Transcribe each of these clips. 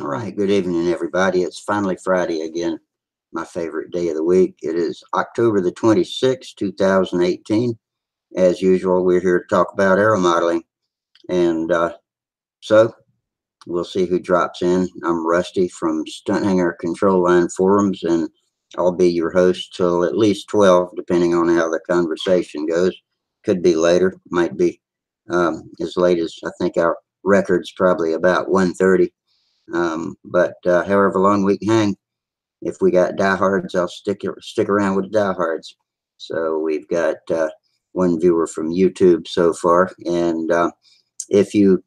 All right, good evening, everybody. It's finally Friday again, my favorite day of the week. It is October the 26th, 2018. As usual, we're here to talk about aeromodeling. And so we'll see who drops in. I'm Rusty from Stunthangar Control Line Forums, and I'll be your host till at least 12, depending on how the conversation goes. Could be later, might be as late as I think our record's probably about 1:30. But however long we can hang, if we got diehards, I'll stick around with the diehards. So we've got one viewer from YouTube so far, and if you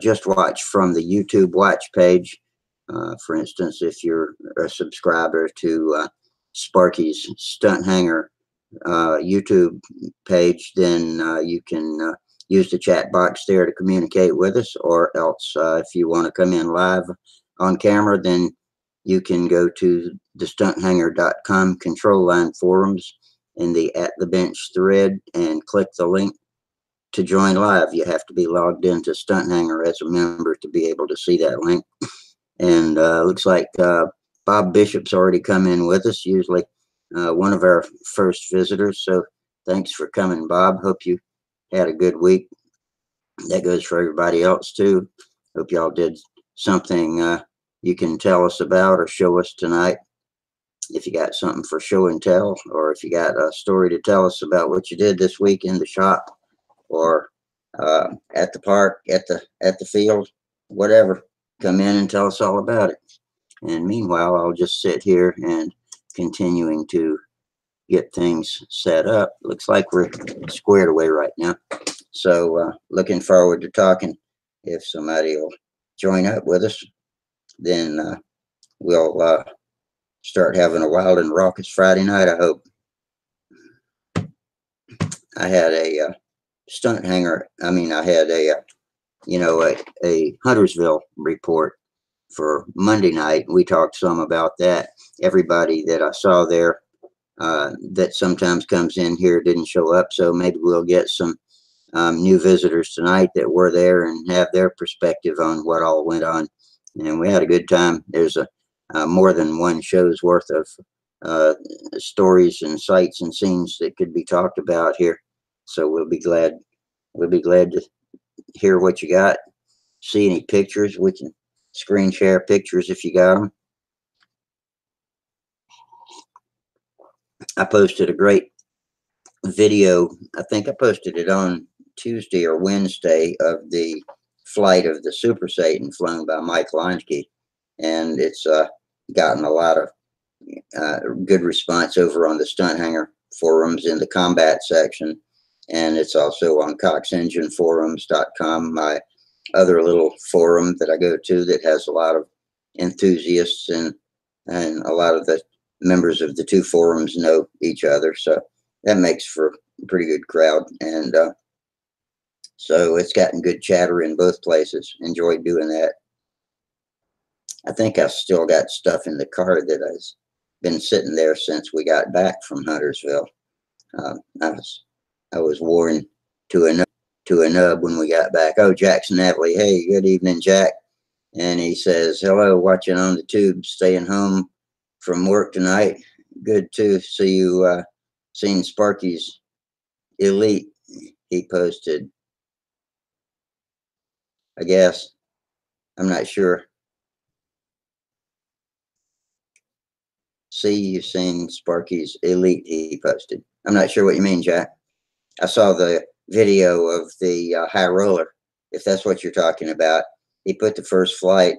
just watch from the YouTube watch page, for instance, if you're a subscriber to Sparky's Stunt Hanger YouTube page, then you can use the chat box there to communicate with us, or else if you want to come in live on camera, then you can go to the stunthanger.com control line forums in the At the Bench thread and click the link to join live. You have to be logged into Stunthanger as a member to be able to see that link. And looks like Bob Bishop's already come in with us, usually one of our first visitors. So thanks for coming, Bob. Hope you had a good week. That goes for everybody else too. Hope y'all did something you can tell us about or show us tonight. If you got something for show and tell, or if you got a story to tell us about what you did this week in the shop, or at the park, at the field, whatever, come in and tell us all about it. And meanwhile, I'll just sit here and continuing to get things set up. Looks like we're squared away right now. So looking forward to talking. If somebody will join up with us, then we'll start having a wild and raucous Friday night, I hope. I had a stunt hanger. I had a Huntersville report for Monday night. We talked some about that. Everybody that I saw there that sometimes comes in here didn't show up, so maybe we'll get some new visitors tonight that were there and have their perspective on what all went on. And we had a good time. There's a more than one show's worth of stories and sights and scenes that could be talked about here. So we'll be glad to hear what you got. See any pictures? We can screen share pictures if you got them. I posted a great video. I think I posted it on Tuesday or Wednesday of the flight of the Super Satan flown by Mike Linsky, and it's gotten a lot of good response over on the Stunt Hanger forums in the combat section, and it's also on coxengineforums.com, my other little forum that I go to that has a lot of enthusiasts, and a lot of the members of the two forums know each other, so that makes for a pretty good crowd. And so it's gotten good chatter in both places. Enjoyed doing that. I think I still got stuff in the car that has been sitting there since we got back from Huntersville. I was worn to a nub when we got back. Oh, Jackson Natalie. Hey, good evening, Jack. And he says, hello, watching on the tube, staying home from work tonight. Good to see you seen Sparky's Elite. He posted, I guess. I'm not sure. See, you've seen Sparky's Elite, he posted. I'm not sure what you mean, Jack. I saw the video of the high roller, if that's what you're talking about. He put the first flight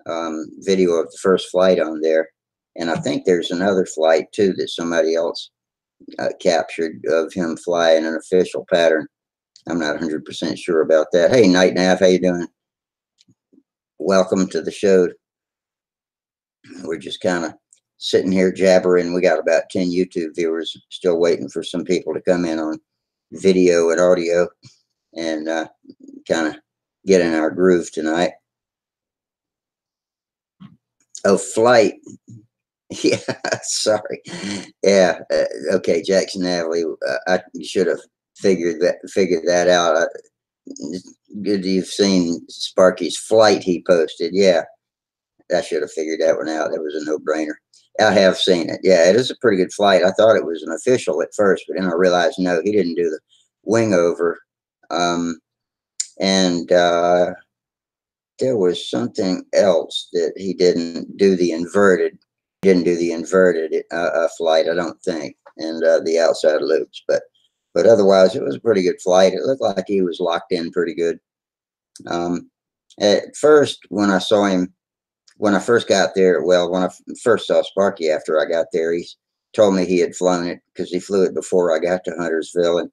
video of the first flight on there. And I think there's another flight too that somebody else captured of him flying an official pattern. I'm not 100% sure about that. Hey, Night Nav, how you doing? Welcome to the show. We're just kind of sitting here jabbering. We got about 10 YouTube viewers, still waiting for some people to come in on video and audio and kind of get in our groove tonight. Oh, flight. Yeah, sorry. Yeah, okay, Jackson Natalie. I should have figured that out. Good you've seen Sparky's flight he posted. Yeah, I should have figured that one out. That was a no-brainer. I have seen it. Yeah, it is a pretty good flight. I thought it was an official at first, but then I realized no, he didn't do the wing over. And there was something else that he didn't do, the inverted. Didn't do the inverted flight, I don't think, and the outside loops. But otherwise, it was a pretty good flight. It looked like he was locked in pretty good. At first, when I saw him, when I first got there, well, when I first saw Sparky after I got there, he told me he had flown it because he flew it before I got to Huntersville, and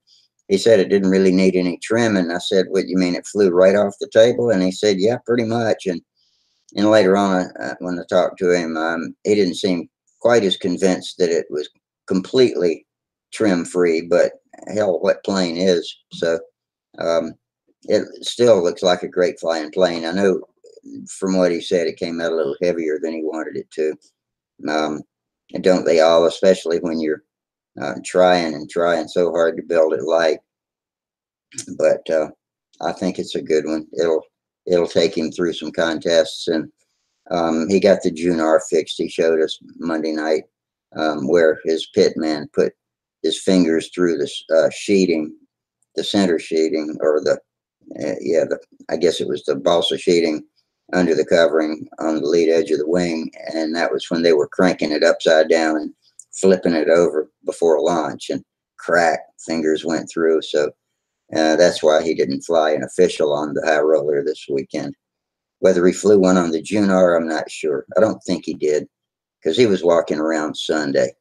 he said it didn't really need any trim. And I said, "What, you mean it flew right off the table?" And he said, "Yeah, pretty much." And later on, when I talked to him, he didn't seem quite as convinced that it was completely trim free. But hell, what plane is? So it still looks like a great flying plane. I know from what he said, it came out a little heavier than he wanted it to. And don't they all, especially when you're trying so hard to build it light. But I think it's a good one. It'll take him through some contests, and he got the Junar fixed. He showed us Monday night where his pit man put his fingers through the sheeting, the center sheeting, or I guess it was the balsa sheeting under the covering on the lead edge of the wing, and that was when they were cranking it upside down and flipping it over before launch, and crack, fingers went through. So that's why he didn't fly an official on the high roller this weekend. Whether he flew one on the Junar, I'm not sure. I don't think he did, because he was walking around Sunday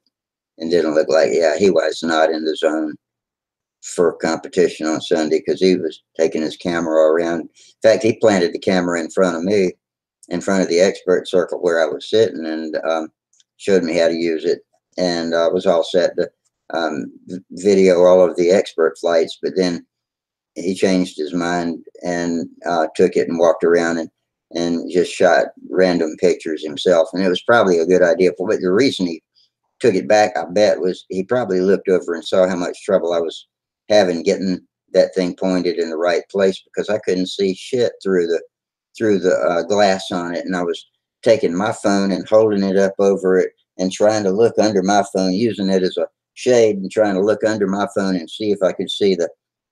and didn't look like, yeah, he was not in the zone for competition on Sunday, because he was taking his camera around. In fact, he planted the camera in front of me, in front of the expert circle where I was sitting, and showed me how to use it. And I was all set to video all of the expert flights, but then he changed his mind and took it and walked around and just shot random pictures himself. And it was probably a good idea. But the reason he took it back, I bet, was he probably looked over and saw how much trouble I was having getting that thing pointed in the right place, because I couldn't see shit through the glass on it. And I was taking my phone and holding it up over it and trying to look under my phone, using it as a shade, and trying to look under my phone and see if I could see the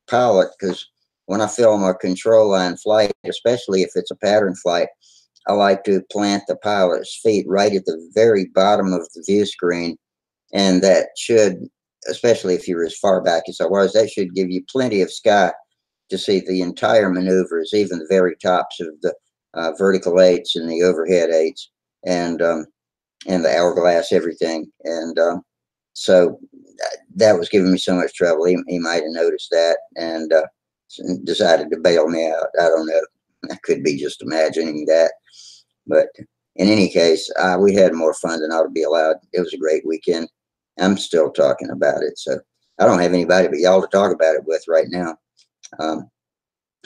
pilot. Because when I film a control line flight, especially if it's a pattern flight, I like to plant the pilot's feet right at the very bottom of the view screen. And that should, especially if you're as far back as I was, that should give you plenty of sky to see the entire maneuvers, even the very tops of the vertical eights and the overhead eights, and the hourglass, everything. And so that was giving me so much trouble. He might have noticed that and decided to bail me out. I don't know. I could be just imagining that. But in any case, we had more fun than ought to be allowed. It was a great weekend. I'm still talking about it. So I don't have anybody but y'all to talk about it with right now.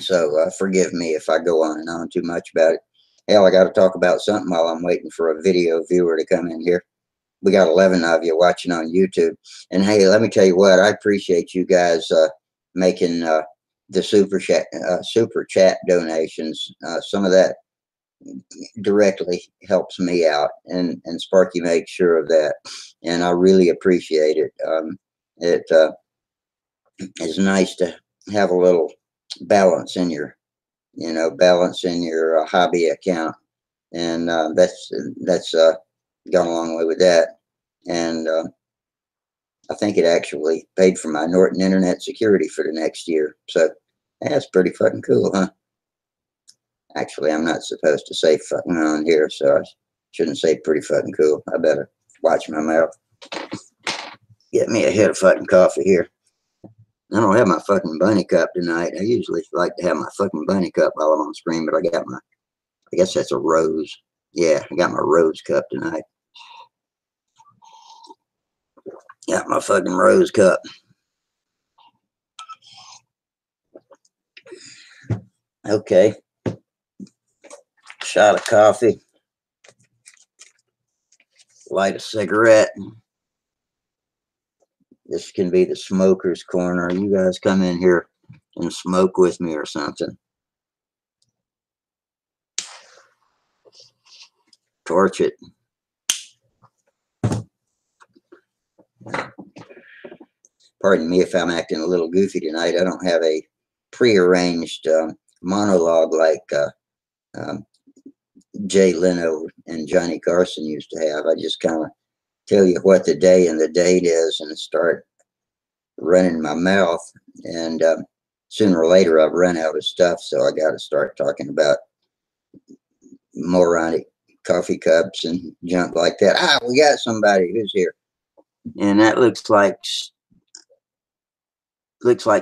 So forgive me if I go on and on too much about it. Hell, I got to talk about something while I'm waiting for a video viewer to come in here. We got 11 of you watching on YouTube. And hey, let me tell you what, I appreciate you guys making the super chat donations. Some of that directly helps me out, and Sparky makes sure of that. And I really appreciate it. It is nice to have a little balance in your, hobby account. And that's gone a long way with that. And I think it actually paid for my Norton internet security for the next year. So that's pretty fucking cool, huh? Actually, I'm not supposed to say fucking on here, so I shouldn't say pretty fucking cool. I better watch my mouth. Get me a hit of fucking coffee here. I don't have my fucking bunny cup tonight. I usually like to have my fucking bunny cup while I'm on screen, but I guess that's a rose. Yeah, I got my rose cup tonight. Got my fucking rose cup. Okay. Shot of coffee. Light a cigarette. This can be the smoker's corner. You guys come in here and smoke with me or something. torch it. Pardon me if I'm acting a little goofy tonight. I don't have a prearranged monologue like Jay Leno and Johnny Carson used to have. I just kind of tell you what the day and the date is and start running my mouth. And sooner or later, I've run out of stuff. So I got to start talking about moronic coffee cups and junk like that. Ah, we got somebody who's here. And that looks like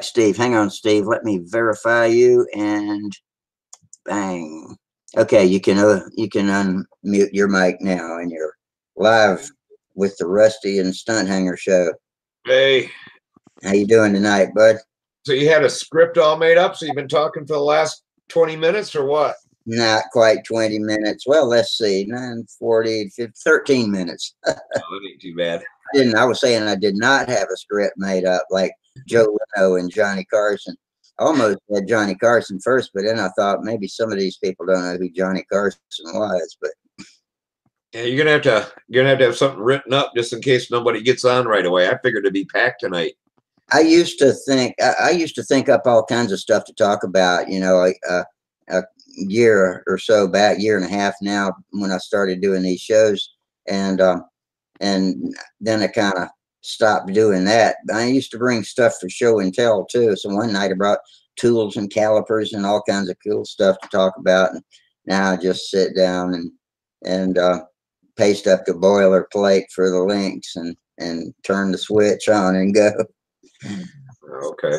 Steve. Hang on, Steve. Let me verify you. And bang. Okay, you can unmute your mic now, and you're live with the Rusty and Stunthangar show. Hey, how you doing tonight, bud? So you had a script all made up? So you've been talking for the last 20 minutes, or what? Not quite 20 minutes. Well, let's see, 9:40, 13 minutes. Oh, that ain't too bad. I was saying I did not have a script made up like Joe Leno and Johnny Carson. I almost had Johnny Carson first, but then I thought maybe some of these people don't know who Johnny Carson was. But yeah, you're gonna have to have something written up just in case nobody gets on right away. I figured it'd be packed tonight. I used to think up all kinds of stuff to talk about. You know, a year or so back, year and a half now, when I started doing these shows, and then I kind of stopped doing that. I used to bring stuff for show and tell too. So one night I brought tools and calipers and all kinds of cool stuff to talk about. And now I just sit down and paste up the boilerplate for the links and turn the switch on and go. Okay.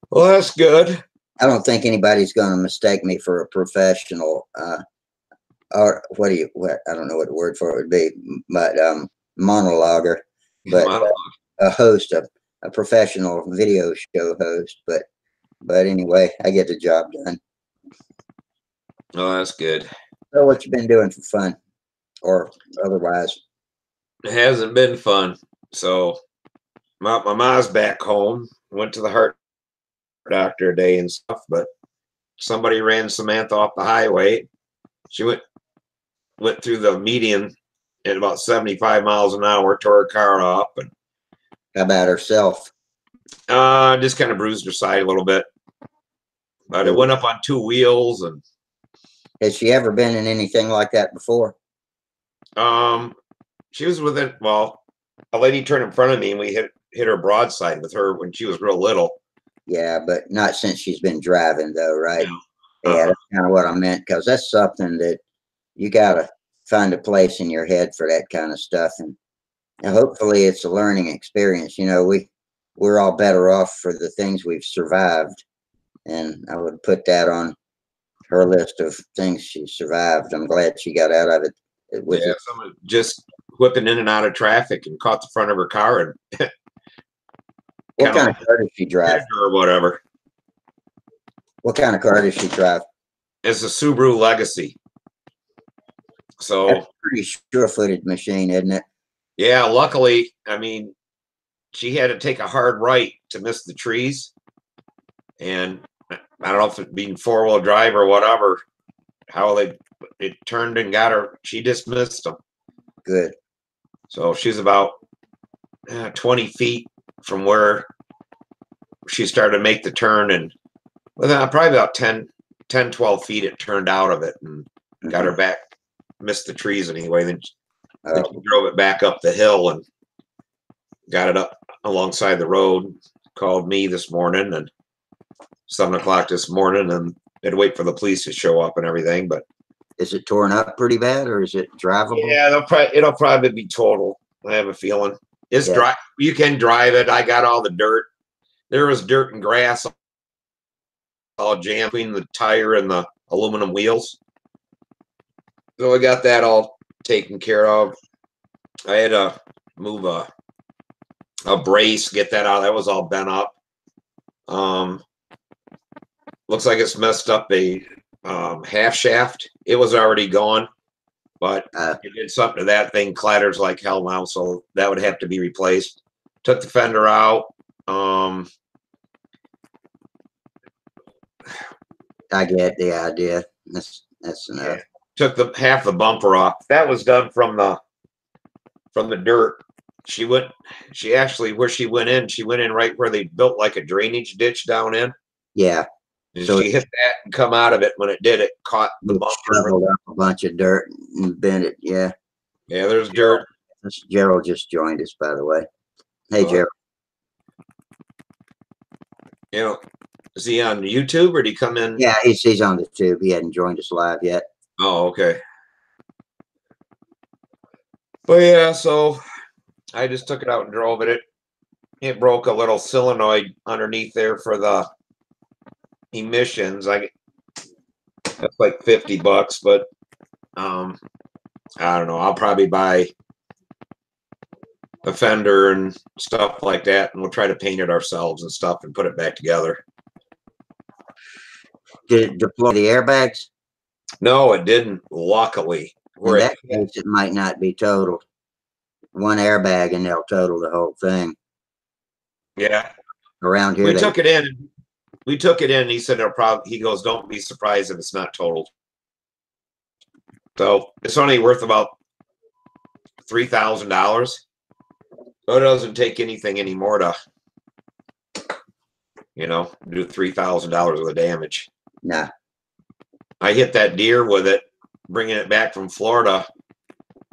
Well, that's good. I don't think anybody's going to mistake me for a professional, or what I don't know what the word for it would be, but monologuer, but a host, a professional video show host. But anyway, I get the job done. Oh, that's good. So what you been doing for fun or otherwise? It hasn't been fun. So my mom's back home. Went to the heart doctor today and stuff, but somebody ran Samantha off the highway. She went through the median at about 75 miles an hour, tore her car off. And how about herself? Just kind of bruised her side a little bit, but it went up on two wheels. And has she ever been in anything like that before? She was within, well, a lady turned in front of me and we hit her broadside with her when she was real little. Yeah, but not since she's been driving though, right? Yeah, that's kind of what I meant, because that's something that you got to find a place in your head for that kind of stuff. And hopefully it's a learning experience. You know, we're all better off for the things we've survived. And I would put that on her list of things she survived. I'm glad she got out of it. Yeah, someone just whipping in and out of traffic and caught the front of her car. And what kind of car does she drive? Or whatever. What kind of car does she drive? It's a Subaru Legacy. So that's a pretty sure-footed machine, isn't it? Yeah, luckily, I mean, she had to take a hard right to miss the trees. And I don't know if it being four-wheel drive or whatever, how it turned and got her. She just missed them. Good. So she's about 20 feet from where she started to make the turn, and probably about 10, 12 feet it turned out of it and got her back, missed the trees anyway. Then she drove it back up the hill and got it up alongside the road, called me this morning, and 7 o'clock this morning, and they'd wait for the police to show up and everything. But is it torn up pretty bad, or is it drivable? Yeah, it'll probably be total. I have a feeling. It's dry. You can drive it. I got all the dirt. There was dirt and grass all jammed between the tire and the aluminum wheels. So I got that all taken care of. I had to move a brace, get that out. That was all bent up. Looks like it's messed up a half shaft. It was already gone, but it did something to that thing. Clatters like hell now, so that would have to be replaced. Took the fender out. I get the idea. That's enough. took the half the bumper off. That was done from the dirt. She actually, where she went in right where they built like a drainage ditch down in. Yeah. And So she hit that and come out of it. When it did, it caught the it bumper. shoveled up a bunch of dirt and bent it. Yeah. Yeah, there's dirt. Gerald just joined us, by the way. Hey, Gerald. You know, is he on YouTube or did he come in? Yeah, he's on the tube. He hadn't joined us live yet. Oh, okay. But yeah, so I just took it out and drove it. It broke a little solenoid underneath there for the emissions. That's like $50, but I don't know. I'll probably buy a fender and stuff like that, and we'll try to paint it ourselves and stuff and put it back together. Did it deploy the airbags? No, it didn't. Luckily, In that case, it might not be totaled. One airbag and they'll total the whole thing. Yeah. Around here, we took it in. We took it in. And he said it'll probably. He goes, "Don't be surprised if it's not totaled." So it's only worth about $3,000. So it doesn't take anything anymore to, do $3,000 worth of damage. Nah. I hit that deer with it, bringing it back from Florida,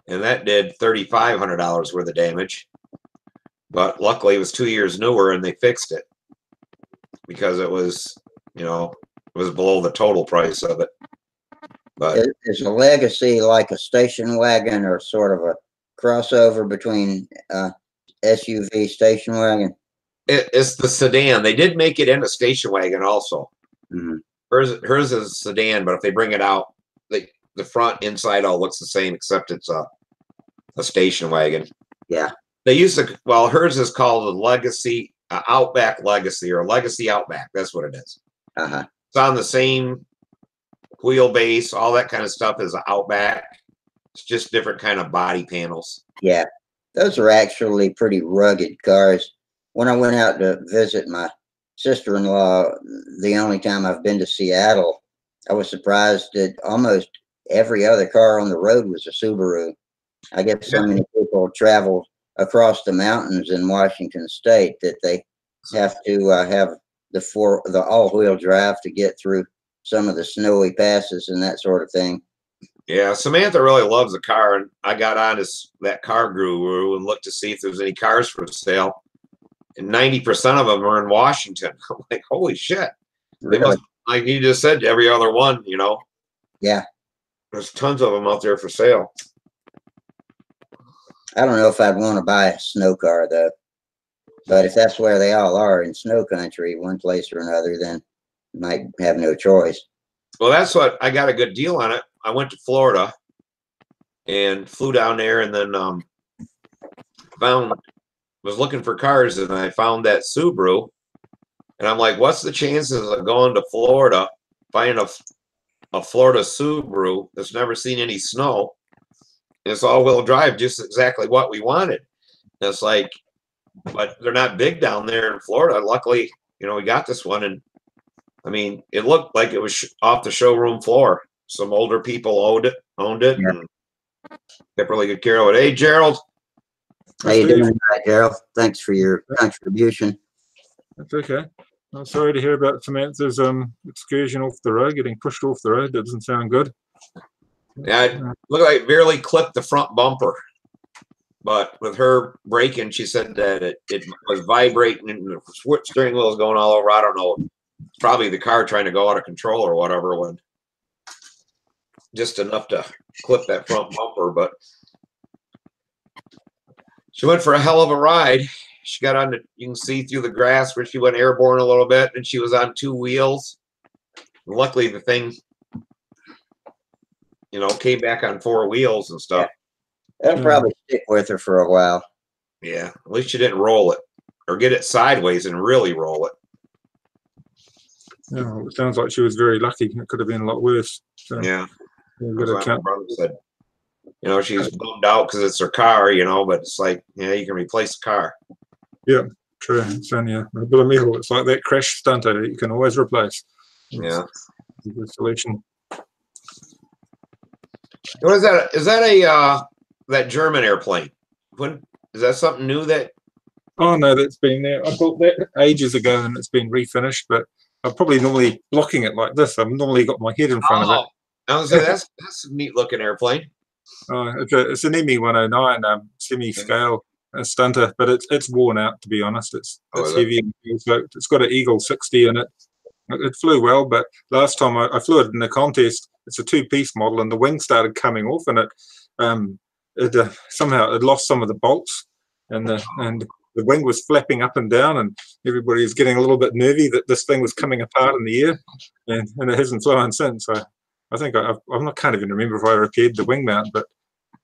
and that did $3,500 worth of damage. But luckily, it was 2 years newer, and they fixed it because it was, it was below the total price of it. But is a Legacy like a station wagon or sort of a crossover between SUV station wagon? It's the sedan. They did make it in a station wagon also. Mm-hmm. Hers is a sedan, but if they bring it out, the front inside all looks the same except it's a station wagon. Yeah. They used to, well, hers is called a Legacy, Outback Legacy, or Legacy Outback. That's what it is. Uh-huh. It's on the same wheelbase, all that kind of stuff as an Outback. It's just different kind of body panels. Yeah. Those are actually pretty rugged cars. When I went out to visit my sister-in-law, the only time I've been to Seattle, I was surprised that almost every other car on the road was a Subaru. I guess so many people travel across the mountains in Washington State that they have to have the all-wheel drive to get through some of the snowy passes and that sort of thing. Yeah, Samantha really loves the car, and I got on that car guru and looked to see if there's any cars for sale. And 90% of them are in Washington. I'm like, holy shit. They Really? must, like you just said, every other one, Yeah. There's tons of them out there for sale. I don't know if I'd want to buy a snow car, though. But if that's where they all are in snow country, one place or another, then might have no choice. Well, that's what I got a good deal on it. I went to Florida and flew down there, and then was looking for cars, and I found that Subaru, and I'm like, what's the chances of going to Florida, finding a Florida Subaru that's never seen any snow, and it's all-wheel drive, just exactly what we wanted. And it's like, but they're not big down there in Florida. Luckily, we got this one, and I mean, it looked like it was off the showroom floor. Some older people owned it, Yeah. and kept really good care of it. Hey, Gerald. How you doing tonight, Gerald? Thanks for your contribution. That's okay. I'm sorry to hear about Samantha's excursion off the road, getting pushed off the road. That doesn't sound good. Yeah, it looked like it barely clipped the front bumper. But with her braking, she said that it was vibrating and the steering wheel was going all over. I don't know. Probably the car trying to go out of control or whatever, when just enough to clip that front bumper. But she went for a hell of a ride. She got on you can see through the grass where she went airborne a little bit, and she was on 2 wheels. Luckily, the thing, came back on 4 wheels and stuff. Yeah. That'll probably stick with her for a while. Yeah, at least she didn't roll it or get it sideways and really roll it. Yeah, well, it sounds like she was very lucky. It could have been a lot worse. So, yeah. Got to My count. brother said, she's bummed out because it's her car, but it's like, you can replace the car. Yeah, true. It's only a bit of metal. It's like that crash stunter that you can always replace. Yeah. It's a good solution. What is that? Is that a that German airplane? When is that something new that? Oh no, that's been there. I bought that ages ago, and it's been refinished. But I'm probably normally blocking it like this. I've normally got my head in front of it. I was gonna say that's a neat looking airplane. It's an ME 109 semi-scale stunter, but it's worn out, to be honest. It's heavy and fuel soaked. It's got an Eagle 60 in it. It flew well, but last time I flew it in a contest, it's a two-piece model, and the wing started coming off, and it somehow it lost some of the bolts, and the wing was flapping up and down, and everybody was getting a little bit nervy that this thing was coming apart in the air, and it hasn't flown since. So I think I can't even remember if I repaired the wing mount, but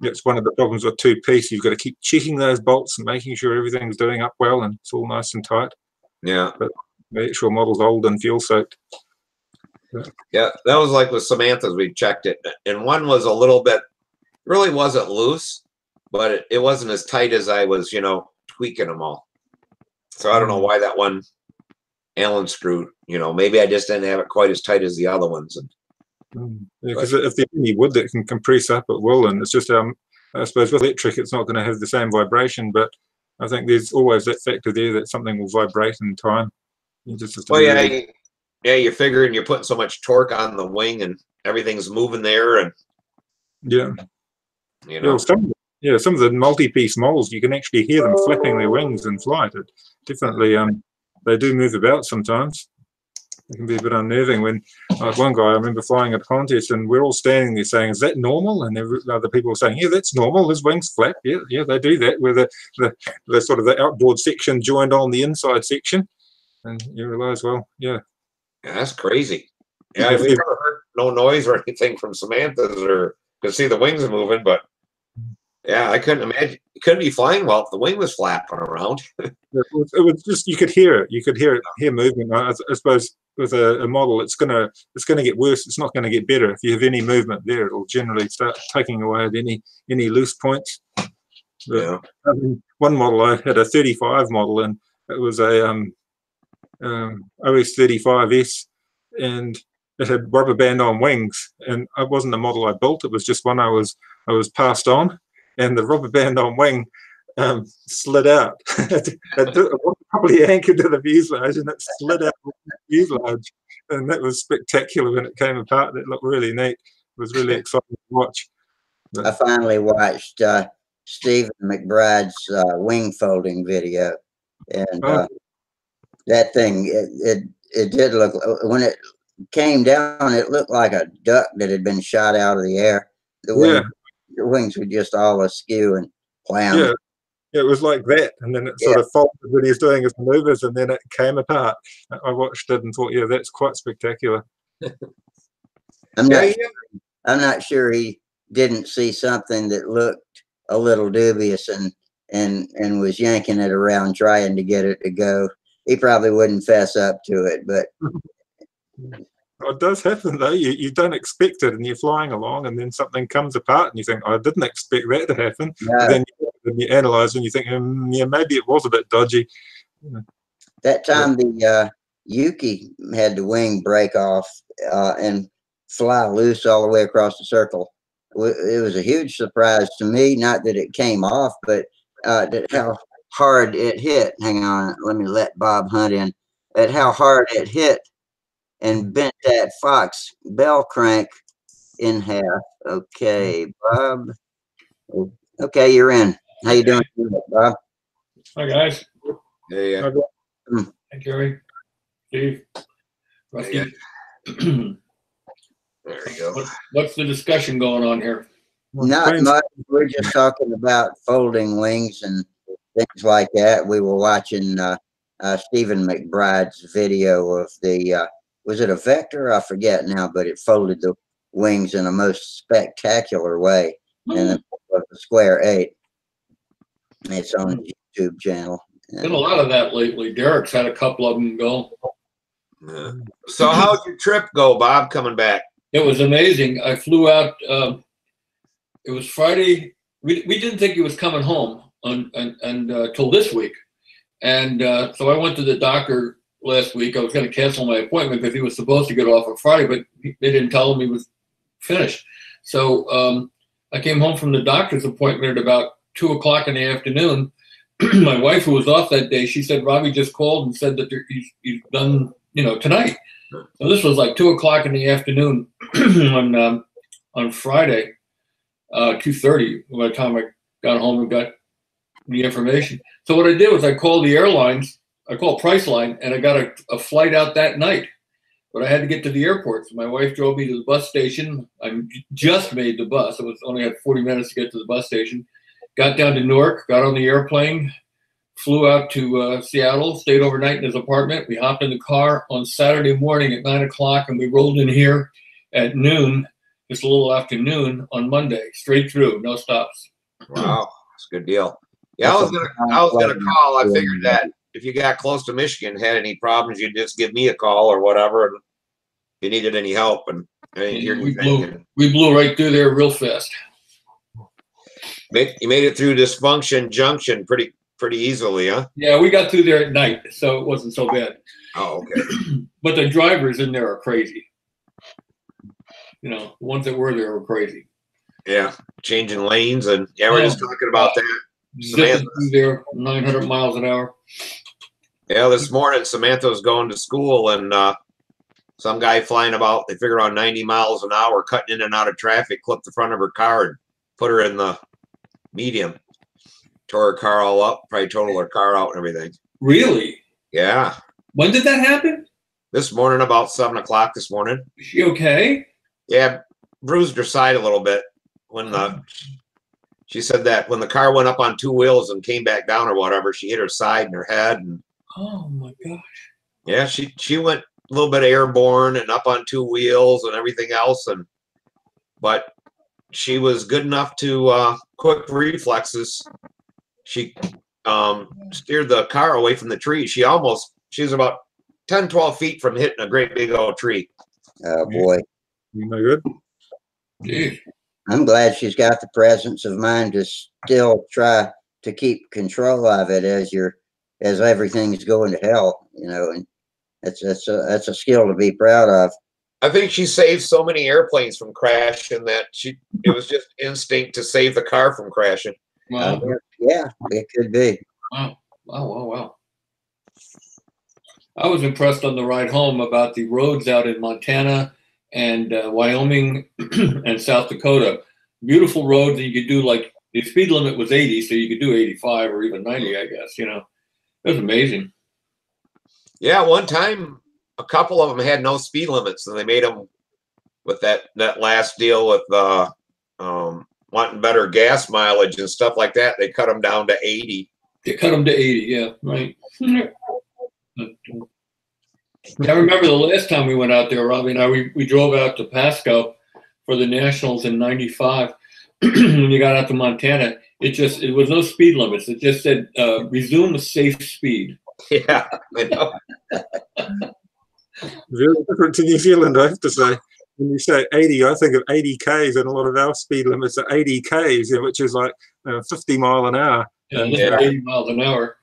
it's one of the problems with two-piece. You've got to keep checking those bolts and making sure everything's doing up well and it's all nice and tight. Yeah. But the actual model's old and fuel-soaked. Yeah, that was like with Samantha's. We checked it, and one was a little bit, really wasn't loose, but it wasn't as tight as I was, tweaking them all. So I don't know why that one Allen screw, maybe I just didn't have it quite as tight as the other ones. Because if there's any wood that can compress up, it will, and it's just I suppose with electric it's not going to have the same vibration, but I think there's always that factor there that something will vibrate in time. You just have to you're figuring you're putting so much torque on the wing and everything's moving there, and some of the multi-piece models you can actually hear them flapping their wings in flight. It definitely they do move about sometimes. It can be a bit unnerving. When one guy I remember flying at a contest, and we're all standing there saying, "Is that normal?" And other people were saying, "Yeah, that's normal. His wings flap. Yeah, they do that." Where the sort of the outboard section joined on the inside section, and you realise, yeah, that's crazy. Yeah, we never heard no noise or anything from Samantha's, or could see the wings moving, but yeah, I couldn't imagine. It couldn't be flying well if the wing was flapping around. It was just you could hear it. You could hear movement. I suppose with a model, it's gonna get worse. It's not going to get better. If you have any movement there, it'll generally start taking away at any loose points. But, one model, I had a 35 model, and it was a OS 35S, and it had rubber band on wings. And it wasn't a model I built. It was just one I was passed on, and the rubber band on wing slid out. It was probably anchored to the fuselage, and it slid out of the fuselage, and that was spectacular when it came apart. It looked really neat. It was really exciting to watch. But I finally watched Stephen McBride's wing folding video, and that thing it did look, when it came down, it looked like a duck that had been shot out of the air. The wings were just all askew and planned. Yeah. It was like that, and then it sort of folded when he was doing his maneuvers, and then it came apart. I watched it and thought, yeah, that's quite spectacular. I'm not sure he didn't see something that looked a little dubious and was yanking it around trying to get it to go. He probably wouldn't fess up to it, but it does happen though. You don't expect it, and you're flying along, and then something comes apart, and you think, I didn't expect that to happen. No. Then you analyze, and you think, yeah, maybe it was a bit dodgy. That time the Yuki had the wing break off and fly loose all the way across the circle. It was a huge surprise to me, not that it came off, but that how hard it hit. Hang on, let me let Bob Hunt in. At how hard it hit and bent that Fox bell crank in half. Okay, Bob. Okay, you're in. How you doing, Bob? Hi, guys. Hey, Hi, Gary. Steve. Rusty. There you go. What's the discussion going on here? Not much. We're just talking about folding wings and things like that. We were watching Stephen McBride's video of the, was it a Vector? I forget now, but it folded the wings in a most spectacular way. And it was a Square 8. It's on the YouTube channel. Been a lot of that lately. Derek's had a couple of them go. Yeah. So how'd your trip go, Bob, coming back? It was amazing. I flew out. It was Friday. We didn't think he was coming home until this week. And so I went to the doctor last week. I was going to cancel my appointment because he was supposed to get off on Friday, but they didn't tell him he was finished. So I came home from the doctor's appointment at about 2 o'clock in the afternoon. My wife, who was off that day, she said, Robbie just called and said that he's done, tonight. So this was like 2 o'clock in the afternoon on Friday, 2:30, by the time I got home and got the information. So what I did was I called the airlines, I called Priceline, and I got a flight out that night. But I had to get to the airport. So my wife drove me to the bus station. I just made the bus. Only had 40 minutes to get to the bus station. Got down to Newark, got on the airplane, flew out to Seattle, stayed overnight in his apartment. We hopped in the car on Saturday morning at 9 o'clock, and we rolled in here at noon, just a little after noon on Monday, straight through, no stops. Wow, that's a good deal. Yeah, I was gonna call. I figured that if you got close to Michigan, had any problems, you'd just give me a call or whatever, and if you needed any help. And I didn't hear anything. We blew right through there real fast. You made it through Dysfunction Junction pretty easily, huh? Yeah, we got through there at night, so it wasn't so bad. Oh, okay. But the drivers in there are crazy. The ones that were there were crazy. Yeah, changing lanes, and we're just talking about that. Zipping through there 900 miles an hour. Yeah, this morning Samantha was going to school, and some guy flying about, they figure around 90 miles an hour, cutting in and out of traffic, clipped the front of her car and put her in the medium. Tore her car all up, probably totaled her car out and everything. Really? Yeah. When did that happen? This morning, about 7 o'clock this morning. Is she okay? Yeah, bruised her side a little bit when she said that when the car went up on two wheels and came back down or whatever, she hit her side and her head. And oh my gosh. Yeah, she went a little bit airborne and up on two wheels and everything else, but she was good enough to quick reflexes. She steered the car away from the tree. She was about 10, 12 feet from hitting a great big old tree. Oh boy. No good. Gee. I'm glad she's got the presence of mind to still try to keep control of it as everything's going to hell, and that's a skill to be proud of. I think she saved so many airplanes from crashing that it was just instinct to save the car from crashing. Wow. Yeah, it could be. Wow. I was impressed on the ride home about the roads out in Montana and Wyoming and South Dakota. Beautiful roads that you could do, like the speed limit was 80, so you could do 85 or even 90, I guess. It was amazing. Yeah, one time a couple of them had no speed limits, and they made them with that last deal with wanting better gas mileage and stuff like that. They cut them down to 80. They cut them to 80, yeah, right. I remember the last time we went out there, Robbie and I, we drove out to Pasco for the Nationals in '95. When you got out to Montana, it was no speed limits. It just said resume a safe speed. Yeah, I know. Very different to New Zealand, I have to say. When you say 80, I think of 80 Ks, and a lot of our speed limits are 80 Ks, which is like 50 mile an hour. Yeah, 80 miles an hour.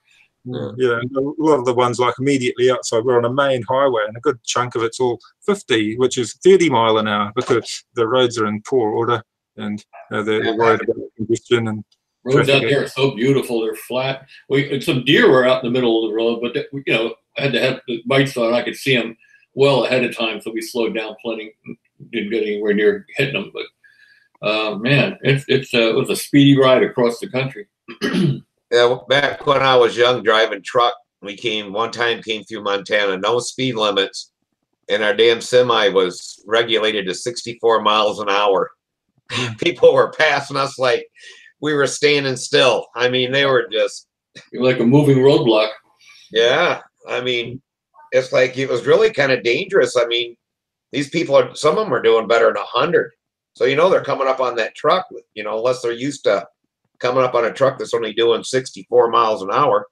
Yeah, and a lot of the ones like immediately outside, we're on a main highway, and a good chunk of it's all 50, which is 30 mile an hour, because the roads are in poor order, and they're worried about congestion and roads out there are so beautiful. They're flat. Some deer were out in the middle of the road, but I had to have the lights on. I could see them well ahead of time, so we slowed down plenty. Didn't get anywhere near hitting them, but man, it was a speedy ride across the country. Yeah, back when I was young driving truck, we came through Montana, no speed limits, and our damn semi was regulated to 64 miles an hour. People were passing us like we were standing still. I mean, they were just like a moving roadblock. Yeah, I mean, it's like it was really kind of dangerous. I mean, these people some of them are doing better than 100. So they're coming up on that truck, unless they're used to coming up on a truck that's only doing 64 miles an hour.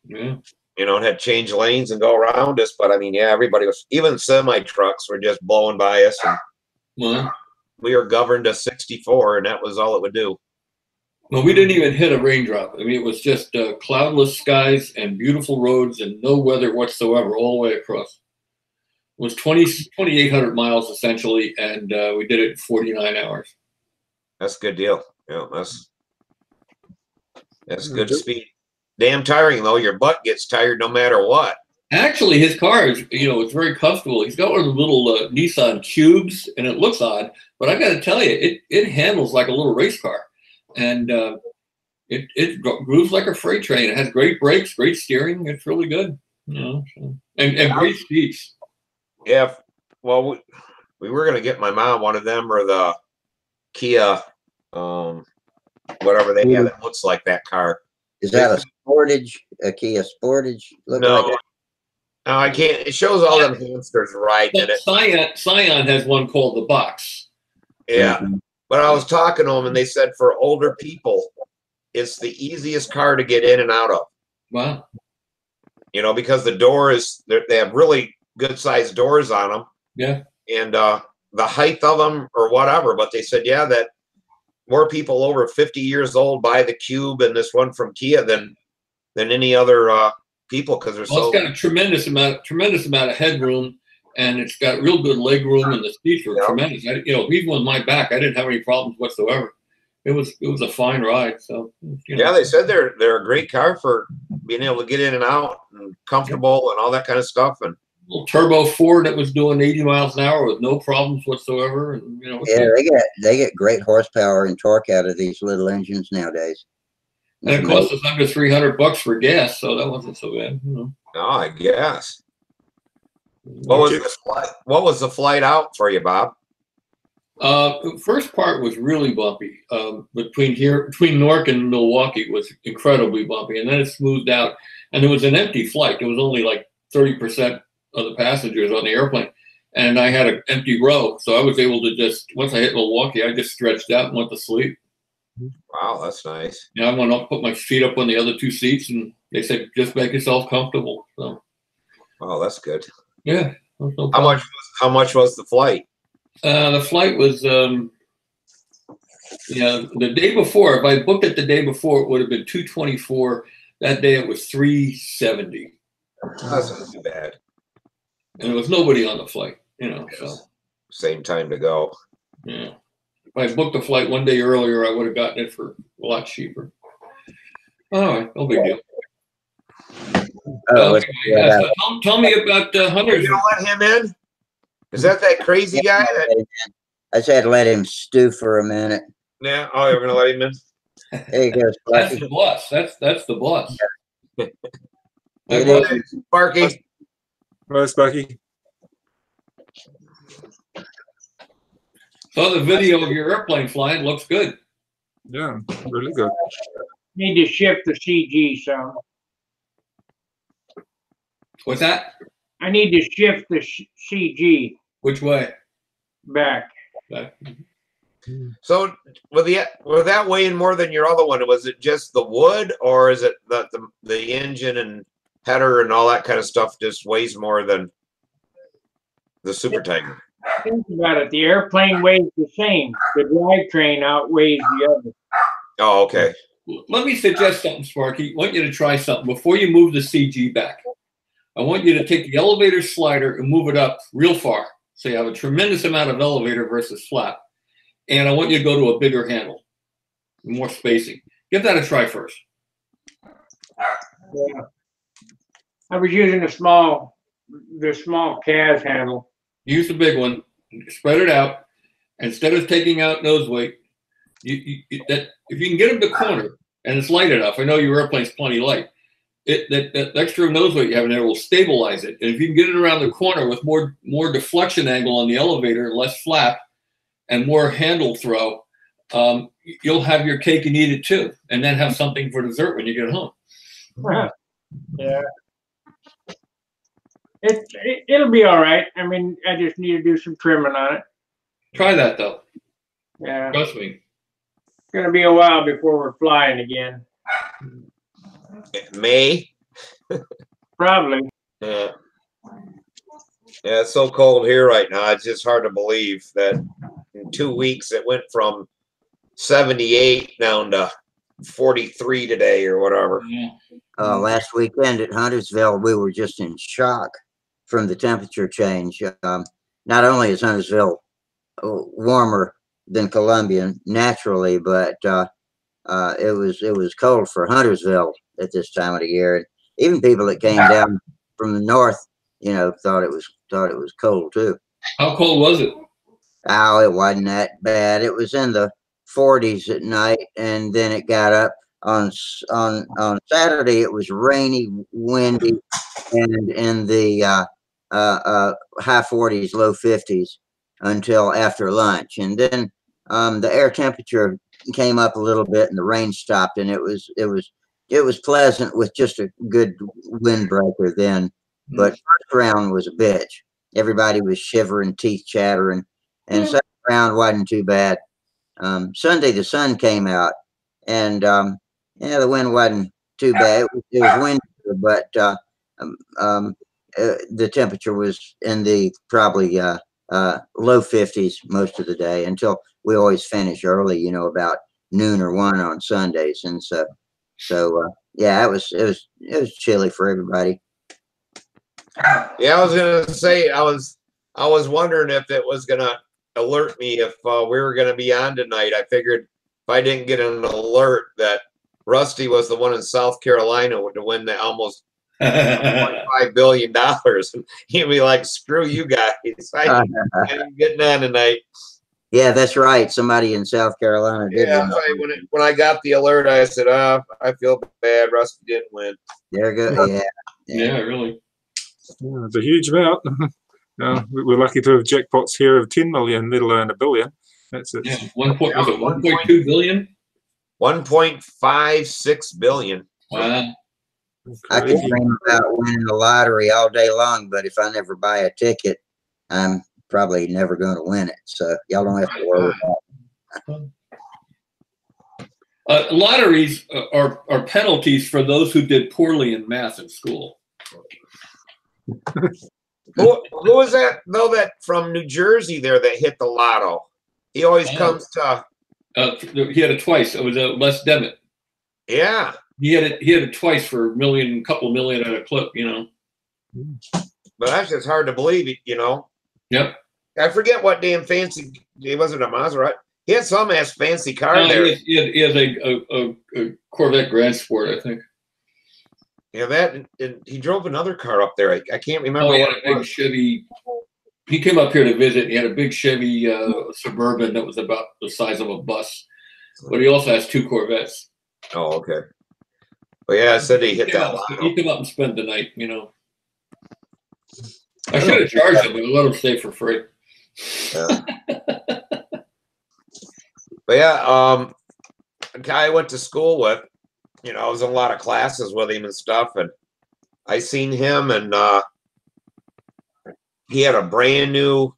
Yeah. And had to change lanes and go around us. But I mean, yeah, everybody was, even semi trucks were just blowing by us. And we were governed to 64, and that was all it would do. Well, we didn't even hit a raindrop. I mean, it was just cloudless skies and beautiful roads and no weather whatsoever all the way across. It was 2,800 miles essentially, and we did it in 49 hours. That's a good deal. Yeah, that's good speed. Damn tiring though. Your butt gets tired no matter what. Actually, his car is, it's very comfortable. He's got one of the little Nissan Cubes, and it looks odd, but I got to tell you, it handles like a little race car, and it grooves like a freight train. It has great brakes, great steering. It's really good, and great speeds. Yeah. Well, we were gonna get my mom one of them or the Kia, whatever they have that looks like that car. Is that a Sportage? A Kia Sportage? Look No. like No, I can't. It shows all them hamsters riding in it. Scion has one called the Box. Yeah. But I was talking to them, and they said for older people, it's the easiest car to get in and out of. Wow. Because the door is, they have really good sized doors on them. Yeah. And the height of them or whatever. But they said, yeah, that more people over 50 years old buy the Cube and this one from Kia than any other people, because they're It's got a tremendous amount of headroom, and it's got real good leg room, and the seats are tremendous. Even with my back, I didn't have any problems whatsoever. It was a fine ride. So yeah, they said they're a great car for being able to get in and out and comfortable and all that kind of stuff. And little turbo Ford that was doing 80 miles an hour with no problems whatsoever. And yeah, they get great horsepower and torque out of these little engines nowadays. And it cost us under $300 for gas, so that wasn't so bad. No, I guess. What was the flight out for you, Bob? The first part was really bumpy. Between Newark and Milwaukee was incredibly bumpy, and then it smoothed out. And it was an empty flight. There was only like 30% of the passengers on the airplane, and I had an empty row, so I was able to once I hit Milwaukee, I just stretched out and went to sleep. Wow, that's nice. Yeah, I went up, put my feet up on the other two seats, and they said, just make yourself comfortable. So, oh, that's good. Yeah. No how much was the flight? The flight was, the day before. If I booked it the day before, it would have been $224. That day it was $370. That's not too bad. And there was nobody on the flight, so. Same time to go. Yeah. If I booked the flight one day earlier, I would have gotten it for a lot cheaper. All right, no big deal. Tell me about Hunter's. You don't let him in? Is that crazy guy? I just had to let him stew for a minute. Yeah. Oh, you're gonna let him in? There you go, Sparky. That's the boss. That's the boss. Sparky. Hello, Sparky. Saw the video of your airplane flying. Looks good. Yeah, really good. Need to shift the CG some. What's that? I need to shift the CG Which way? back. So, with that weighing more than your other one, was it just the wood, or is it the engine and header and all that kind of stuff just weighs more than the Super Tiger? Think about it. The airplane weighs the same. The drivetrain outweighs the other. Oh, okay. Let me suggest something, Sparky. I want you to try something before you move the CG back. I want you to take the elevator slider and move it up real far, so you have a tremendous amount of elevator versus flat. And I want you to go to a bigger handle, more spacing. Give that a try first. Yeah. I was using the small CAS handle. Use the big one, spread it out. Instead of taking out nose weight, if you can get them to corner and it's light enough, I know your airplane's plenty light. That extra nose weight you have in there will stabilize it. And if you can get it around the corner with more deflection angle on the elevator, less flap, and more handle throw, you'll have your cake and eat it too, and then have something for dessert when you get home. Yeah. It'll be all right. I mean, I just need to do some trimming on it. Try that though. Yeah. Trust me. It's gonna be a while before we're flying again. May? Probably. Yeah. Yeah, it's so cold here right now. It's just hard to believe that in 2 weeks it went from 78 down to 43 today or whatever. Yeah. Last weekend at Huntersville, we were just in shock from the temperature change. Not only is Huntersville warmer than Columbia naturally, but it was cold for Huntersville at this time of the year. And even people that came down from the north, you know, thought it was cold too. How cold was it? Oh, it wasn't that bad. It was in the 40s at night, and then it got up on Saturday. It was rainy, windy, and in the high 40s, low 50s until after lunch, and then the air temperature came up a little bit, and the rain stopped, and it was pleasant with just a good windbreaker then. But first round was a bitch. Everybody was shivering, teeth chattering. And second round wasn't too bad. Sunday, the sun came out, and yeah, the wind wasn't too bad. It was windy, but the temperature was in the probably low 50s most of the day until we always finish early, you know, about noon or 1 on Sundays. And so yeah, it was chilly for everybody. Yeah, I was gonna say I was wondering if it was gonna alert me if we were gonna be on tonight. I figured if I didn't get an alert that Rusty was the one in South Carolina to win the almost $1.5 billion, he'd be like, "Screw you guys! I ain't getting on tonight." Yeah, that's right. Somebody in South Carolina did. Yeah, when I got the alert, I said, I feel bad. Rusty didn't win." There go. Yeah, really. Yeah, it's a huge amount. We're lucky to have jackpots here of 10 million, let alone $1 billion. That's it. Yeah, 1.2 billion? 1.56 billion. Wow. I could dream about winning the lottery all day long, but if I never buy a ticket, I'm probably never going to win it. So y'all don't have to worry about it. Lotteries are penalties for those who did poorly in math in school. Who was that though? That from New Jersey there that hit the lotto. He always comes to. He had it twice. It was Les Devitt. Yeah. He had it twice for a couple million at a clip. You know. But that's just hard to believe. You know. Yep. I forget what damn fancy. It wasn't a Maserati. He had some ass fancy car there. He has a Corvette Grand Sport, I think. Yeah, that and he drove another car up there. I can't remember. He had a big Chevy. He came up here to visit. He had a big Chevy Suburban that was about the size of a bus, but he also has 2 Corvettes. Oh, okay. But yeah, I said he hit that. He came up and spent the night. You know, I should have charged him, but I let him stay for free. Yeah. But yeah, a guy I went to school with. You know, I was in a lot of classes with him and stuff, and I seen him, and he had a brand new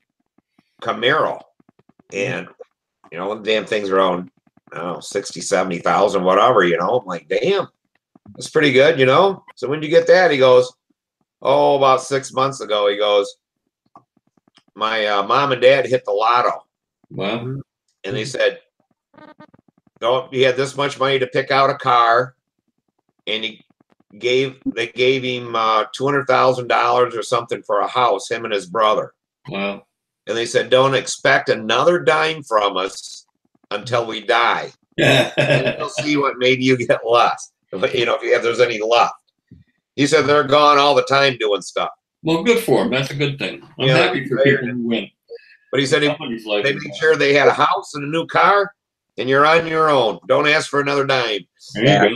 Camaro, and you know, the damn thing's around, I don't know, 60, 70,000, whatever. You know, I'm like, damn, that's pretty good, you know. So when did you get that? He goes, oh, about 6 months ago. He goes, my mom and dad hit the lotto. Wow. And they said, "No, he had this much money to pick out a car," and they gave him $200,000 or something for a house, him and his brother. Wow. And they said, "Don't expect another dime from us until we die. And we'll see what maybe you get left. You know, if there's any left." He said they're gone all the time doing stuff. Well, good for him. That's a good thing. I'm happy for people who win. But he said they made sure they had a house and a new car, and you're on your own. Don't ask for another dime. There you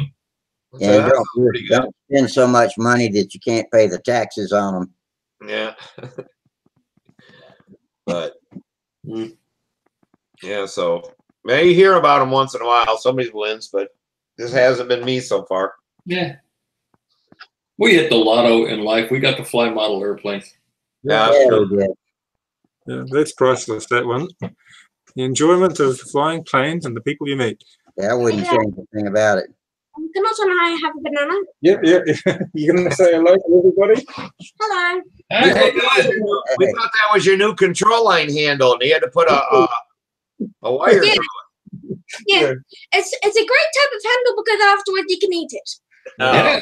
go. Yeah, don't spend so much money that you can't pay the taxes on them. Yeah. But yeah, so maybe you hear about them once in a while. Somebody wins, but this hasn't been me so far. Yeah. We hit the lotto in life. We got to fly model airplanes. Yeah, Yeah, that's priceless, that one. The enjoyment of flying planes and the people you meet. Yeah, I wouldn't change a thing about it. Can I have a banana? Yep. You're going to say hello to everybody? Hello. We thought that was your new control line handle, and you had to put a wire through it. Yeah, it's a great type of handle because afterwards you can eat it. Yeah.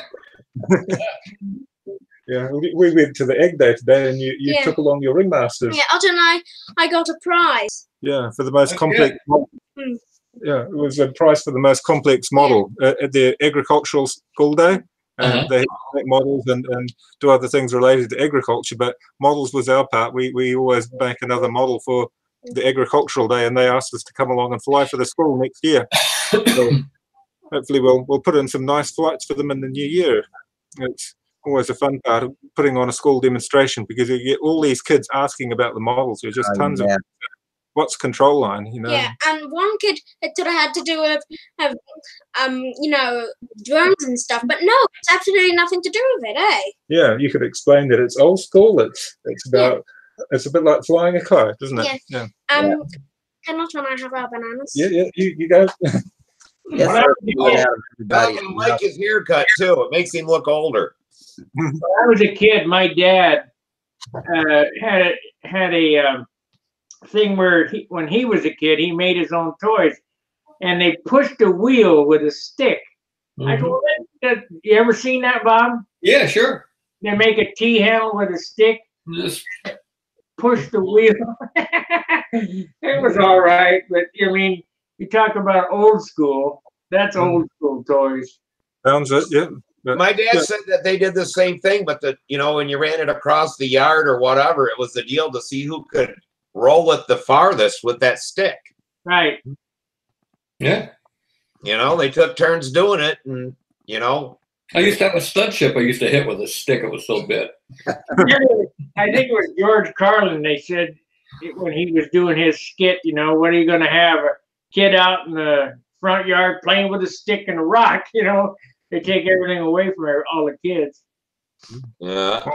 Yeah, we went to the egg day today, and you Yeah. took along your ringmasters. Yeah, Otto and I got a prize. Yeah, for the most Okay. complex model. Mm. Yeah, it was a prize for the most complex model at the agricultural school day. And they make models and do other things related to agriculture, but models was our part. We always make another model for the agricultural day, and they asked us to come along and fly for the school next year. So hopefully we'll put in some nice flights for them in the new year. It's always a fun part of putting on a school demonstration, because you get all these kids asking about the models. There's just tons of what's control line, you know. Yeah, and one kid sort of had to do with, you know, drones and stuff, but no, it's absolutely nothing to do with it, eh? Yeah, you could explain that it's old school. It's about it's a bit like flying a kite, isn't it? Yeah. Yeah. Can not when I have our bananas? Yeah. You go. Yes, sir. Get out of everybody's I like his haircut too. It makes him look older. When I was a kid, my dad had a thing where when he was a kid, he made his own toys, and they pushed a wheel with a stick. I told him, you ever seen that, Bob? Yeah, sure. They make a T handle with a stick, Just push the wheel. It was all right, but I mean, you talk about old school. That's old school toys. Sounds it. Yeah. But, My dad said that they did the same thing, but when you ran it across the yard or whatever, it was the deal to see who could roll it the farthest with that stick. Right. yeah. They took turns doing it, and I used to have a stunt ship I used to hit with a stick. It was so big. I think it was George Carlin. They said when he was doing his skit, what are you going to have? A kid out in the front yard playing with a stick and a rock, They take everything away from all the kids. Yeah.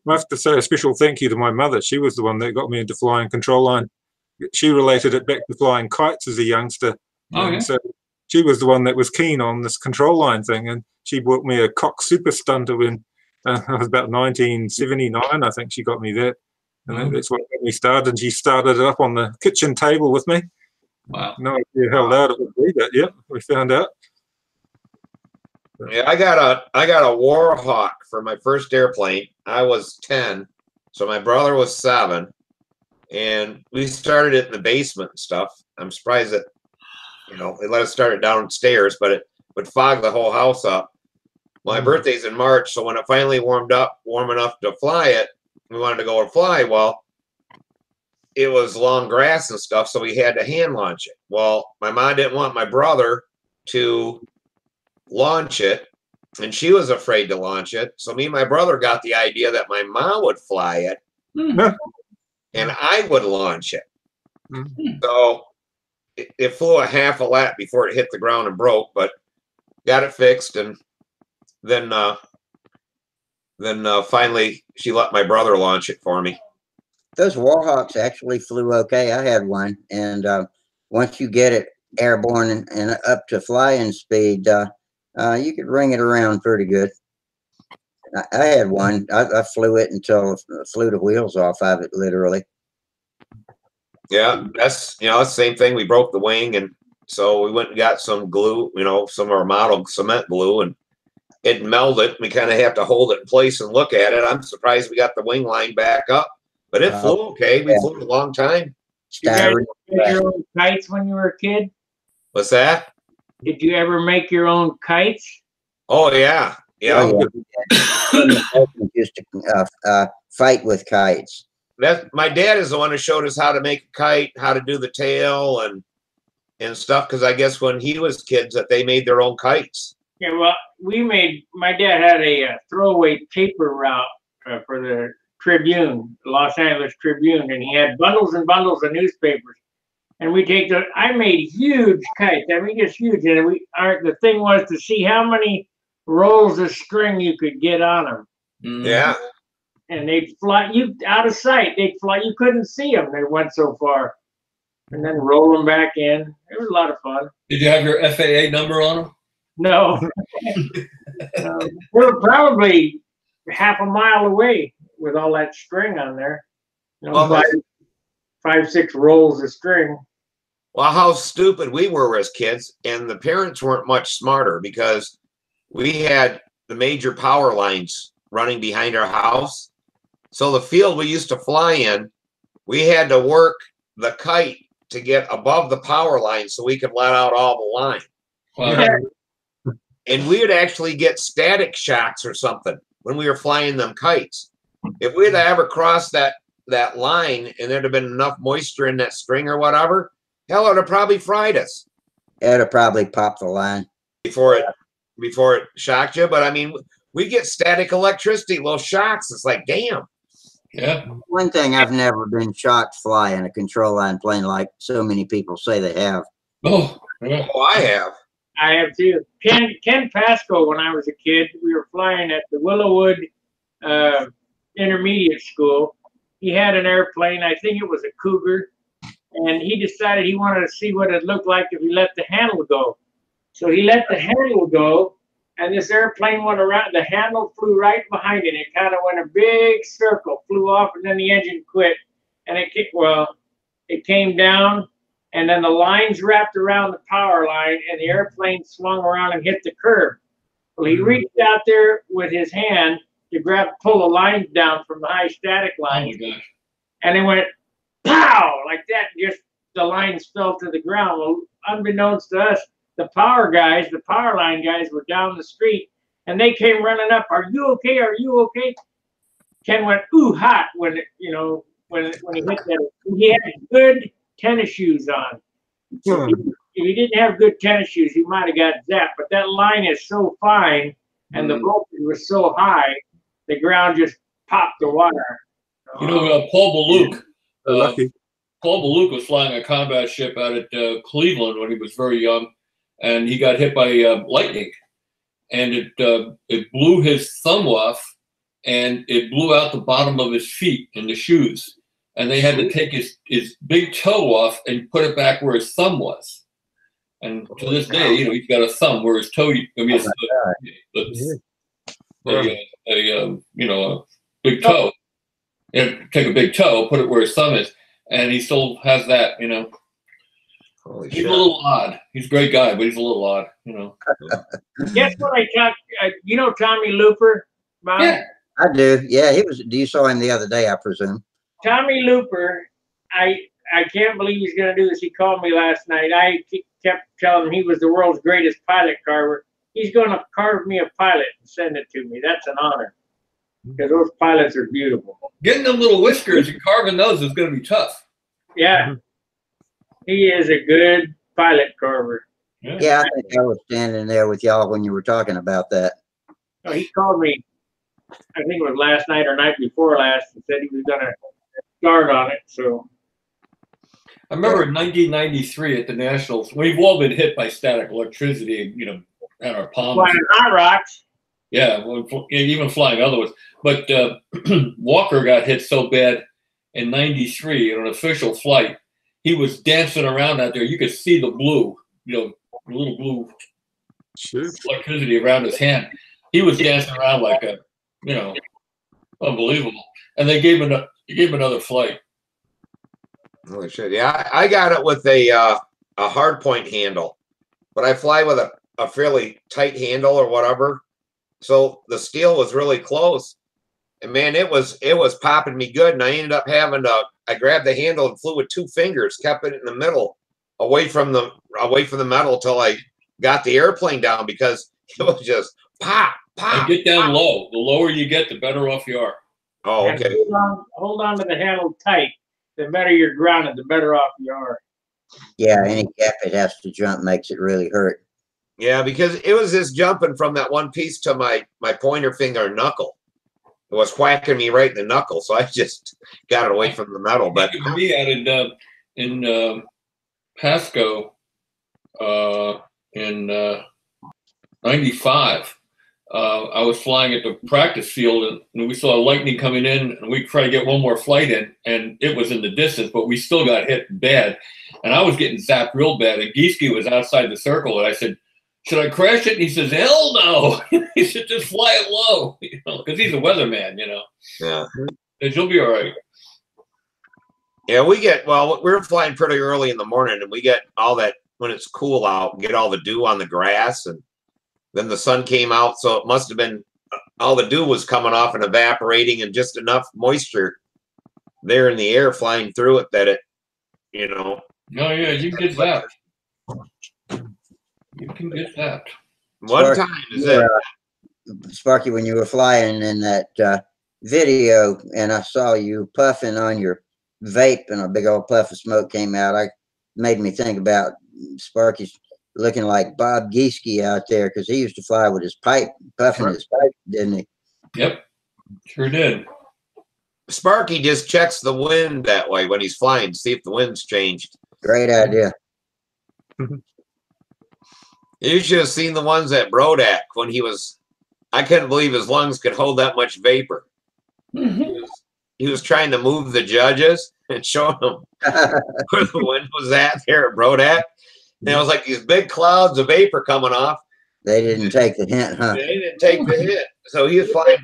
I have to say a special thank you to my mother. She was the one that got me into flying control line. She related it back to flying kites as a youngster. Oh, yeah. So she was the one that was keen on this control line thing, and she bought me a Cox Super Stunter when I was about 1979. I think she got me that, and that's what got me started. And she started it up on the kitchen table with me. Wow. No idea how loud it would be, but yeah, we found out. Yeah, I got a Warhawk for my first airplane. I was 10, so my brother was 7, and we started it in the basement and stuff. I'm surprised that they let us start it downstairs, but it would fog the whole house up. My birthday's in March, so when it finally warm enough to fly it, we wanted to go and fly. Well, it was long grass and stuff, so we had to hand launch it. Well, my mom didn't want my brother to launch it, and she was afraid to launch it. So me and my brother got the idea that my mom would fly it, and I would launch it. So it flew a half a lap before it hit the ground and broke, but got it fixed, and then finally she let my brother launch it for me. Those Warhawks actually flew okay. I had one, and once you get it airborne and up to flying speed, you could ring it around pretty good. I had one. I flew it until I flew the wheels off of it, literally. Yeah, that's the same thing. We broke the wing, and so we went and got some glue, some of our model cement glue, and it melded. We kind of have to hold it in place and look at it. I'm surprised we got the wing line back up, but it flew okay. We flew a long time. Did you guys make your own kites when you were a kid? What's that? Did you ever make your own kites? Oh yeah, yeah. Oh, yeah. Used to fight with kites. My dad is the one who showed us how to make a kite, how to do the tail and stuff. Because I guess when he was kids, that they made their own kites. Yeah, well, my dad had a throwaway paper route for the Tribune, the Los Angeles Tribune, and he had bundles and bundles of newspapers. And we take I made huge kites. I mean, just huge. And the thing was to see how many rolls of string you could get on them. Yeah. And they'd fly you out of sight. They'd fly. You couldn't see them. They went so far. And then roll them back in. It was a lot of fun. Did you have your FAA number on them? No. They were probably half a mile away with all that string on there. Well, 5, 6 rolls of string. Well, how stupid we were as kids, and the parents weren't much smarter because we had the major power lines running behind our house. So the field we used to fly in, we had to work the kite to get above the power line so we could let out all the line. Wow. And we would actually get static shocks or something when we were flying them kites. If we'd ever crossed that line and there'd have been enough moisture in that string or whatever, hell, it'd have probably fried us. It'd have probably popped the line before it shocked you. But I mean, we get static electricity, little shocks. It's like, damn. Yeah. One thing, I've never been shocked flying a control line plane like so many people say they have. Oh, yeah. Oh, I have. I have too. Ken Pasco, when I was a kid, we were flying at the Willowwood Intermediate School. He had an airplane, I think it was a Cougar, and he decided he wanted to see what it looked like if he let the handle go. So he let the handle go, and this airplane went around. The handle flew right behind it. It kind of went a big circle, flew off, and then the engine quit. And it came down, and then the lines wrapped around the power line, and the airplane swung around and hit the curb. Well, he reached out there with his hand to pull the lines down from the high static line, and it went pow like that. Just the lines fell to the ground. Well, unbeknownst to us, the power line guys were down the street, and they came running up. Are you okay? Are you okay? Ken went ooh hot when he hit that. He had good tennis shoes on. So if he didn't have good tennis shoes, he might have got zapped. But that line is so fine, and the voltage was so high, the ground just popped the wire. You know, Paul Lucky. Paul Balouk was flying a combat ship out at Cleveland when he was very young, and he got hit by lightning, and it blew his thumb off, and it blew out the bottom of his feet in the shoes, and they had to take his big toe off and put it back where his thumb was. And to this day, you know, he's got a thumb where his toe. I mean, a big toe. And take a big toe, put it where his thumb is, and he still has that. You know, Holy he's shit. a little odd. He's a great guy, but he's a little odd. You know. Guess what I talked? You know Tommy Looper, Bob? Yeah. I do. Yeah, you saw him the other day, I presume. Tommy Looper, I can't believe he's going to do this. He called me last night. I kept telling him he was the world's greatest pilot carver. He's going to carve me a pilot and send it to me. That's an honor, because those pilots are beautiful. Getting them little whiskers and carving those is going to be tough. Yeah. He is a good pilot carver. Yeah, I think I was standing there with y'all when you were talking about that. Oh, he called me, I think it was last night or night before last, and said he was going to start on it. So I remember in 1993 at the Nationals, we've all been hit by static electricity, you know, and our palms. flying hot rocks. Yeah, well, even flying other ones. But Walker got hit so bad in '93 on an official flight. He was dancing around out there. You could see the blue, you know, little blue electricity around his hand. He was dancing around like a, you know, unbelievable. And they gave him another flight. Holy shit! Yeah, I got it with a hard point handle, but I fly with a fairly tight handle or whatever. So the steel was really close, and man, it was popping me good. And I ended up I grabbed the handle and flew with 2 fingers, kept it in the middle, away from the metal till I got the airplane down, because it was just pop, pop. And get down low. The lower you get, the better off you are. Oh, okay. Hold on to the handle tight. The better you're grounded, the better off you are. Yeah, any gap it has to jump makes it really hurt. Yeah, because it was just jumping from that one piece to my pointer finger knuckle. It was whacking me right in the knuckle, so I just got it away from the metal. But me out in Pasco in '95. I was flying at the practice field, and we saw lightning coming in, and we tried to get one more flight in, and it was in the distance, but we still got hit bad. And I was getting zapped real bad, and Gieske was outside the circle, and I said, "Should I crash it?" And he says, "Hell no." He said, "Just fly it low," you know, because he's a weatherman, you know. yeah. And you'll be all right. Yeah, we're flying pretty early in the morning, and we get all that when it's cool out, get all the dew on the grass, and then the sun came out, so it must have been all the dew was coming off and evaporating, and just enough moisture there in the air flying through it that it, you know. No, yeah, you can get that. You can get that. One Sparky, time is it. Sparky, when you were flying in that video, and I saw you puffing on your vape, and a big old puff of smoke came out, made me think about Sparky's looking like Bob Gieske out there, because he used to fly with his pipe, puffing his pipe, didn't he? Yep, sure did. Sparky just checks the wind that way when he's flying to see if the wind's changed. Great idea. You should have seen the ones at Brodak when he was. I couldn't believe his lungs could hold that much vapor. He was trying to move the judges and show them where the wind was at there at Brodak. And it was like these big clouds of vapor coming off. They didn't take the hint, huh? They didn't take the hit. So he was flying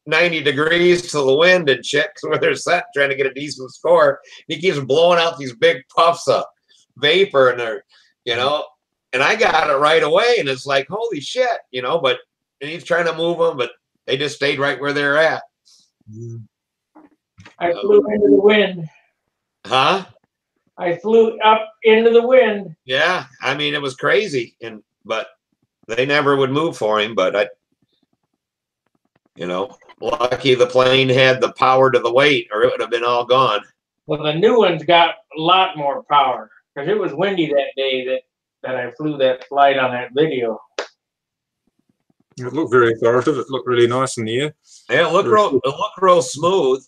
90 degrees to the wind and shit where they're set, trying to get a decent score. And he keeps blowing out these big puffs of vapor, and they're, you know, and I got it right away. And it's like, holy shit, you know, but and he's trying to move them, but they just stayed right where they're at. I flew into the wind. Huh? I flew up into the wind. Yeah, I mean, it was crazy, but they never would move for him. But you know, lucky the plane had the power to the weight, or it would have been all gone. Well, the new one's got a lot more power because it was windy that day that I flew that flight on that video. It looked very authoritative. It looked really nice in the air. Yeah, it looked real smooth.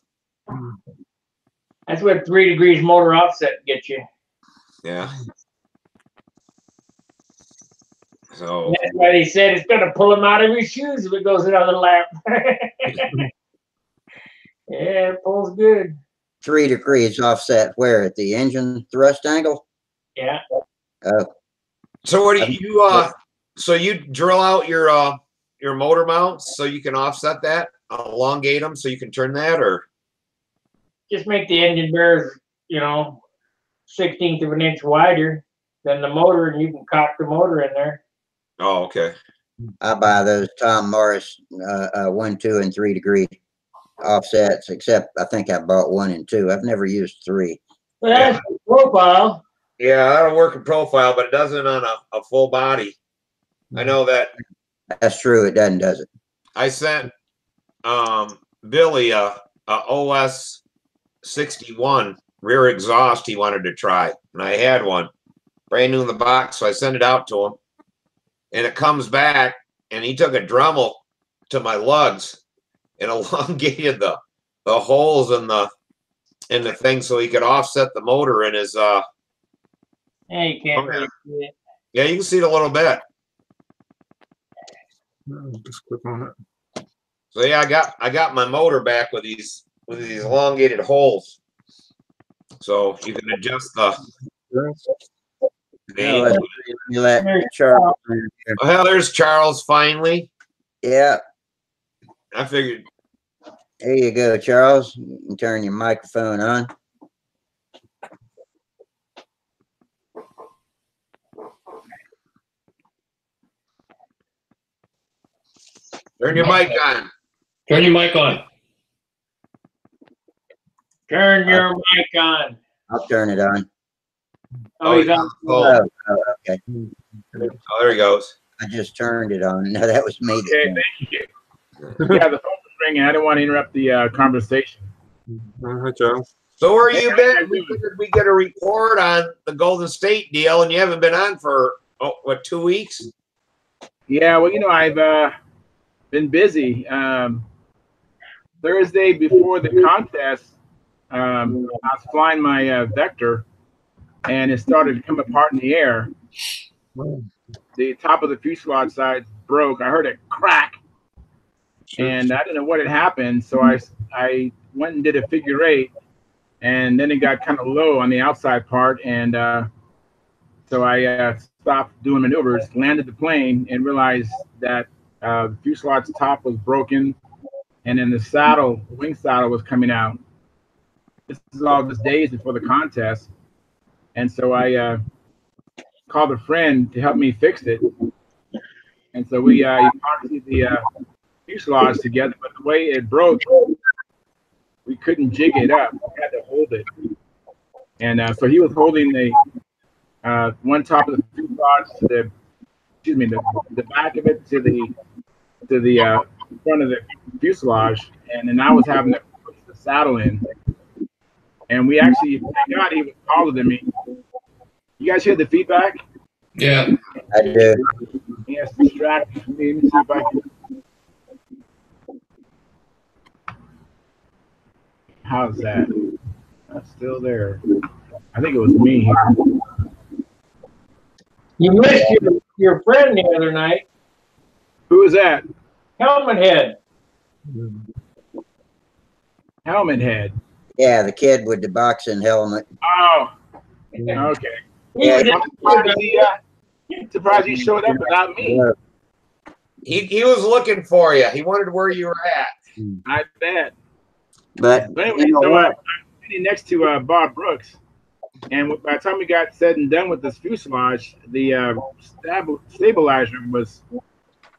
That's what 3 degrees motor offset gets you. Yeah. So That's why they said it's going to pull him out of his shoes if it goes another lap. Yeah, it pulls good. 3 degrees offset where? At the engine thrust angle? Yeah. Oh. So what do you so you drill out your motor mounts so you can offset that, elongate them so you can turn that, or Just make the engine bearers, you know, 1/16 of an inch wider than the motor, and you can cock the motor in there. oh, okay. I buy those Tom Morris 1, 2, and 3 degree offsets, except I think I bought 1 and 2. I've never used 3. But that's the profile. Yeah, that'll work in profile, but it doesn't on a full body. I know that. That's true. It doesn't, does it? I sent Billy a OS 61 rear exhaust he wanted to try, and I had one brand new in the box, so I sent it out to him, and it comes back, and he took a Dremel to my lugs and elongated the holes in the thing so he could offset the motor in his Yeah, you can't really see it. yeah, you can see it a little bit. Just click on it. So yeah, I got my motor back with these elongated holes, so you can adjust the. You let Charles. Well, there's Charles finally. Yeah, I figured. there you go, Charles. You can turn your microphone on. Turn your mic on. Turn your mic on. Turn your mic on. I'll turn it on. Oh, he's on. Oh, Okay. oh, there he goes. I just turned it on. No, that was me. Okay, thank you. Yeah, the phone was ringing. I didn't want to interrupt the conversation. Hi, Charles. So where you been? We figured we get a report on the Golden State deal, and you haven't been on for 2 weeks? Yeah, well, you know, I've been busy. Thursday before the contest, I was flying my Vector, and it started to come apart in the air. The top of the fuselage side broke. I heard it crack, and I didn't know what had happened. So I went and did a figure 8, and then it got kind of low on the outside part, and so I stopped doing maneuvers, landed the plane, and realized that the fuselage top was broken, and then the wing saddle was coming out. This is all just days before the contest, and so I called a friend to help me fix it. And so we epoxied the fuselage together, but the way it broke, we couldn't jig it up. We had to hold it. And so he was holding the one top of the fuselage to the, excuse me, the back of it to the front of the fuselage, and then I was having to push the saddle in. And we actually, thank God he was taller than me. You guys hear the feedback? Yeah. I do. He has distracted from me. Let me see if I can. How's that? That's still there. I think it was me here. You missed your friend the other night, Who is that? Helmet Head. Helmet Head. Yeah, the kid with the boxing helmet. Oh, okay. Yeah, I'm surprised he showed up without me. He was looking for you. He wondered where you were at. I bet. but But anyway, you know so what? I'm sitting next to Bob Brooks, and by the time we got said and done with this fuselage, the stabilizer was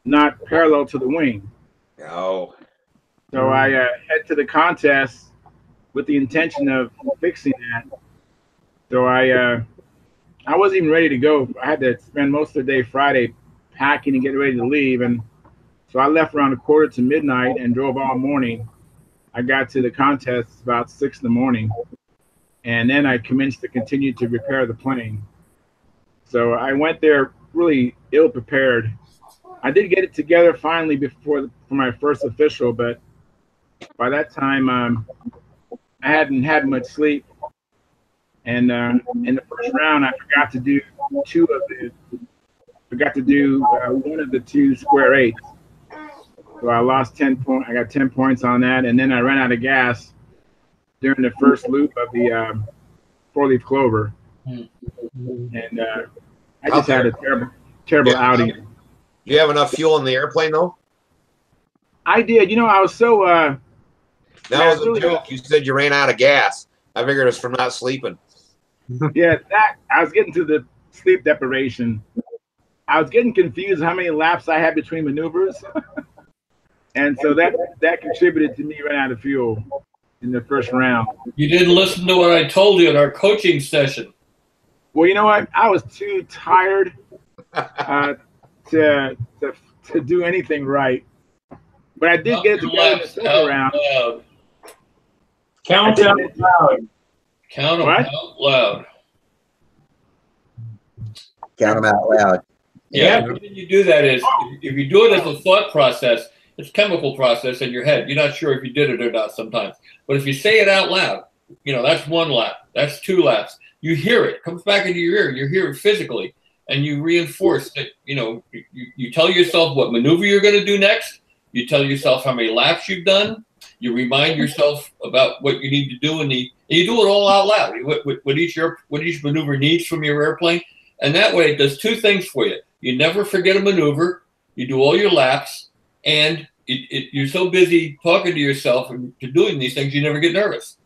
not parallel to the wing. No. So I head to the contest with the intention of fixing that. So I wasn't even ready to go. I had to spend most of the day Friday packing and getting ready to leave, and so I left around 1:45 and drove all morning. I got to the contest about 6 in the morning, and then I commenced to continue to repair the plane. So I went there really ill prepared. I did get it together finally for my first official, but by that time I hadn't had much sleep. And in the first round, I forgot to do one of the two square eights. So I lost 10 points. I got 10 points on that, and then I ran out of gas during the first loop of the four-leaf clover, and I just had a terrible outing. Do you have enough fuel in the airplane though? I did. You know, I was so. That was a joke. You said you ran out of gas. I figured it was from not sleeping. Yeah, I was getting to the sleep deprivation. I was getting confused how many laps I had between maneuvers. And so that contributed to me running out of fuel in the first round. You didn't listen to what I told you at our coaching session. Well, you know what? I was too tired to do anything right. But I did get it together in the second round. Count out loud. Count them What? out loud. Count them out loud. Yeah, the reason you do that is if you do it as a thought process, it's a chemical process in your head. You're not sure if you did it or not sometimes. But if you say it out loud, you know, that's 1 lap, that's 2 laps. You hear it, comes back into your ear, you hear it physically, and you reinforce that, you know, you tell yourself what maneuver you're going to do next. You tell yourself how many laps you've done. You remind yourself about what you need to do, and you do it all out loud. What each maneuver needs from your airplane, and that way it does 2 things for you. You never forget a maneuver. You do all your laps, and you're so busy talking to yourself and to doing these things, you never get nervous.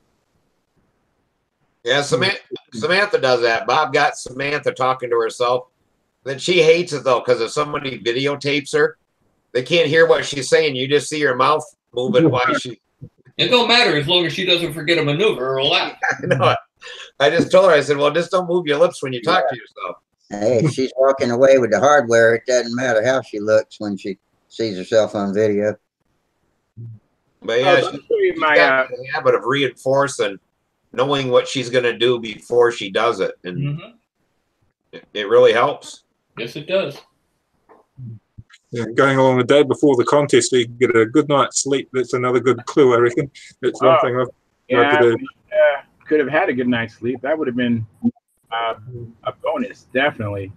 Yeah, Samantha does that. Bob got Samantha talking to herself. Then she hates it though, because if somebody videotapes her, they can't hear what she's saying. You just see her mouth moving while she. It don't matter as long as she doesn't forget a maneuver or a lap. I know. I just told her, I said, well, just don't move your lips when you talk to yourself. Hey, if she's walking away with the hardware, it doesn't matter how she looks when she sees herself on video. But yeah, I'll show you she's my got the habit of reinforcing, knowing what she's going to do before she does it. And it really helps. Yes, it does. Yeah, going along the day before the contest, so you can get a good night's sleep. That's another good clue, I reckon. That's one thing I've tried to do. Could have had a good night's sleep. That would have been a bonus, definitely.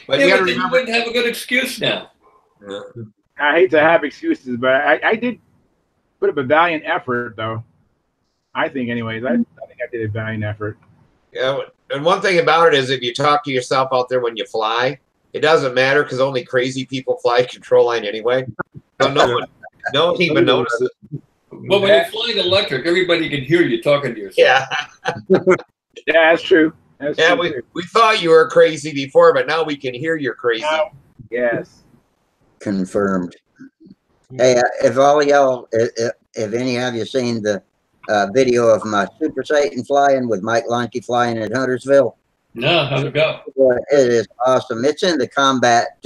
But Yeah, you got to but then you remember. wouldn't have a good excuse now. I hate to have excuses, but I did put up a valiant effort, though. I think, anyways. I think I did a valiant effort. Yeah, and one thing about it is if you talk to yourself out there when you fly, it doesn't matter because only crazy people fly control line anyway. So no one even notices. Well, when you're flying electric, everybody can hear you talking to yourself. Yeah. Yeah, that's true. That's Yeah, true. we thought you were crazy before, but now we can hear you're crazy. Yes. Confirmed. Hey, if all of y'all, if any of you seen the video of my Super Satan flying with Mike Lonke flying at Huntersville? No, how'd it go? It is awesome. It's in the combat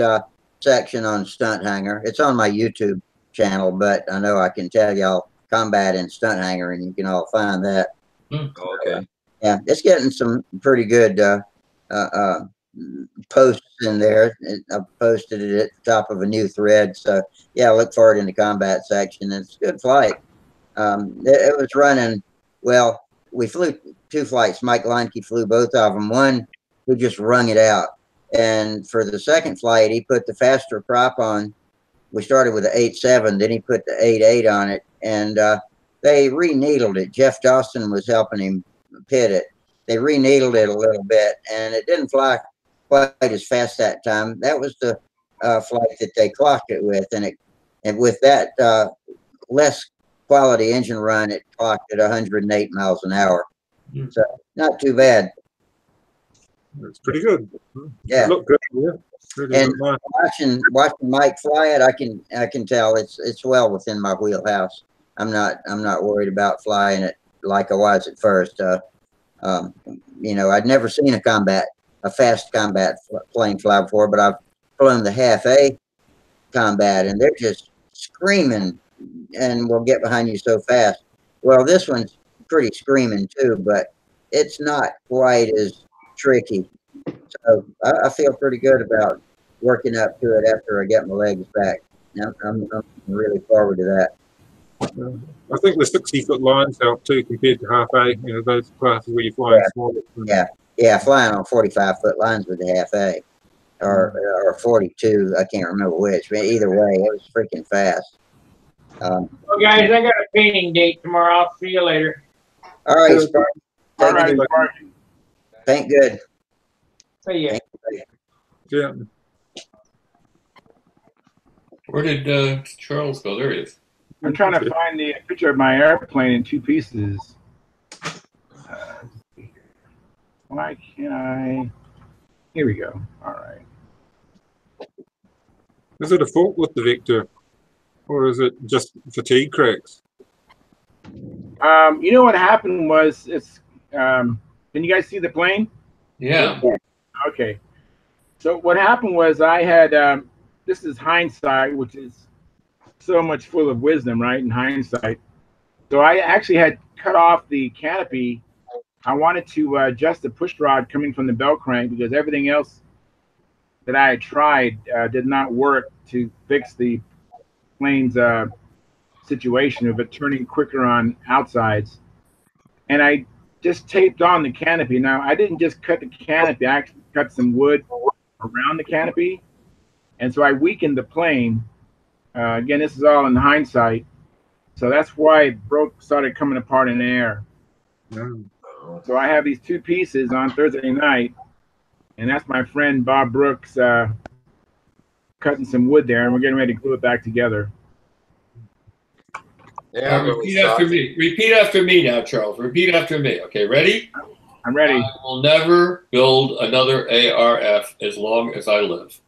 section on Stunthangar. It's on my YouTube channel, but I know I can tell y'all combat and Stunthangar, and you can all find that. Okay. Yeah, it's getting some pretty good posts in there. I posted it at the top of a new thread. So yeah, look for it in the combat section. It's a good flight. It was running well. We flew 2 flights. Mike Lonke flew both of them. One who just rung it out, and for the second flight, he put the faster prop on. We started with the 8.7, then he put the 8.8 on it, and they re-needled it. Jeff Dawson was helping him pit it. They re-needled it a little bit, and it didn't fly quite as fast that time. That was the flight that they clocked it with, and with that less quality engine run, it clocked at 108 miles an hour. So not too bad. It's pretty good. Yeah. Look good. Yeah. Really And look nice. watching Mike fly it, I can tell it's well within my wheelhouse. I'm not worried about flying it like I was at first. You know, I'd never seen a fast combat plane fly before, but I've flown the half A combat, and they're just screaming and will get behind you so fast. Well, this one's pretty screaming too, but it's not quite as tricky. So I feel pretty good about working up to it after I get my legs back. I'm really forward to that. I think the 60-foot lines help too compared to half A. You know, those classes where you're flying smaller. Yeah, flying on 45-foot lines with the half A or 42. I can't remember which, but either way, it was freaking fast. Well, guys, I got a painting date tomorrow. I'll see you later. All right, Spark. All right, Sparky. Thank good. See ya. Yeah. Where did Charles go? There he is. I'm trying to find the picture of my airplane in 2 pieces. Why can't I? Here we go. All right. Is it a fault with the Vector, or is it just fatigue cracks? You know what happened was can you guys see the plane? Yeah. Okay. So what happened was I had this is hindsight, which is so much full of wisdom, right? In hindsight. So I actually had cut off the canopy. I wanted to adjust the push rod coming from the bell crank because everything else that I had tried did not work to fix the plane's situation of it turning quicker on outsides. And I just taped on the canopy. Now, I didn't just cut the canopy. I actually cut some wood around the canopy. And so I weakened the plane. Again, this is all in hindsight. So that's why it started coming apart in the air. So I have these 2 pieces on Thursday night, and that's my friend Bob Brooks cutting some wood there, and we're getting ready to glue it back together. Yeah, Repeat after me. Repeat after me now, Charles. Repeat after me. Okay, ready? I'm ready. I will never build another ARF as long as I live.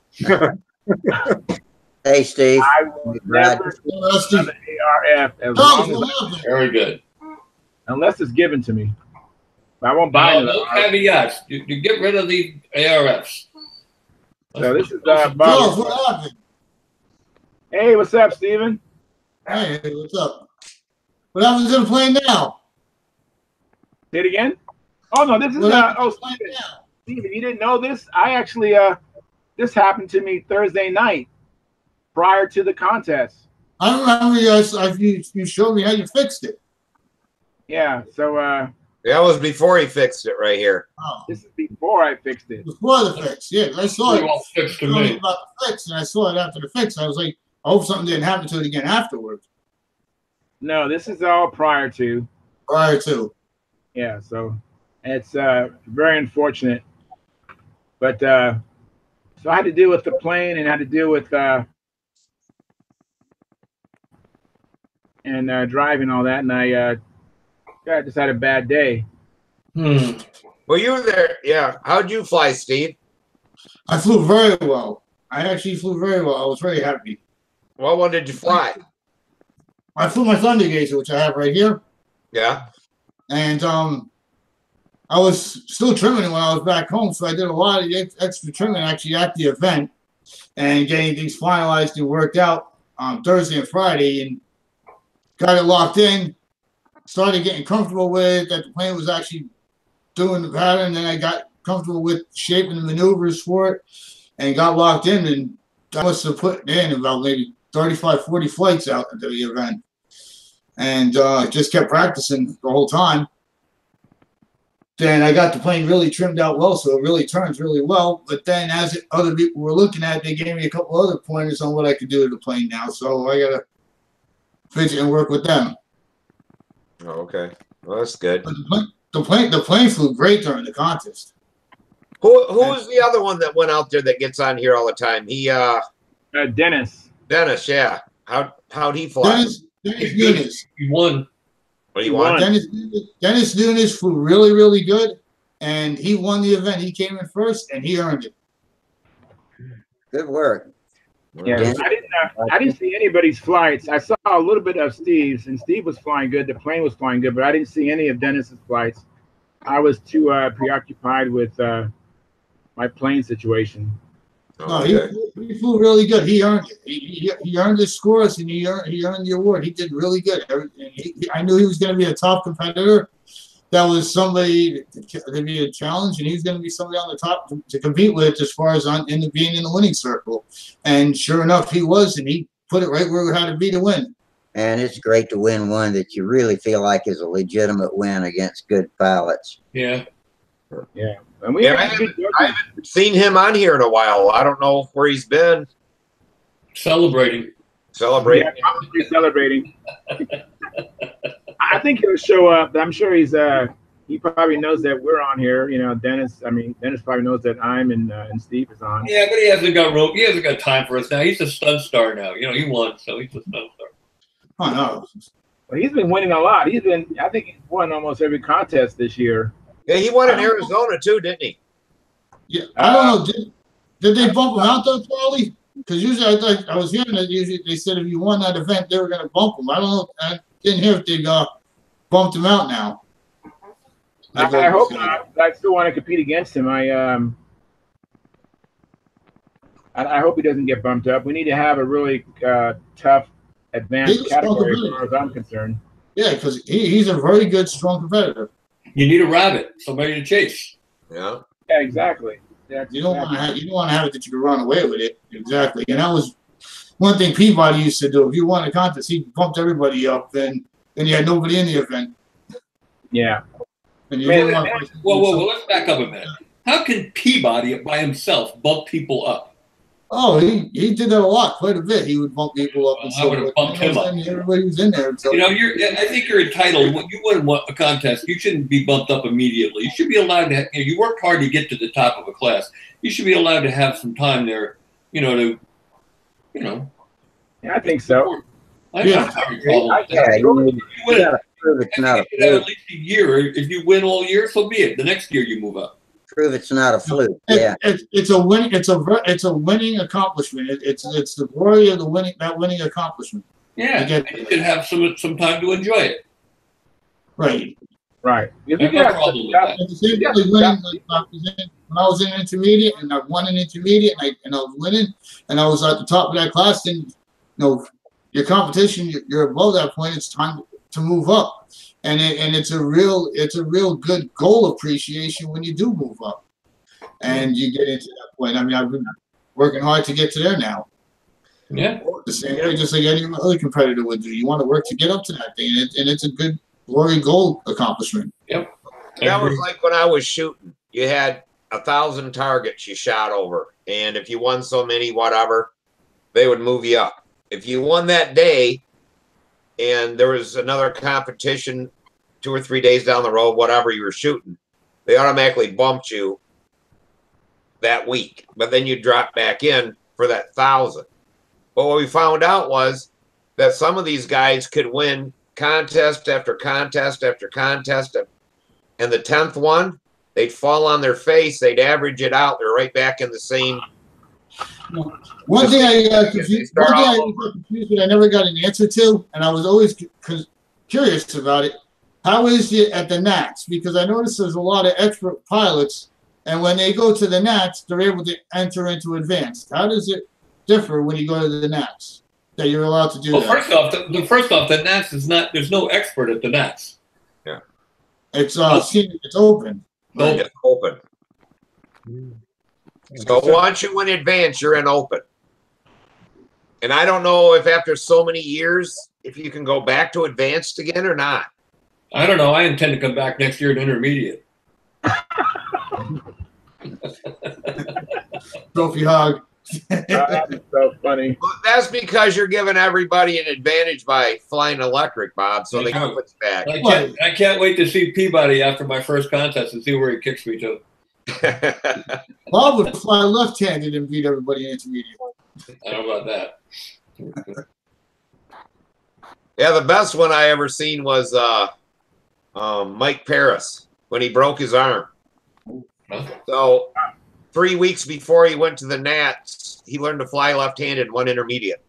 Hey, Steve. I will never build another ARF as long as Very good. unless it's given to me. I won't buy No, another no caveats. You get rid of the ARFs. So this is Bob. What happened? Hey, what's up, Steven? Hey, what's up? What happens to the plane now? Say it again? Oh no, this is What happens to the Steven. plane now? Steven, you didn't know this? I actually this happened to me Thursday night prior to the contest. I remember you showed me how you fixed it. Yeah, so that was before he fixed it right here. Oh, this is before I fixed it. before the fix. Yeah, I saw Pretty it. well fixed to Told me me. about the fix, and I saw it after the fix. I was like, I hope something didn't happen to it again afterwards. No, this is all prior to. Prior to. Yeah, so it's very unfortunate. But so I had to deal with the plane and had to deal with driving all that, and I just had a bad day. Well, you were there. Yeah. How'd you fly, Steve? I flew very well. I actually flew very well. I was very happy. What one did you fly? I flew my Thunder Gazer, which I have right here. Yeah. And I was still trimming it when I was back home, so I did a lot of extra trimming actually at the event and getting things finalized and worked out on Thursday and Friday, and got it locked in. Started getting comfortable with that the plane was actually doing the pattern. Then I got comfortable with shaping the maneuvers for it and got locked in. And I must have put in about maybe 35, 40 flights out into the event. And just kept practicing the whole time. Then I got the plane really trimmed out well, so it really turns really well. But then as other people were looking at it, they gave me a couple other pointers on what I could do to the plane now. So I got to fidget and work with them. Oh, okay. Well, that's good. But the plane flew great during the contest. Who was the other one that went out there that gets on here all the time? He Dennis. Dennis, yeah. How'd he fly? Dennis Nunes. He won. What do you want? Dennis Nunes flew really, really good, and he won the event. He came in first, and he earned it. Good work. Yeah, Dennis. I didn't see anybody's flights. I saw a little bit of Steve's, and Steve was flying good. The plane was flying good, but I didn't see any of Dennis's flights. I was too preoccupied with my plane situation. No, he flew really good. He earned it. He earned his scores, and he earned the award. He did really good. I knew he was going to be a top competitor. That was somebody to be a challenge, and he was going to be somebody on the top to compete with as far as being in the winning circle. And sure enough, he was, and he put it right where it had to be to win. And it's great to win one that you really feel like is a legitimate win against good pilots. Yeah. Yeah. And we I haven't seen him on here in a while. I don't know where he's been. Celebrating. Celebrating. Yeah, probably celebrating. I think he'll show up. I'm sure he probably knows that we're on here. You know, Dennis probably knows that I'm and Steve is on. Yeah, but he hasn't got room. He hasn't got time for us now. He's a stunt star now. You know, he won, so he's a stunt star. Oh no. Well, he's been winning a lot. I think he's won almost every contest this year. Yeah, he won in Arizona too, didn't he? Yeah, I don't know. Did they bump him out though, Charlie? Because usually I was hearing that usually they said if you won that event they were going to bump him. I don't know. I didn't hear if they bumped him out now. I hope not. I still want to compete against him. I hope he doesn't get bumped up. We need to have a really tough advanced category as far as I'm concerned. Yeah, because he's a very good, strong competitor. You need a rabbit, somebody to chase. Yeah. Yeah, exactly. You don't want to have it that you can run away with it. Exactly. And that was one thing Peabody used to do. If you won a contest, he bumped everybody up, and you had nobody in the event. Yeah. And Whoa, let's back up a minute. How can Peabody by himself bump people up? Oh, he did that a lot, quite a bit. He would bump people up. I would have bumped him up. Everybody was in there. So. You know, I think you're entitled. When you win a contest, you shouldn't be bumped up immediately. You should be allowed to. You worked hard to get to the top of a class. You should be allowed to have some time there. Yeah, I think so. You should have at least a year. If you win all year, so be it. The next year you move up. Prove it's not a fluke. Yeah, it's a win. It's a winning accomplishment. It's the glory of that winning accomplishment. Yeah, you should have some time to enjoy it. Right. Right. No problem with that. When I was in intermediate and I won an intermediate and I was winning and I was at the top of that class, then your competition, you're above that point. It's time to move up. And it's a real good goal appreciation when you do move up, and you get into that point. I mean, I've been working hard to get to there now. Yeah, the same way, just like any other competitor would do. You want to work to get up to that thing, and it's a good glory goal accomplishment. Yep. That was like when I was shooting. You had 1,000 targets you shot over, and if you won so many, whatever, they would move you up. If you won that day, and there was another competition 2 or 3 days down the road, whatever you were shooting, they automatically bumped you that week. But then you drop back in for that 1,000. But what we found out was that some of these guys could win contest after contest after contest. And the 10th one, they'd fall on their face. They'd average it out. They're right back in the same One thing I got confused with, I never got an answer to, and I was always curious about it. How is it at the Nats? Because I noticed there's a lot of expert pilots, and when they go to the Nats, they're able to enter into advanced. How does it differ when you go to the Nats that you're allowed to do that? First off, the Nats is not. There's no expert at the Nats. Yeah, it's open. Right? It's open. So once you win advanced, you're in open. And I don't know if after so many years, if you can go back to advanced again or not. I don't know. I intend to come back next year to intermediate. Trophy hog. That's so funny. Well, that's because you're giving everybody an advantage by flying electric, Bob, so they can put you back. I can't wait to see Peabody after my first contest and see where he kicks me to. Bob would fly left-handed and beat everybody in intermediate. I don't know about that. Yeah, the best one I ever seen was Mike Paris when he broke his arm. So 3 weeks before he went to the Nats, he learned to fly left-handed, one intermediate.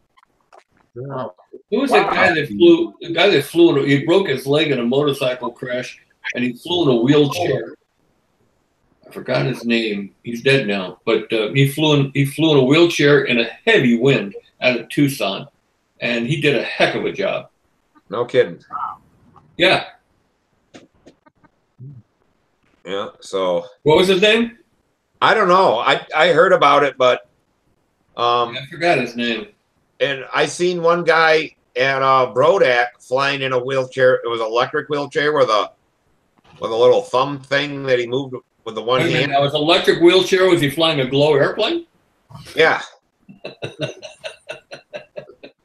Wow. Who was that guy that flew? The guy that flew, he broke his leg in a motorcycle crash, and he flew in a wheelchair. I forgot his name. He's dead now, but he flew in a wheelchair in a heavy wind out of Tucson, and he did a heck of a job. No kidding. Yeah. Yeah. So what was his name? I don't know. I heard about it, but I forgot his name. And I seen one guy at Brodak flying in a wheelchair. It was an electric wheelchair with a little thumb thing that he moved with the one hand. Now, was an electric wheelchair? Was he flying a glow airplane? Yeah.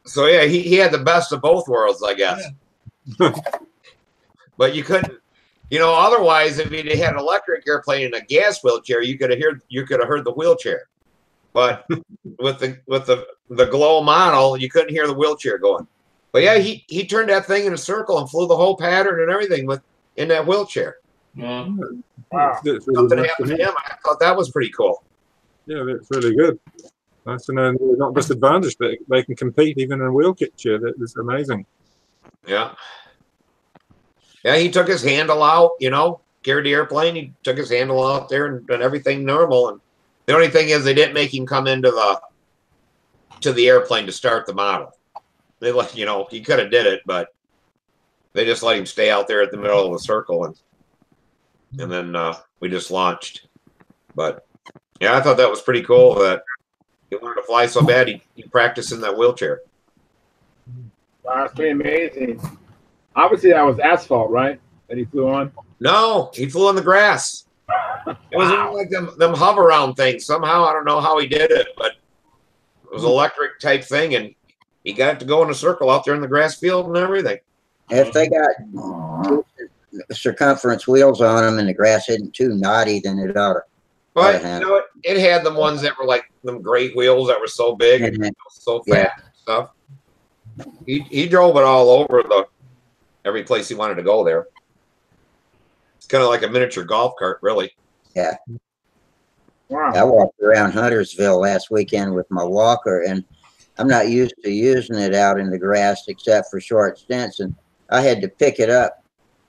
So yeah, he had the best of both worlds, I guess. Yeah. But you couldn't, otherwise, if you had an electric airplane and a gas wheelchair, you could have heard the wheelchair. But with the glow model, you couldn't hear the wheelchair going. But yeah, he turned that thing in a circle and flew the whole pattern and everything in that wheelchair. Wow. Something happened to him. I thought that was pretty cool. Yeah, that's really good. Nice to know they're not disadvantaged, but they can compete even in a wheelchair. That is amazing. Yeah. Yeah, he took his handle out, carried the airplane. He took his handle out there and done everything normal. And the only thing is they didn't make him come into the airplane to start the model. They he could have did it, but they just let him stay out there at the middle of the circle, and then we just launched. But yeah, I thought that was pretty cool that he wanted to fly so bad he practiced in that wheelchair. Wow, that's pretty amazing. Obviously, that was asphalt, right? That he flew on? No, he flew on the grass. It was like them hover around things. Somehow, I don't know how he did it, but it was electric type thing, and he got to go in a circle out there in the grass field and everything. If they got circumference wheels on them and the grass isn't too knotty, then it ought to. But it had the ones that were like them great wheels that were so big and so fat and stuff. He drove it all over every place he wanted to go there. It's kind of like a miniature golf cart, really. Yeah. Wow. I walked around Huntersville last weekend with my walker, and I'm not used to using it out in the grass except for short stints, and I had to pick it up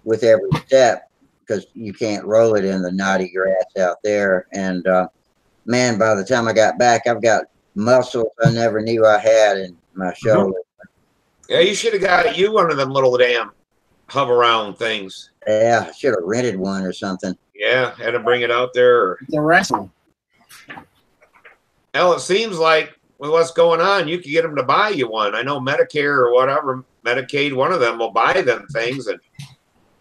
with every step because you can't roll it in the knotty grass out there. And man, by the time I got back, I've got muscles I never knew I had in my shoulder. Yeah, you should have got you one of them little damn hover around things. Yeah, I should have rented one or something. Yeah, had to bring it out there. The wrestle. Hell, it seems like with what's going on, you could get them to buy you one. I know Medicare or whatever, Medicaid, one of them will buy them things, and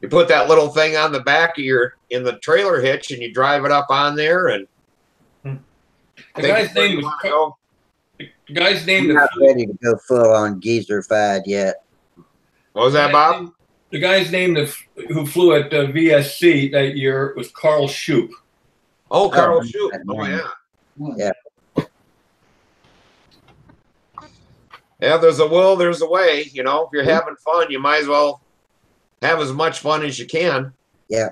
you put that little thing on the back of in the trailer hitch, and you drive it up on there, and the guy's name was the guy's name. I'm not ready to go full on geezer-fied yet. What was that, Bob? The guy's name who flew at VSC that year was Carl Shoup. Oh, Carl Shoup. Oh, yeah. Yeah. Yeah, there's a will, there's a way. If you're having fun, you might as well have as much fun as you can. Yeah.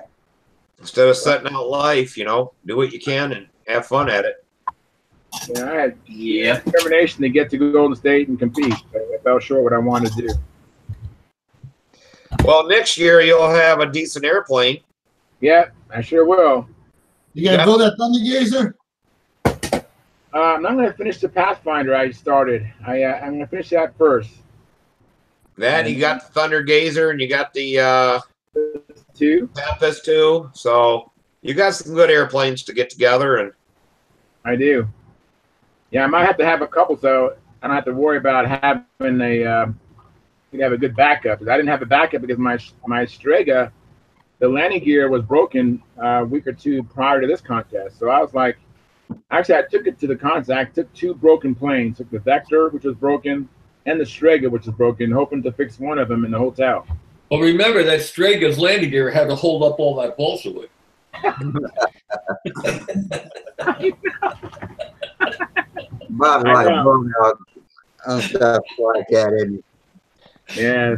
Instead of setting out life, do what you can and have fun at it. Yeah, I had determination to get to Golden State and compete. I fell short what I wanted to do. Well, next year you'll have a decent airplane. Yeah, I sure will. You gonna build that Thunder Gazer? I'm going to finish the Pathfinder I started. I'm going to finish that first. That you got the Thunder Gazer and you got the Tempest 2. So you got some good airplanes to get together, and I do. Yeah, I might have to have a couple, so I don't have to worry about having a good backup. Because I didn't have a backup because my Strega, the landing gear was broken a week or two prior to this contest. So I was like, actually, I took it to the contest. I took 2 broken planes. Took the Vector, which was broken, and the Strega, which was broken, hoping to fix one of them in the hotel. Well, remember that Strega's landing gear had to hold up all that balsa wood. Bob's like a bulldog on stuff like that, isn't he? Yeah.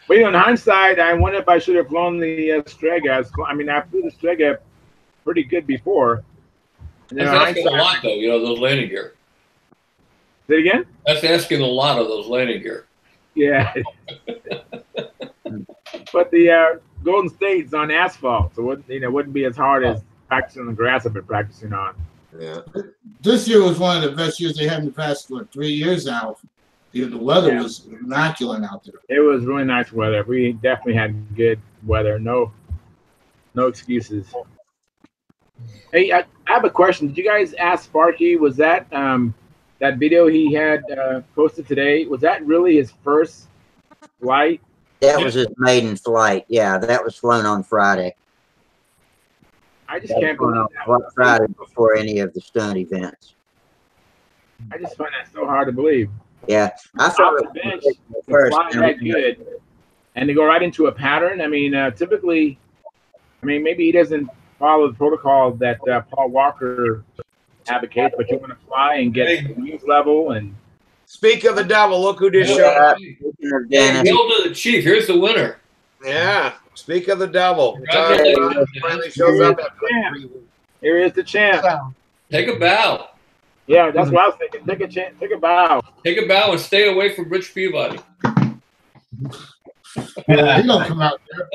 But in hindsight, I wonder if I should have flown the Strega. I mean, I flew the Strega pretty good before. That's asking a lot, though, those landing gear. Say it again? That's asking a lot of those landing gear. Yeah. But the Golden State's on asphalt, so it wouldn't be as hard as practicing on the grass I've been practicing on. Yeah. This year was one of the best years they had in the past 3 years now. The weather was immaculate out there. It was really nice weather. We definitely had good weather. No excuses. Hey, I have a question. Did you guys ask Sparky? Was that that video he had posted today? Was that really his first flight? That was his maiden flight. Yeah, that was flown on Friday. I just can't believe that. Friday before any of the stunt events. I just find that so hard to believe. Yeah, I thought the bench to fly that good and to go right into a pattern. I mean, typically, maybe he doesn't follow the protocol that Paul Walker advocates, but you want to fly and get wings level and. Speak of the devil, look who just showed up. Yeah, hail to the chief. Here's the winner. Yeah, speak of the devil. Finally shows up after 3 weeks. Here is the champ. Take a bow. Yeah, that's what I was thinking. Take a bow. Take a bow and stay away from Rich Peabody. Yeah, he don't come out there.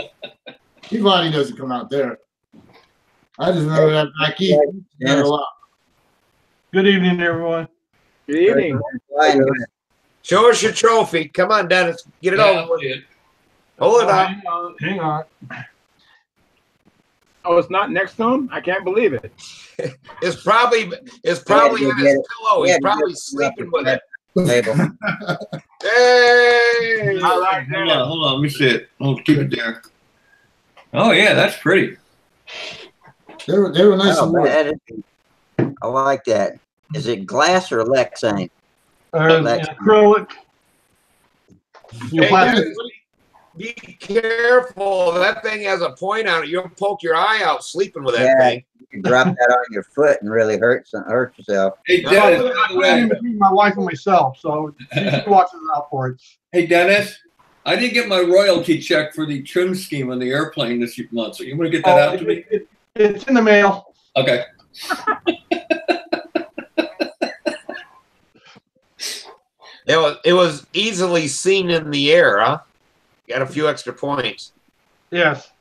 Peabody doesn't come out there. I just remember that back east. Good evening, everyone. Good evening. Show us your trophy. Come on, Dennis. Get it over with. Hold it up. Hang on. Oh, it's not next to him? I can't believe it. It's probably in his pillow. He's probably sleeping with it. Hey! All right, hold on. Let me see it. I'll keep it there. Oh yeah, that's pretty. They were nice to work. I like that. Is it glass or Lexane? Acrylic. Hey, be careful. That thing has a point on it. You'll poke your eye out sleeping with that thing. You can drop that on your foot and really hurt yourself. Hey, Dennis. I'm between my wife and myself, so she watches out for it. Hey, Dennis. I didn't get my royalty check for the trim scheme on the airplane this month, so you want to get that out to me? It's in the mail. Okay. It was easily seen in the air, huh? Got a few extra points. Yes.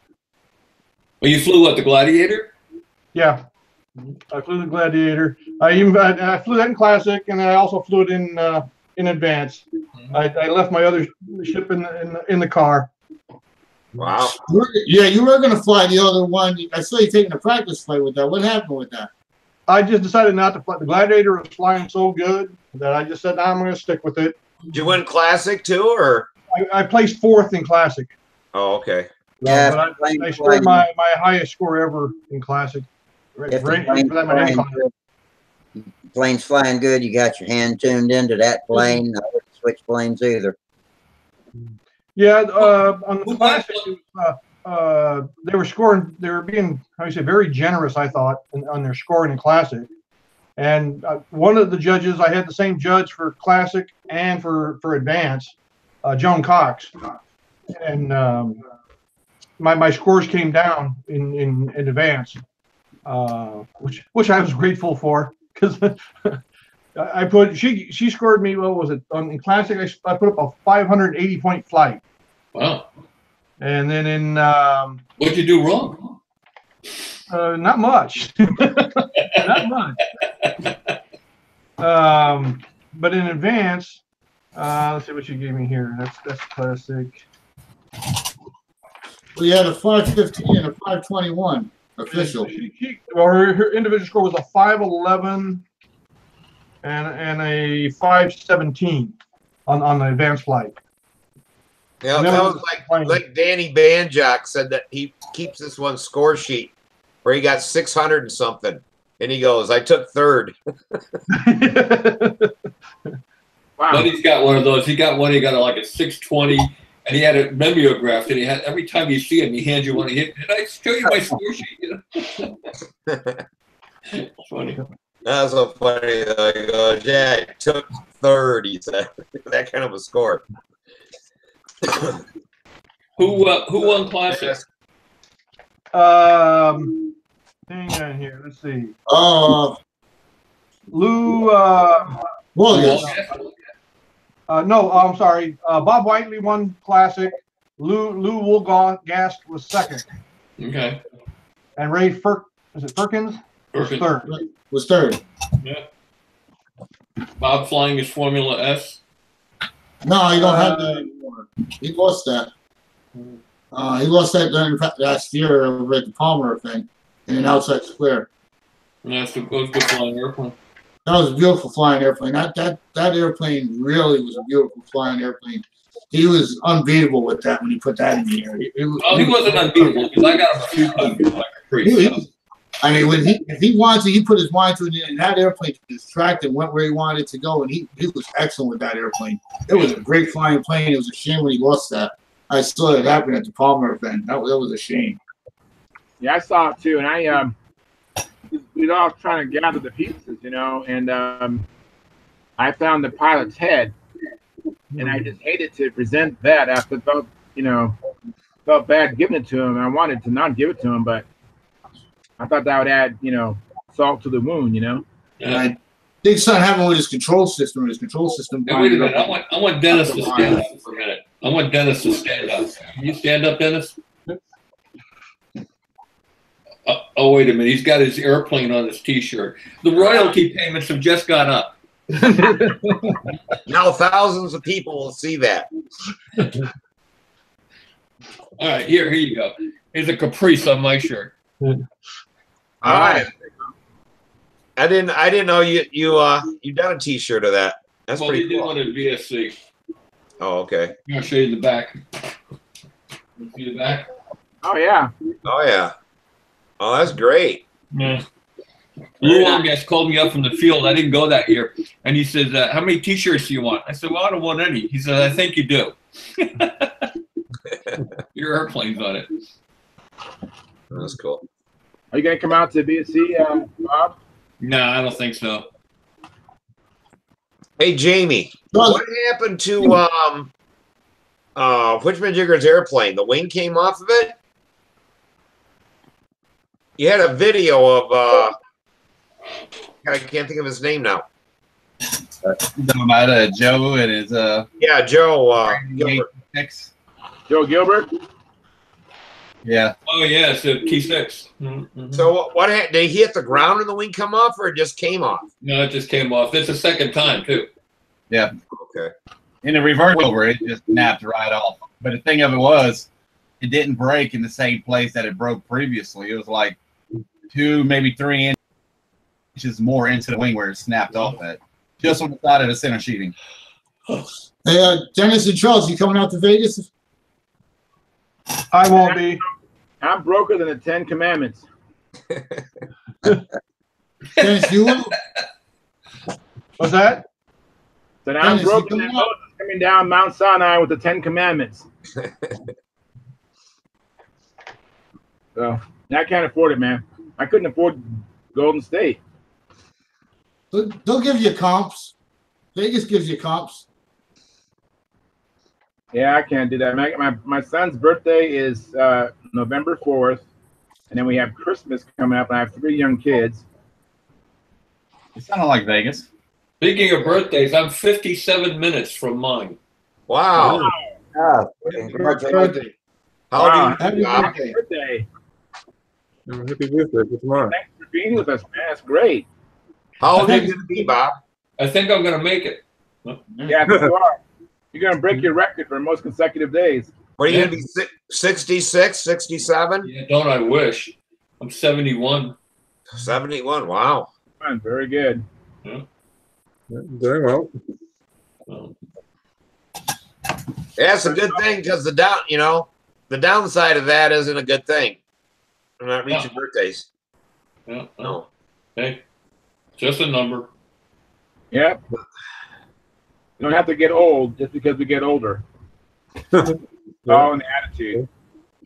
Well, you flew what, the Gladiator? Yeah, I flew the Gladiator. I flew that in classic, and I also flew it in advance. I left my other ship in the car. Wow. Yeah, you were going to fly the other one. I saw you taking a practice flight with that. What happened with that? I just decided not to fly. The Gladiator was flying so good that I just said, I'm going to stick with it. Did you win Classic too, or? I placed 4th in Classic. Oh, okay. Yeah, but I scored my highest score ever in Classic. Plane's flying good. You got your hand tuned into that plane. I wouldn't switch planes either. Yeah, on the Classic, they were scoring. They were being, how you say, very generous. I thought on their scoring in Classic. And one of the judges, I had the same judge for Classic and for Advance, Joan Cox, and my scores came down in Advance, which I was grateful for, because She scored me, what was it, in classic? I put up a 580-point flight. Wow. And then in what'd you do wrong? Not much. Not much. But in advance, let's see what she gave me here. That's classic. We had a 515 and a 521 official. Her individual score was a 511 and a 517 on the advanced flight. Yeah, that was like Danny Banjak said that he keeps this one score sheet where he got 600 and something, and he goes, "I took third." Wow. Buddy's got one of those. He got one. He got like a 620, and he had it mimeographed. And he had every time you see him, he hands you one. Did I show you my score sheet? You know? Funny. That was so funny. Though. He goes, "Yeah, I took third." He said that kind of a score. Who won classic? Hang on here. Let's see. Lou. Williams. No, I'm sorry. Bob Whiteley won classic. Lou Woolgast was second. Okay. And Ray Firkins was third. Yeah. Bob flying his Formula S. No, he don't have that anymore. He lost that. He lost that during last year over at the Palmer thing in an outside square. Yeah, that was a good flying airplane. That was a beautiful flying airplane. That airplane really was a beautiful flying airplane. He was unbeatable with that when he put that in the air. He wasn't unbeatable because I got him a few times like a crazy. I mean, if he wanted to, he put his mind to it, and that airplane distracted and went where he wanted it to go, and he was excellent with that airplane. It was a great flying plane. It was a shame when he lost that. I saw it happen at the Palmer event. That was a shame. Yeah, I saw it too, and we were all trying to gather the pieces, you know, and I found the pilot's head, and I just hated to present that after felt bad giving it to him. I wanted to not give it to him, but I thought that would add, salt to the wound, Yeah. Big Son happened with his control system. His control system. Now, wait a minute. I want Dennis to stand up for a minute. I want Dennis to stand up. Can you stand up, Dennis? Oh, wait a minute. He's got his airplane on his T-shirt. The royalty payments have just gone up. Now thousands of people will see that. All right, here you go. Here's a caprice on my shirt. All right. I didn't know you done a T-shirt of that. That's pretty cool. Well, we did one at VSC. Oh, okay. I'll show you the back. You see the back? Oh yeah. Oh yeah. Oh, that's great. Yeah. Lou Woolgast called me up from the field. I didn't go that year, and he said, "How many T-shirts do you want?" I said, "Well, I don't want any." He said, "I think you do." Your airplane's on it. That's cool. Are you gonna come out to BSC, Bob? No, I don't think so. Hey, Jamie, what happened to Whinchman-Jigger's airplane? The wing came off of it? You had a video of I can't think of his name now. Talking about Joe and his yeah, Joe Gilbert. Joe Gilbert? Yeah. Oh yeah, it's a T6. Mm-hmm. So what happened? Did he hit the ground and the wing come off, or it just came off? No, it just came off. It's the second time too. Yeah. Okay. In the reverse over, it just snapped right off. But the thing of it was, it didn't break in the same place that it broke previously. It was like 2, maybe 3 inches more into the wing where it snapped off at. Just on the side of the center sheeting. Hey, Dennis and Charles, you coming out to Vegas? I won't be. I'm broker than the 10 Commandments. Dennis, you will? What's that? Then I'm Dennis, broker than Moses coming down Mount Sinai with the 10 Commandments. So I can't afford it, man. I couldn't afford Golden State. They'll give you comps. Vegas gives you comps. Yeah, I can't do that. My son's birthday is November 4th, and then we have Christmas coming up, and I have 3 young kids. It sounded like Vegas. Speaking of birthdays, I'm 57 minutes from mine. Wow. Ah, Birthday. How old are you, Happy Bob? birthday. Birthday. Happy birthday for tomorrow. Thanks for being with us, man. That's great. How old are you going to be, Bob? I think I'm going to make it. Yeah, you are. You're going to break your record for most consecutive days. What are you going to be, 66, 67? Yeah, don't I wish. I'm 71. 71, wow. Fine, very good. Very well. Yeah, it's a good thing because the downside of that isn't a good thing. I'm not reaching birthdays. Yeah. No. Hey, just a number. Yep. You don't have to get old just because we get older. All in the attitude.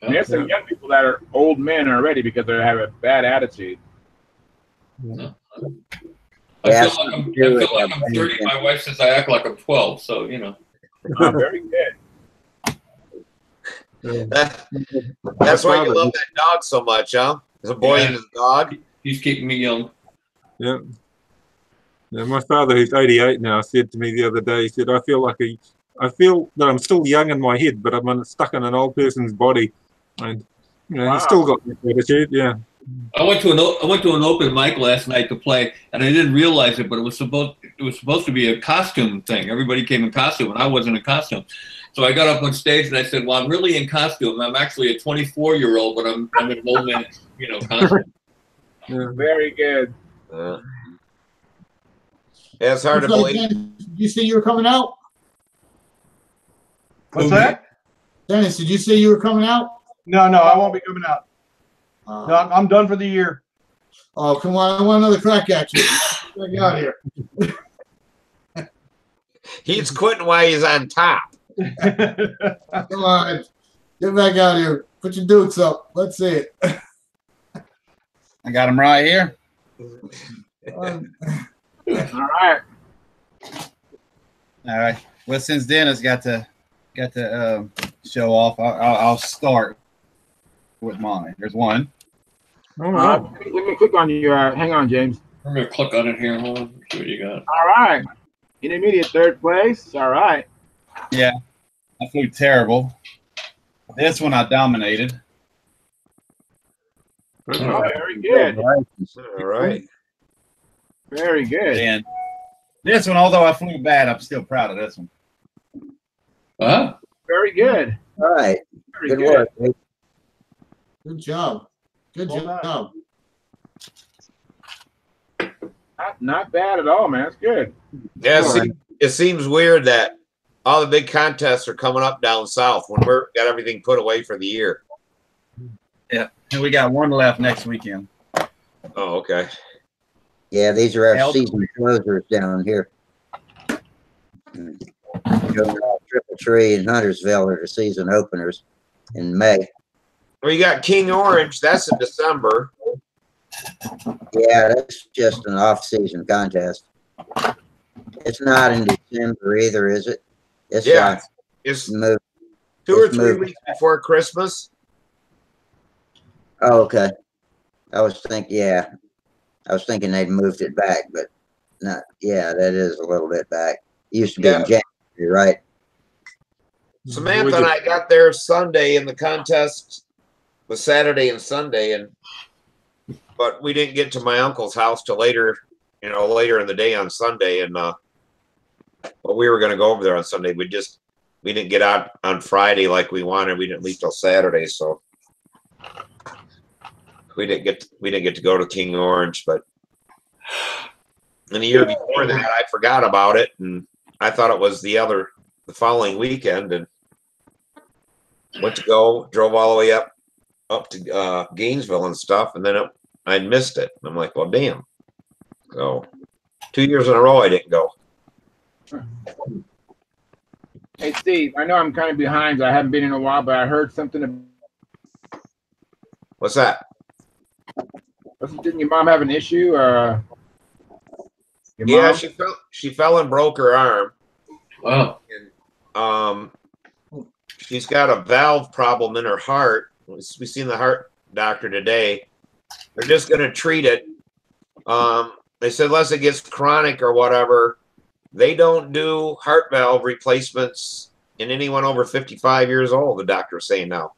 And there's some young people that are old men already because they have a bad attitude. I feel like I'm 30. My wife says I act like I'm 12, so you know. Oh, very good. That's why you love that dog so much, huh? There's a boy and his dog. He's keeping me young. Yeah. Yeah, my father, who's 88 now, said to me the other day, he said, I feel that I'm still young in my head, but I'm stuck in an old person's body. And he's still got that attitude, yeah. I went to an open mic last night to play, and I didn't realize it, but it was supposed to be a costume thing. Everybody came in costume, and I wasn't in costume. So I got up on stage and I said, "Well, I'm really in costume. I'm actually a 24-year-old, but I'm an old man, costume." Yeah. Very good. Yeah, it's hard to believe. Did you say you were coming out? What's that? Dennis, did you say you were coming out? No, I won't be coming out. No, I'm done for the year. Oh, come on. I want another crack at you. Get out of here. He's quitting while he's on top. Come on. Get back out of here. Put your dukes up. Let's see it. I got him right here. All right. All right. Well, since Dennis got to show off, I'll start with mine. There's one. Let me click on you. Hang on, James. I'm gonna click on it here. Hold on. See what you got. All right. Intermediate third place. All right. Yeah. I flew terrible. This one I dominated. Oh, very good. All right. Very good. And this one, although I flew bad, I'm still proud of this one. Very good. All right. Very Good good. work. Nick. Good job. Good job. Not bad at all, man. That's good. Yeah, it seems weird that all the big contests are coming up down south when we're got everything put away for the year. Yeah. And we got one left next weekend. Oh, okay. Yeah, these are our season closers down here. Triple Tree and Huntersville are the season openers in May. Well, you got King Orange. That's in December. Yeah, that's just an off-season contest. It's not in December either, is it? It's it's moved. 2 or 3 weeks before Christmas. Oh, okay. I was thinking they'd moved it back, but not. Yeah, that is a little bit back. It used to be in January, right? Samantha and I got there Sunday, and the contest was Saturday and Sunday, but we didn't get to my uncle's house till later in the day on Sunday, and but we were going to go over there on Sunday. We didn't get out on Friday like we wanted. We didn't leave till Saturday, so we didn't get to go to King Orange. But in the year before that, I forgot about it, and I thought it was the following weekend, and went to go, drove all the way up to Gainesville and stuff, and then I missed it. I'm like, well, damn. So 2 years in a row I didn't go. Hey, Steve, I know I'm kind of behind. I haven't been in a while, but I heard something. What's that? Didn't your mom have an issue? Yeah, she fell and broke her arm. Wow. And, she's got a valve problem in her heart. We've seen the heart doctor today. They're just going to treat it. They said unless it gets chronic or whatever, they don't do heart valve replacements in anyone over 55 years old, the doctor is saying now.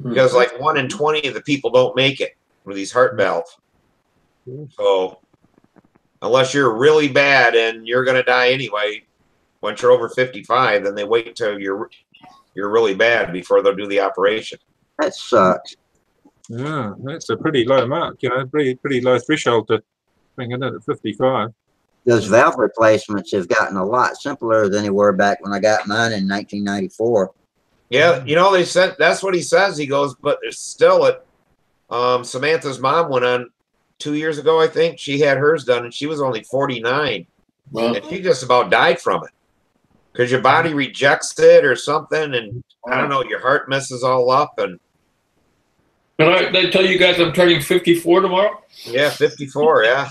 Because like 1 in 20 of the people don't make it with these heart valves. So unless you're really bad and you're going to die anyway, once you're over 55, then they wait till you're really bad before they'll do the operation. That sucks. Yeah, that's a pretty low mark, you know, pretty low threshold to bring it in at 55. Those valve replacements have gotten a lot simpler than they were back when I got mine in 1994. Yeah, you know, they said that's what he says. He goes, but there's still it. Samantha's mom went on 2 years ago, I think. She had hers done, and she was only 49. Well, And she just about died from it because your body rejects it or something, and I don't know, your heart messes all up. And can I tell you guys I'm turning 54 tomorrow? yeah, 54, yeah.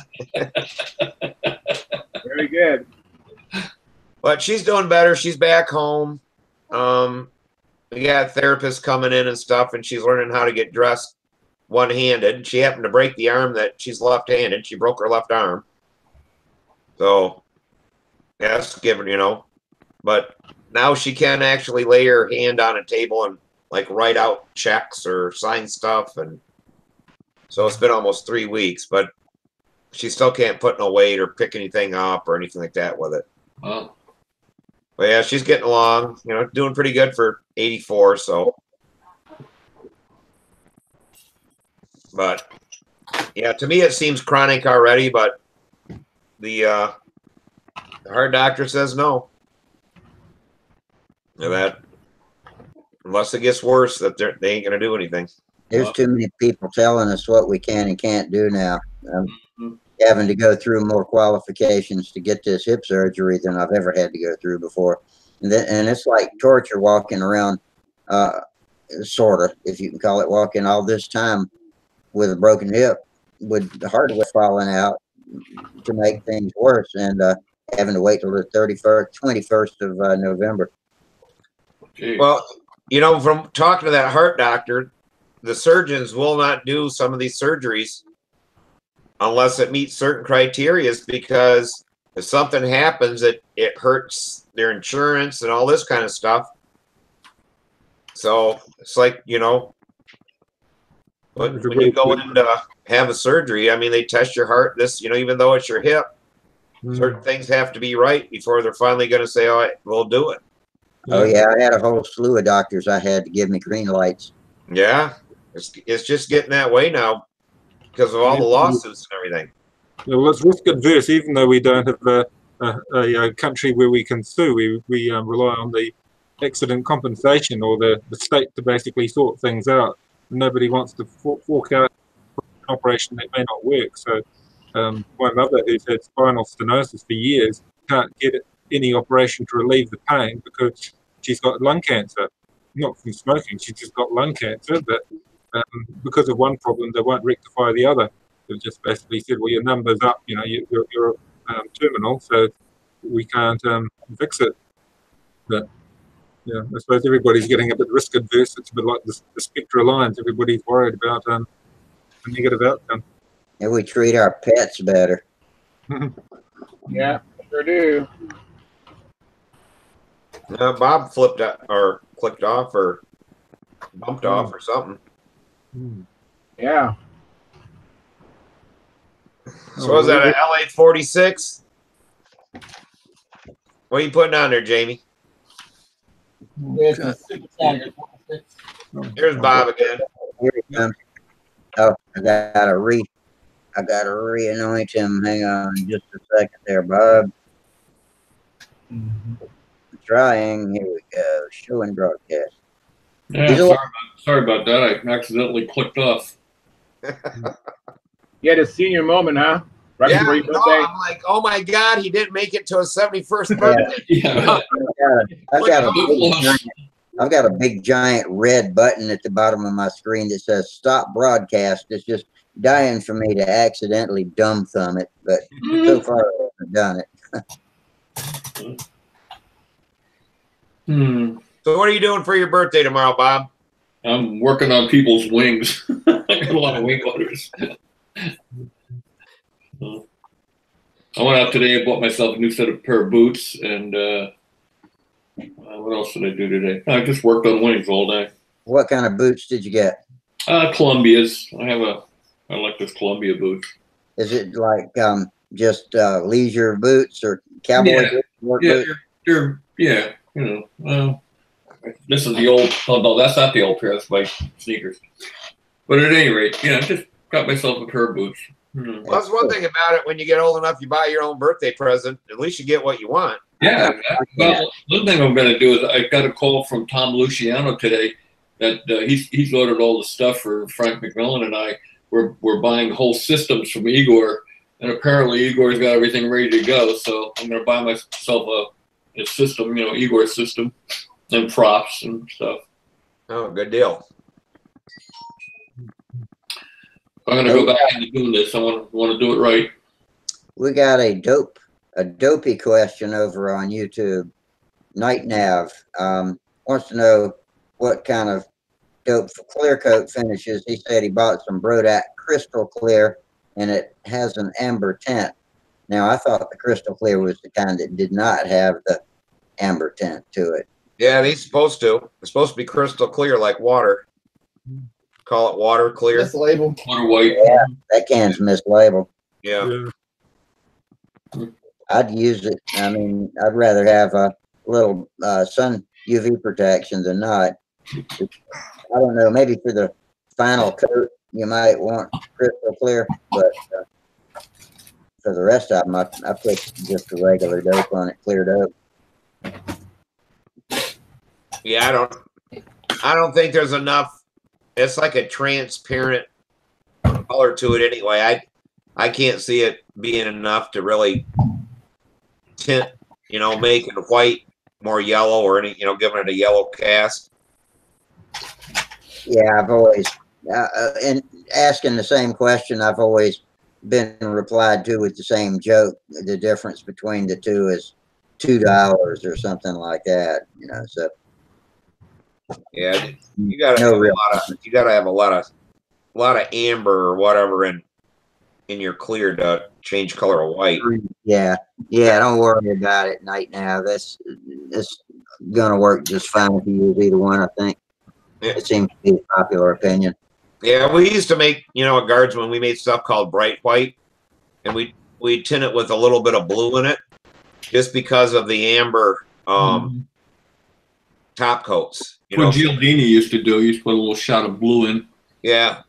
Very good. But she's doing better. She's back home. We got therapists coming in and stuff, and she's learning how to get dressed one-handed. She happened to break the arm that she's left-handed. She broke her left arm. So, yes, given, you know. But now she can actually lay her hand on a table and, like, write out checks or sign stuff. And so it's been almost 3 weeks, but she still can't put no weight or pick anything up or anything like that with it. Wow. But yeah, she's getting along, you know, doing pretty good for 84. So, but yeah, to me it seems chronic already. But the heart doctor says no. That unless it gets worse, that they ain't gonna do anything. There's too many people telling us what we can and can't do now. Having to go through more qualifications to get this hip surgery than I've ever had to go through before. And it's like torture walking around, sort of, if you can call it walking all this time with a broken hip, with the hardware falling out to make things worse, and having to wait till the 21st of November. Well, you know, from talking to that heart doctor, the surgeons will not do some of these surgeries unless it meets certain criteria, because if something happens, it hurts their insurance and all this kind of stuff. So it's like, you know, when you go in to have a surgery, I mean, they test your heart, you know, even though it's your hip, certain things have to be right before they're finally going to say, all right, we'll do it. Oh, yeah, I had a whole slew of doctors I had to give me green lights. Yeah, it's just getting that way now because of all the lawsuits and everything. Yeah, well, it's risk adverse, even though we don't have a country where we can sue. We rely on the accident compensation or the state to basically sort things out. Nobody wants to fork out an operation that may not work. So my mother, who's had spinal stenosis for years, can't get any operation to relieve the pain because she's got lung cancer. Not from smoking, she's just got lung cancer, but because of one problem, they won't rectify the other. They've just basically said, well, your number's up, you know, you're terminal, so we can't fix it. But yeah, I suppose everybody's getting a bit risk adverse. It's a bit like the Spectra lines. Everybody's worried about a negative outcome. And we treat our pets better. Yeah, sure do. Bob flipped out or clicked off or bumped off or something. Yeah. So was that an LA-46? What are you putting on there, Jamie? There's a Stunthangar 46. Here's Bob again. Here he comes. Oh, I gotta re-anoint him. Hang on just a second there, Bob. Trying. Here we go. Show and broadcast. Yeah, sorry about that. I accidentally clicked off. You had a senior moment, huh? Right Yeah, before your no, birthday? I'm like, oh my God, he didn't make it to his 71st birthday. Yeah. I've got a big giant red button at the bottom of my screen that says stop broadcast. It's just dying for me to accidentally dumb thumb it, but so far I haven't done it. So what are you doing for your birthday tomorrow, Bob? I'm working on people's wings. I got a lot of wing orders. I went out today and bought myself a new pair of boots, and what else did I do today? I just worked on wings all day. What kind of boots did you get? Columbia's. I like this Columbia boot. Is it like just leisure boots or cowboy boots? Work boots? You know, this is the old. Oh no, that's not the old pair. That's my sneakers. But at any rate, I just got myself a pair of boots. Well, that's one thing about it. When you get old enough, you buy your own birthday present. At least you get what you want. Yeah. Well, one thing I'm going to do is I got a call from Tom Luciano today that he's ordered all the stuff for Frank McMillan and I. We're buying whole systems from Igor, and apparently Igor's got everything ready to go. So I'm going to buy myself a system, Igor's system, and props and stuff. Oh, good deal. I'm going to go back into doing this. I want to do it right. We got a dopey question over on YouTube. Night Nav wants to know what kind of dope for clear coat finishes. He said he bought some Brodak Crystal Clear and it has an amber tint. Now I thought the Crystal Clear was the kind that did not have the amber tint to it. Yeah, he's supposed to. It's supposed to be crystal clear like water. Call it water clear. Mislabeled. Water white. Yeah, that can's mislabeled. Yeah. I'd use it. I mean, I'd rather have a little sun UV protection than not. I don't know. Maybe for the final coat, you might want crystal clear, but for the rest of them, I put just a regular dope on it, clear dope. Yeah, I don't think there's enough. It's like a transparent color to it anyway. I can't see it being enough to really tint, making white more yellow or giving it a yellow cast. Yeah, I've always, and asking the same question, I've always been replied to with the same joke. The difference between the two is $2 or something like that, so. Yeah, you gotta have a lot of amber or whatever in your clear to change color of white. Yeah, don't worry about it. Night Now, it's gonna work just fine if you use either one. I think it seems to be a popular opinion. Yeah, we used to make at Guardsman we made stuff called bright white, and we tint it with a little bit of blue in it, just because of the amber top coats. What Gialdini used to do, he used to put a little shot of blue in. Yeah,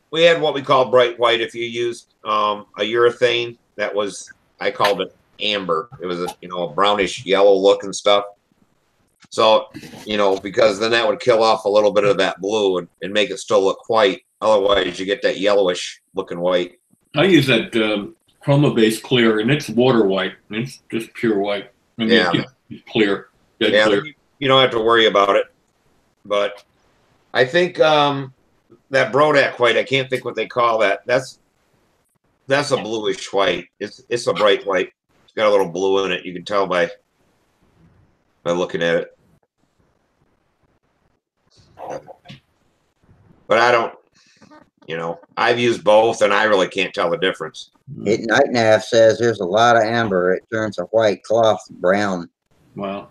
we had what we call bright white. If you used a urethane, that was, I called it amber. It was a brownish yellow look and stuff. So because then that would kill off a little bit of that blue and make it still look white. Otherwise, you get that yellowish looking white. I use that chroma-based clear, and it's water white. It's just pure white. I mean, it's clear, dead clear. You don't have to worry about it. But I think that Brodak white, I can't think what they call that. That's a bluish white. It's a bright white. It's got a little blue in it. You can tell by looking at it. But I don't, I've used both and I really can't tell the difference. Night Nav says there's a lot of amber. It turns a white cloth brown. Wow.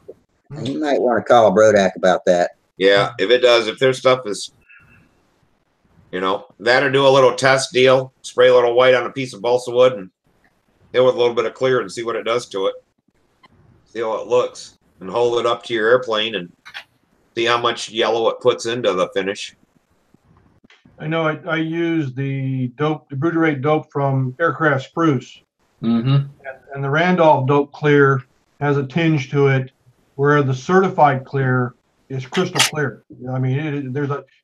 And you might want to call Brodak about that. Yeah, if it does, if their stuff is, that or do a little test deal, spray a little white on a piece of balsa wood and hit with a little bit of clear and see what it does to it. See how it looks and hold it up to your airplane and see how much yellow it puts into the finish. I know I use the Bruderate dope from Aircraft Spruce. Mm-hmm. And the Randolph dope clear has a tinge to it where the certified clear is crystal clear. I mean,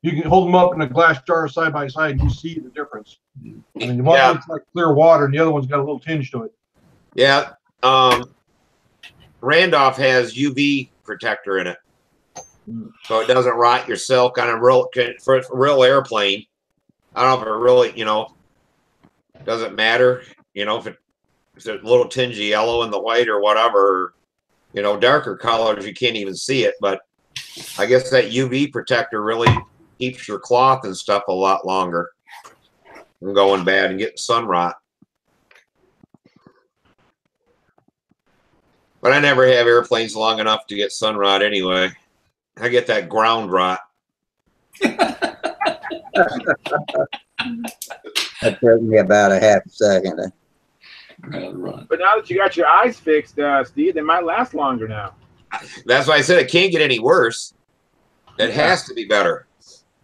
you can hold them up in a glass jar side by side and you see the difference. I mean, the one looks like clear water and the other one's got a little tinge to it. Yeah. Randolph has UV protector in it. So it doesn't rot your silk on for a real airplane. I don't know if it really, doesn't matter, if it's a little tinge of yellow in the white or whatever, darker colors, you can't even see it. But I guess that UV protector really keeps your cloth and stuff a lot longer from going bad and getting sun rot. But I never have airplanes long enough to get sun rot anyway. I get that ground rot. That took me about a half a second. But now that you got your eyes fixed, Steve, they might last longer now. That's why I said it can't get any worse. It has to be better.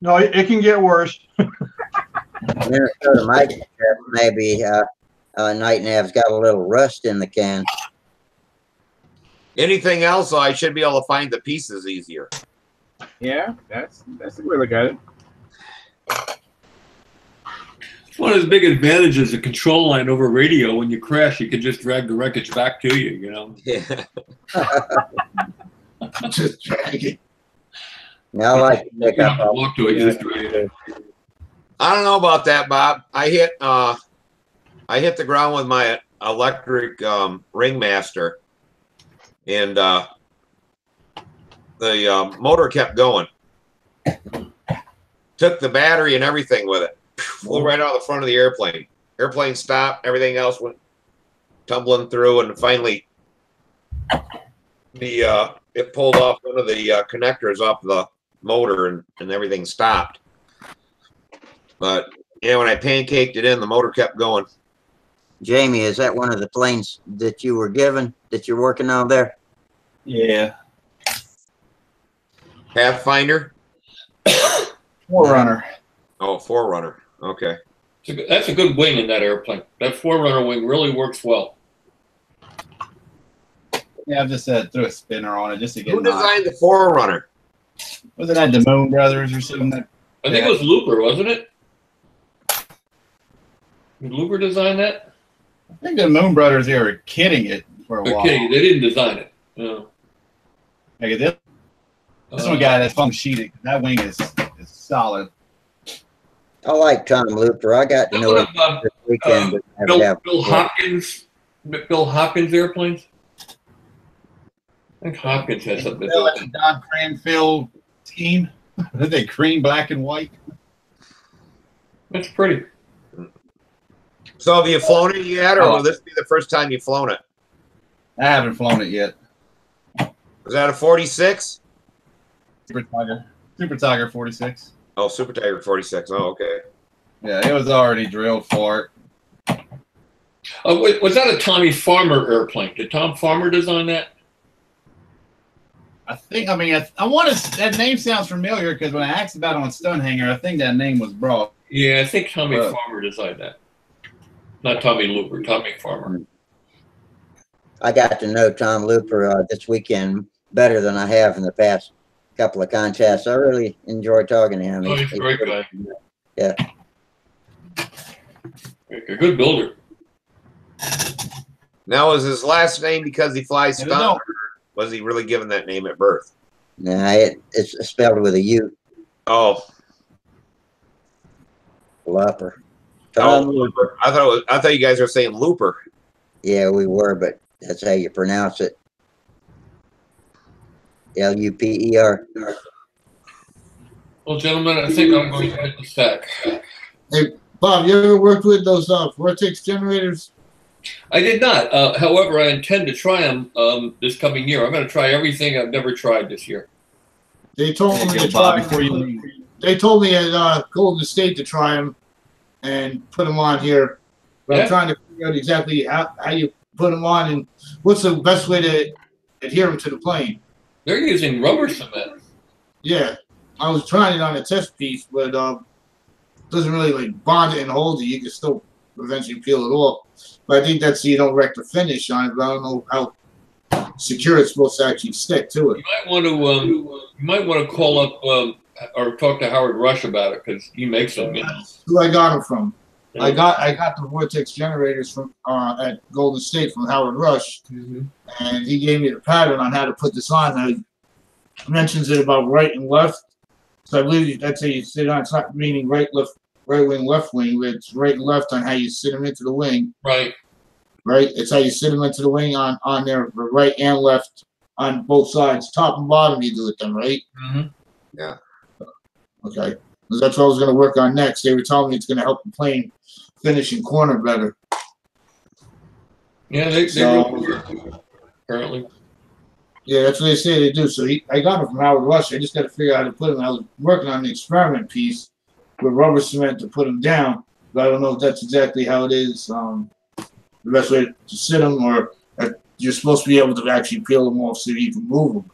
No, it can get worse. Minnesota might maybe Night Nav's got a little rust in the can. Anything else, I should be able to find the pieces easier. Yeah, that's a way to look at it. One of his big advantages, the control line over radio. When you crash, you can just drag the wreckage back to you. You know. Yeah. Just drag it. Now I like to pick You up. don't have to walk to it. You just drag it. I don't know about that, Bob. I hit the ground with my electric ringmaster, and the motor kept going. Took the battery and everything with it. Flew right out the front of the airplane. Airplane stopped. Everything else went tumbling through, and finally, it pulled off one of the connectors off the motor, and everything stopped. But yeah, when I pancaked it in, the motor kept going. Jamie, is that one of the planes that you were given that you're working on there? Yeah. Pathfinder? Forerunner. Oh, Forerunner. Okay. That's a good wing in that airplane. That Forerunner wing really works well. Yeah, I've just threw a spinner on it just to get. Who designed the Forerunner? Wasn't that the Moon Brothers or something? I think it was Looper, wasn't it? Did Looper design that? I think the Moon Brothers, they were kidding it for a while. Okay, they didn't design it. No. Like this one guy that's foam sheeted. That wing is solid. I like Tom Looper. I got to know him this weekend. Bill Hopkins airplanes. I think Hopkins has something. The Don Cranfield team. Are they cream, black, and white? That's pretty. So have you flown it yet, or will this be the first time you've flown it? I haven't flown it yet. Was that a 46? Super Tiger 46. Oh, Super Tiger 46. Oh, okay. Yeah, it was already drilled for it. Was that a Tommy Farmer airplane? Did Tom Farmer design that? I think. I mean, I want to. That name sounds familiar because when I asked about it on Stunthangar, I think that name was brought. Yeah, I think Tommy Farmer designed that. Not Tommy Looper, Tommy Farmer. I got to know Tom Looper this weekend better than I have in the past couple of contests. I really enjoy talking to him. Oh, he's a great guy. Yeah. A good builder. Now, is his last name because he flies Stunt, or was he really given that name at birth? Nah, it's spelled with a U. Oh. Looper. Tom Looper. I thought you guys were saying Looper. Yeah, we were, but that's how you pronounce it. L-U-P-E-R. Well, gentlemen, I think I'm going to hit the sack. Hey, Bob, you ever worked with those vortex generators? I did not. However, I intend to try them this coming year. I'm going to try everything I've never tried this year. They told me to try them. They told me at Golden State to try them and put them on here. But I'm trying to figure out exactly how you put them on and what's the best way to adhere them to the plane. They're using rubber cement. Yeah, I was trying it on a test piece, but it doesn't really like bond it and hold it. You can still eventually peel it off. But I think that's so you don't wreck the finish on it. But I don't know how secure it's supposed to actually stick to it. You might want to call up or talk to Howard Rush about it because he makes them. You know. Who I got them from? Yeah. I got the vortex generators from at Golden State from Howard Rush, and he gave me the pattern on how to put this on. It mentions it about right and left, so I believe that's how you sit on. It's not meaning right wing, left wing, but it's right and left on how you sit them into the wing. Right. Right. It's how you sit them into the wing on there, right and left on both sides, top and bottom. You do it then, right? Yeah. Okay. Because that's what I was going to work on next. They were telling me it's going to help the plane finish in corner better. Yeah, they apparently. Yeah, that's what they say they do. So I got them from Howard Rush. I just got to figure out how to put them. I was working on the experiment piece with rubber cement to put them down, but I don't know if that's exactly how it is. The best way to sit them, or you're supposed to be able to actually peel them off so you can move them.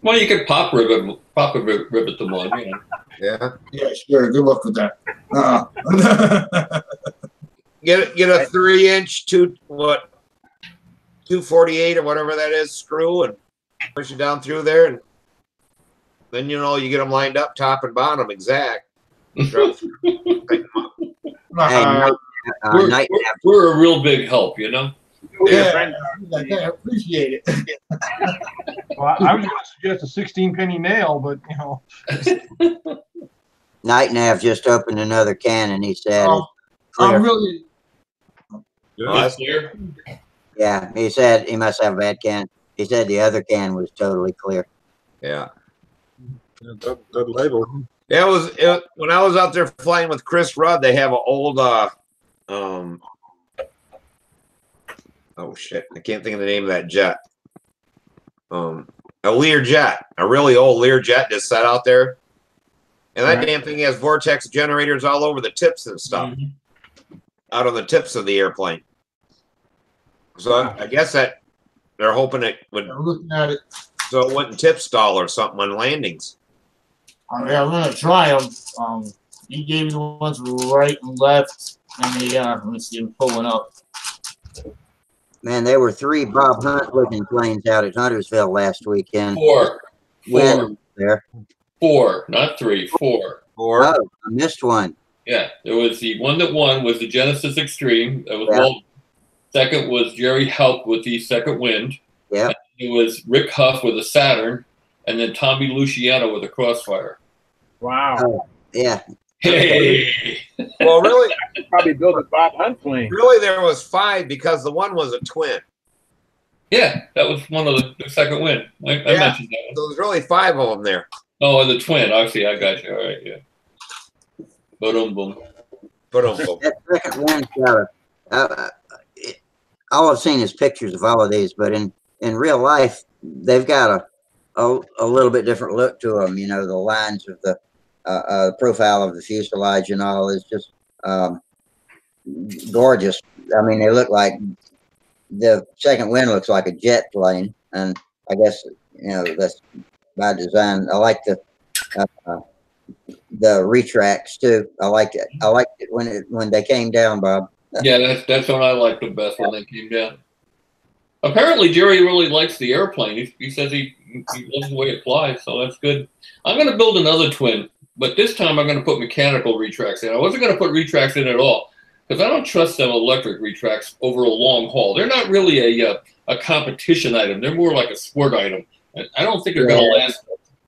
Well, you could rivet them on, you know. Yeah. Yeah, sure. Good luck with that. Get a 3-inch 248 or whatever that is screw and push it down through there, and then you get them lined up top and bottom exact. We're a real big help, you know. Yeah, I appreciate it. Well, I was going to suggest a 16-penny nail, but you know. Night Nav just opened another can, and he said, I'm really. Clear. Yeah, he said he must have a bad can. He said the other can was totally clear. Yeah. Good label. Yeah, it when I was out there flying with Chris Rudd, they have an old oh shit, I can't think of the name of that jet. A Lear jet, a really old Lear jet just sat out there. And that damn thing has vortex generators all over the tips and stuff. Out on the tips of the airplane. So I guess that they're hoping it would. I'm looking at it. So it wouldn't tip stall or something on landings. Yeah, I'm gonna try them. You gave me the ones right and left, and let me see them pulling up. Man, there were 3 Bob Hunt looking planes out at Huntersville last weekend. 4. There. 4, not 3. 4. Oh, I missed one. Yeah, there was the one that won was the Genesis Extreme. That was Walton. Second was Jerry Houck with the Second Wind. Yeah. It was Rick Huff with a Saturn, and then Tommy Luciano with a Crossfire. Wow. Oh, yeah. Hey. Well, really, probably built a Bob Hunt plane. Really, there was 5 because the one was a twin. Yeah, that was one of the Second Wind. I mentioned that one. So there's really 5 of them there. Oh, and the twin. Obviously, I got you. All right, yeah. Boom, boom. That Second Wind's got all I've seen is pictures of all of these, but in real life, they've got a little bit different look to them. You know, the lines of the profile of the fuselage and all is just gorgeous. I mean, they look like the Second Wind looks like a jet plane, and I guess that's by design. I like the retracts too. I liked it. I liked it when they came down, Bob. Yeah, that's what I liked the best when they came down. Apparently, Jerry really likes the airplane. He says he loves the way it flies, so that's good. I'm going to build another twin, but this time I'm going to put mechanical retracts in. I wasn't going to put retracts in at all because I don't trust them electric retracts over a long haul. They're not really a competition item. They're more like a sport item. I don't think they're going to last.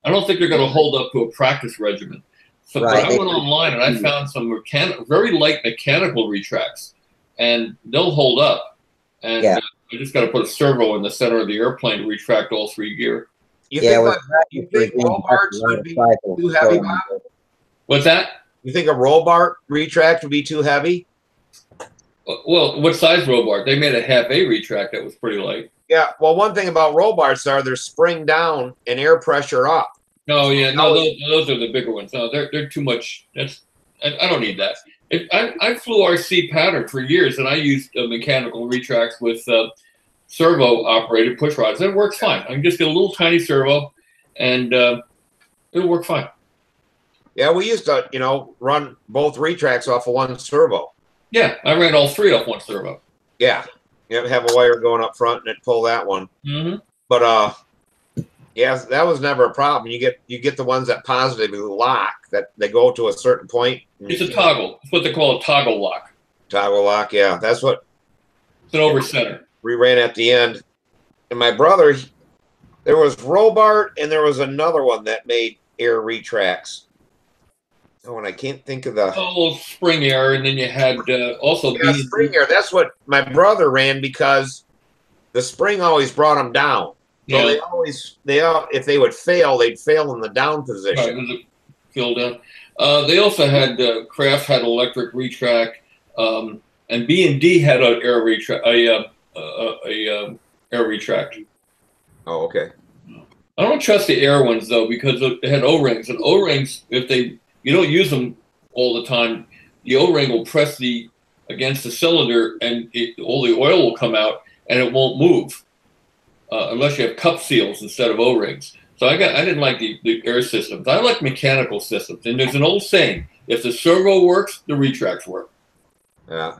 I don't think they're going to hold up to a practice regimen. So, but I went online and I found some very light mechanical retracts, and they'll hold up. And I just got to put a servo in the center of the airplane to retract all 3 gear. You think Robarts would be too heavy, Bob? What's that? You think a Robart retract would be too heavy? Well, what size Robart? They made a half-A retract that was pretty light. Yeah, well, one thing about Robarts are they're spring down and air pressure up. No, yeah, no, those are the bigger ones. No, they're too much. I don't need that. I flew RC pattern for years, and I used mechanical retracts with servo-operated push rods. It works fine. I can just get a little tiny servo, and it'll work fine. Yeah, we used to, run both retracts off of one servo. Yeah, I ran all 3 off one servo. Yeah, you have a wire going up front and it pull that one. Mm-hmm. But yeah, that was never a problem. You get the ones that positively lock, that they go to a certain point. It's a toggle. It's what they call a toggle lock. Toggle lock, yeah. That's what. It's an over center. We ran at the end. And my brother, there was Robart and there was another one that made air retracts. Oh, and I can't think of the. Oh, Spring Air, and then you had also. Yeah, Spring Air. That's what my brother ran because the spring always brought them down. So if they would fail, they'd fail in the down position. Right, fail down. They also had Kraft had electric retract, and B&D had an air retract. Air retract. Oh, okay. I don't trust the air ones though because they had O-rings, and O-rings, if you don't use them all the time, the O-ring will press against the cylinder, and all the oil will come out, and it won't move unless you have cup seals instead of O-rings. So I didn't like the air systems. I like mechanical systems, and there's an old saying: if the servo works, the retracts work. Yeah.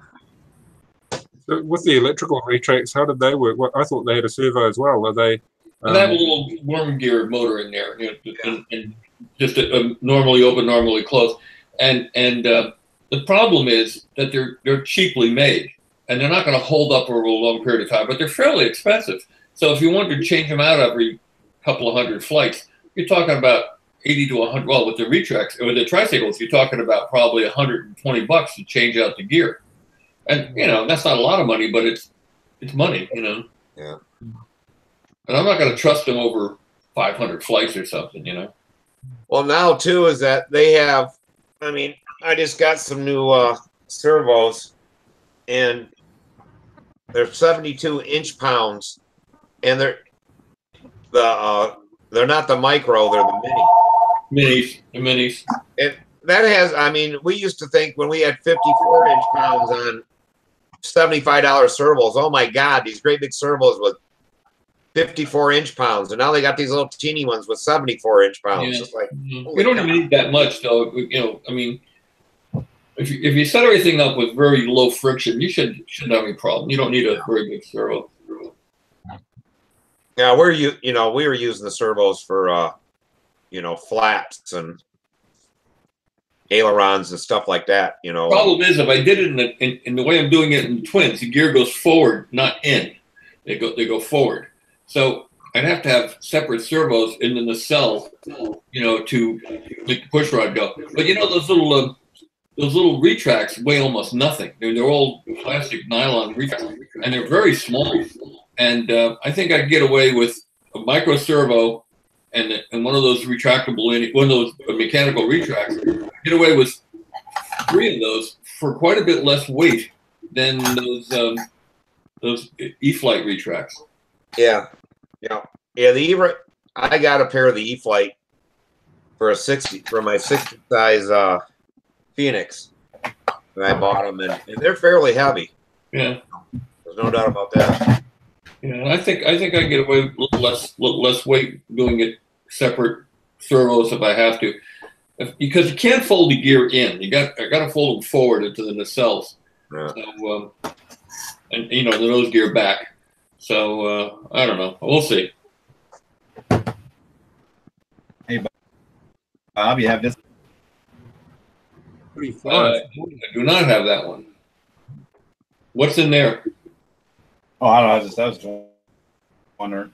So with the electrical retracts, how did they work? I thought they had a servo as well. Are they? And they have a little worm gear motor in there, and just a normally open, normally closed. And the problem is that they're cheaply made, and they're not going to hold up over a long period of time. But they're fairly expensive. So if you wanted to change them out every couple of hundred flights, you're talking about 80 to 100. Well, with the retracts or the tricycles, you're talking about probably $120 to change out the gear. And that's not a lot of money, but it's money. Yeah. And I'm not going to trust them over 500 flights or something, Well, now too is that they have. I mean, I just got some new servos, and they're 72 inch-pounds, and they're not the micro, they're the minis. The minis. And that has. I mean, we used to think when we had 54 inch-pounds on $75 servos. Oh my God, these great big servos with 54 inch-pounds, and now they got these little teeny ones with 74 inch-pounds. Yeah. It's like, you don't even need that much, though. I mean, if you set everything up with very low friction, you shouldn't have any problem. You don't need a very big servo. Yeah, we were using the servos for flaps and ailerons and stuff like that. Problem is, if I did it in the way I'm doing it in the twins, the gear goes forward, not in. They go forward. So I'd have to have separate servos in the nacelle, to make the push rod go. But those little retracts weigh almost nothing. They're all plastic nylon retracts, and they're very small. And I think I could get away with a micro servo and one of those mechanical retracts. Get away with 3 of those for quite a bit less weight than those E-Flight retracts. Yeah. I got a pair of the E-Flight for my 60 size Phoenix, and I bought them, and they're fairly heavy. Yeah, there's no doubt about that. Yeah, I think I can get away with a little less weight doing it separate servos if I have to, because you can't fold the gear in. I got to fold them forward into the nacelles. Yeah. So, and the nose gear back. So I don't know. We'll see. Hey, Bob, you have this? I do not have that one. What's in there? Oh, I don't know. I was just wondering.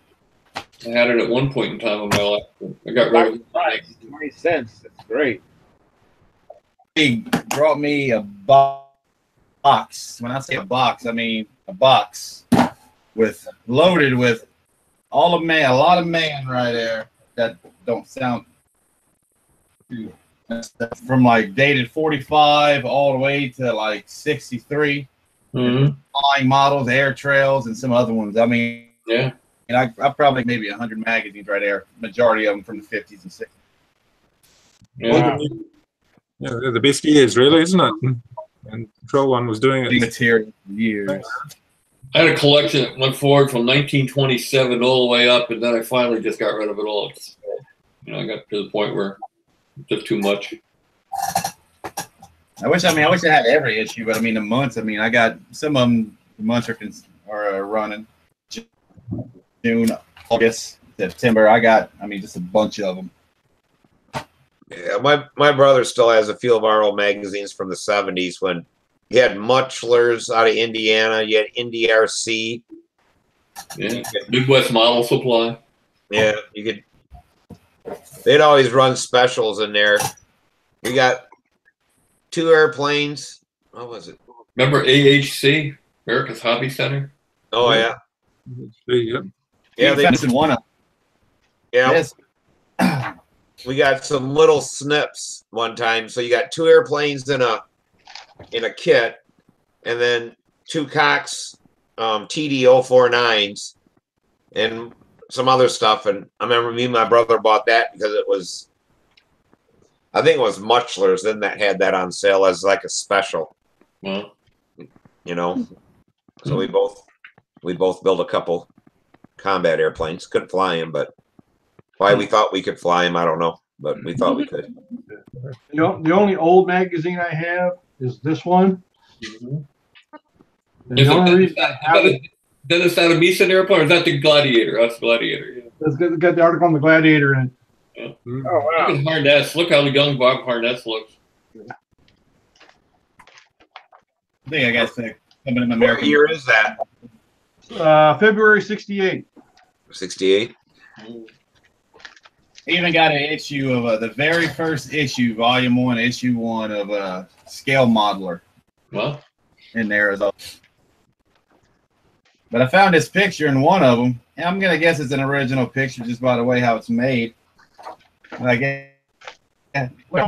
I had it at one point in time in my life. I got rid of it. 20 cents. That's great. He brought me a box. When I say a box, I mean a box loaded with a lot of man right there. That don't sound from like dated 45 all the way to like 63. Mm-hmm. Flying models, air trails, and some other ones. I mean, yeah. And I probably maybe 100 magazines right there. Majority of them from the 50s and 60s. Yeah. Yeah, the best years, really, isn't it? And Control One was doing it. Material years. I had a collection that went forward from 1927 all the way up, and then I finally just got rid of it all. I got to the point where it's just too much. I wish I had every issue, but I mean the months. I mean, I got some of them. The months are running. June, August, September. I got. I mean, just a bunch of them. Yeah, my brother still has a few of our old magazines from the 70s when you had Muchlers out of Indiana. You had Indy RC. Yeah, Midwest Model Supply. Yeah, you could. They'd always run specials in there. We got 2 airplanes. What was it? Remember AHC, America's Hobby Center? Oh yeah. Yeah, they in one of them. Yeah. Yes. We got some little snips one time. So you got 2 airplanes in a kit, and then 2 Cox TD-049s, and some other stuff, and I remember me and my brother bought that because it was, I think it was Muchler's then that had that on sale as like a special. Well, you know, so we both built a couple combat airplanes. Couldn't fly them, but why we thought we could fly them, I don't know, but we thought we could. The only old magazine I have is this one. And the only reason I have it, is that a Meeson airplane or is that the Gladiator? That's the Gladiator. Yeah. it's got the article on the Gladiator in it. Yeah. Oh wow! Look at Harness. Look how young Bob Harness looks. I think I got sick. Coming in What American. year is that? February '68. 68. Even got an issue of the very first issue, volume 1, issue 1 of Scale Modeler. Well, in there as well. But I found this picture in one of them, and I'm gonna guess it's an original picture just by the way how it's made. Like,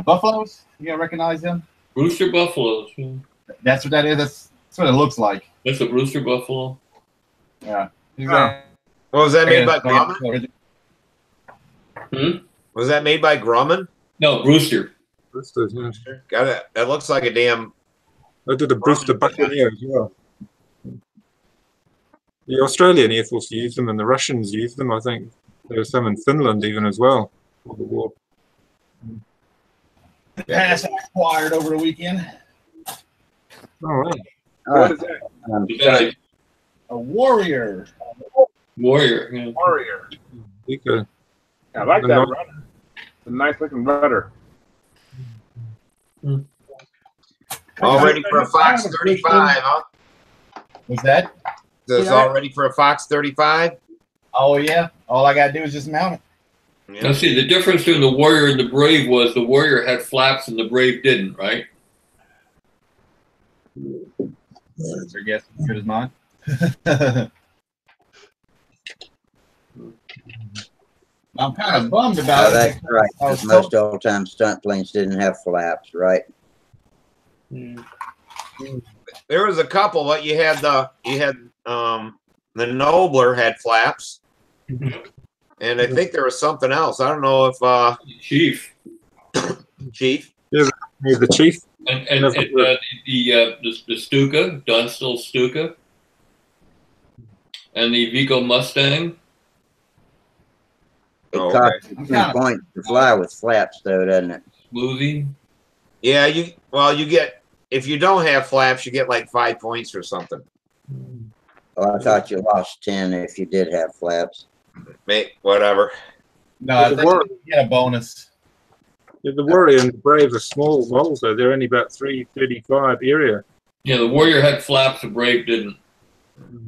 buffaloes? You gonna recognize them? Brewster buffaloes. Yeah. That's what that is. That's what it looks like. That's a Brewster buffalo. Yeah. Was that made by Grumman? Hmm? Was that made by Grumman? No, Brewster. Brewster, yeah. Got it. That looks like a damn. I did a Brewster Buccaneer as well. The Australian Air Force used them, and the Russians used them. I think there were some in Finland even as well. For the war. Pass acquired over the weekend. Oh, wow. What is that? A Warrior. Warrior. Yeah. Warrior. Okay. I like that rudder. It's a nice looking rudder. All ready for a Fox 35, huh? What's that? Is all ready for a Fox 35? Oh yeah. All I gotta do is just mount it. Yeah. Now see, the difference between the Warrior and the Brave was the Warrior had flaps and the Brave didn't, right? Is your guess as good as mine? I'm kind of bummed about it. That's right, because most old-time stunt planes didn't have flaps, right? There was a couple, but you had the Nobler had flaps, and I think there was something else. I don't know if Chief. Yeah, the Chief. And the Stuka, Dunstall Stuka, and the Vigo Mustang. It Oh, costs okay. 2 points to fly with flaps, though, doesn't it? Smoothie. Yeah, you get, if you don't have flaps, you get like 5 points or something. Oh, I thought you lost 10 if you did have flaps. Mate, whatever. No, I think you get a bonus. Yeah, the Warrior and the Brave are small models, though. They're only about 335 area. Yeah, the Warrior had flaps, the Brave didn't.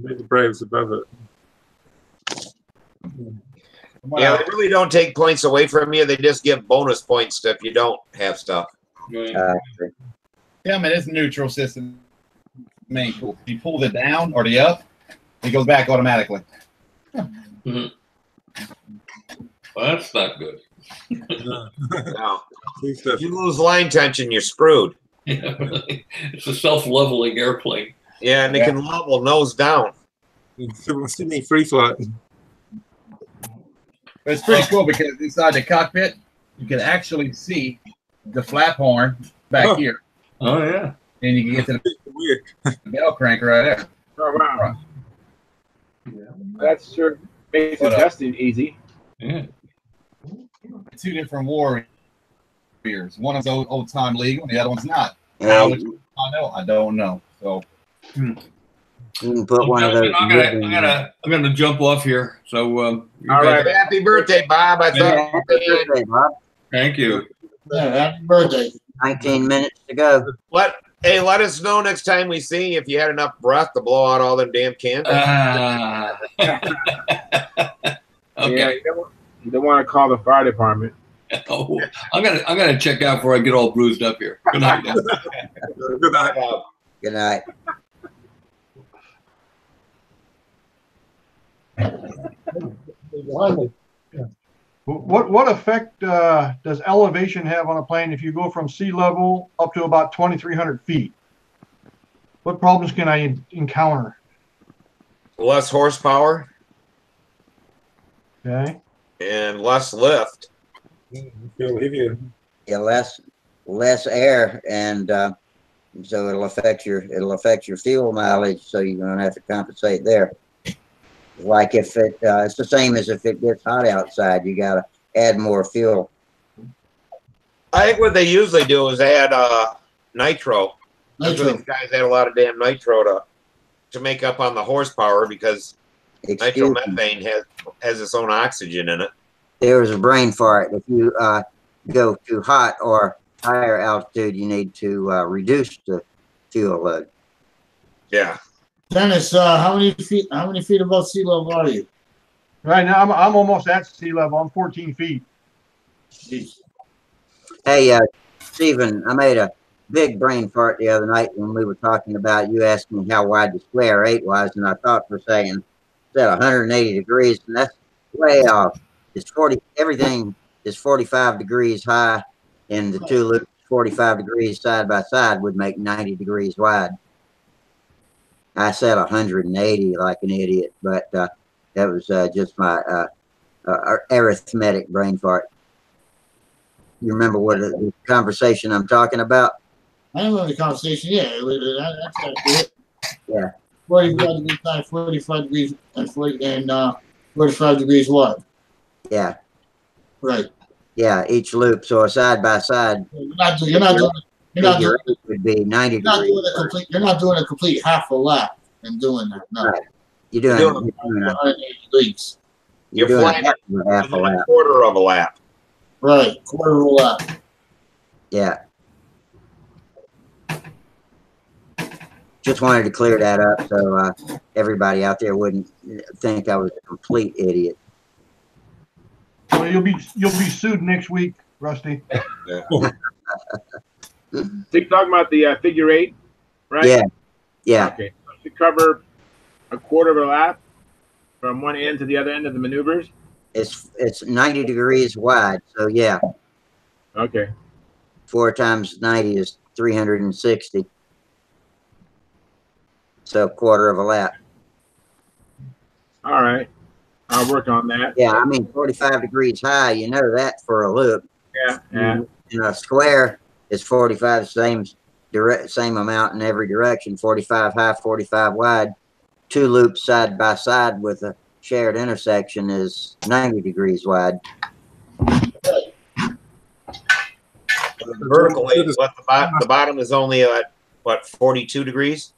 The Brave's above it. Yeah, they really don't take points away from you. They just give bonus points if you don't have stuff. Yeah, I mean, it's a neutral system. Main cool. If you pull the down or the up, it goes back automatically. Mm-hmm. Well, that's not good. No. If you lose line tension, you're screwed. Yeah, really. It's a self-leveling airplane. Yeah, and they can level nose down. Sydney free flight. But it's pretty cool because inside the cockpit, you can actually see the flap horn back here. Oh, yeah. And you can get to the bell crank right there. Oh wow. That's sure makes adjusting easy. Yeah. 2 different warriors. One is old time legal, and the other one's not. Yeah, I don't know. So you can put one of those. I'm gonna jump off here. So All right. Happy birthday, Bob. I thought. Happy birthday, Bob. thank you. Yeah, happy birthday. 19 minutes to go. Let us know next time we see you if you had enough breath to blow out all them damn candles. Okay. Yeah, you don't want to call the fire department. Oh, I'm gonna check out before I get all bruised up here. Good night, guys. Good night. Good night. What effect does elevation have on a plane if you go from sea level up to about 2,300 feet? What problems can I encounter? Less horsepower. Okay. and less lift. Feel heavier. Yeah, less air, and so it'll affect your fuel mileage. So you're gonna have to compensate there. Like if it's the same as if it gets hot outside, you gotta add more fuel. I think what they usually do is add nitro. That's where Nitro. these guys add a lot of damn nitro to make up on the horsepower, because Excuse me. nitromethane has its own oxygen in it. There was a brain fart. If you go too hot or higher altitude, you need to reduce the fuel load. Yeah. Dennis, how many feet above sea level are you? Right now, I'm almost at sea level. I'm 14 feet. Jeez. Hey, Stephen, I made a big brain fart the other night when we were talking about you asking me how wide the square 8 was, and I thought for a second it's at 180 degrees, and that's way off. It's 40. Everything is 45 degrees high, and the two loops 45 degrees side by side would make 90 degrees wide. I said 180 like an idiot, but that was just my arithmetic brain fart. You remember what the conversation I'm talking about? I remember the conversation. Yeah, that's accurate. Yeah. 45 degrees high, 45 degrees, and 45 degrees wide. Yeah. Right. Yeah, each loop. So side by side. You're not doing would be 90 degrees. You're not doing a complete half a lap and doing that. No. Right. You're doing 180 degrees. You're doing half a lap. Quarter of a lap. Right, quarter of a lap. Yeah. Just wanted to clear that up so everybody out there wouldn't think I was a complete idiot. Well, you'll be sued next week, Rusty. Yeah. So you're talking about the figure 8, right? Yeah. Yeah. Okay. So to cover a quarter of a lap from one end to the other end of the maneuvers. It's 90 degrees wide, so yeah. Okay. 4 times 90 is 360. So quarter of a lap. All right. I'll work on that. Yeah, I mean 45 degrees high, you know that for a loop. Yeah. Yeah. In a square is 45, same amount in every direction. 45 high, 45 wide. 2 loops side by side with a shared intersection is 90 degrees wide. Vertical 8, the bottom is only at what, 42 degrees?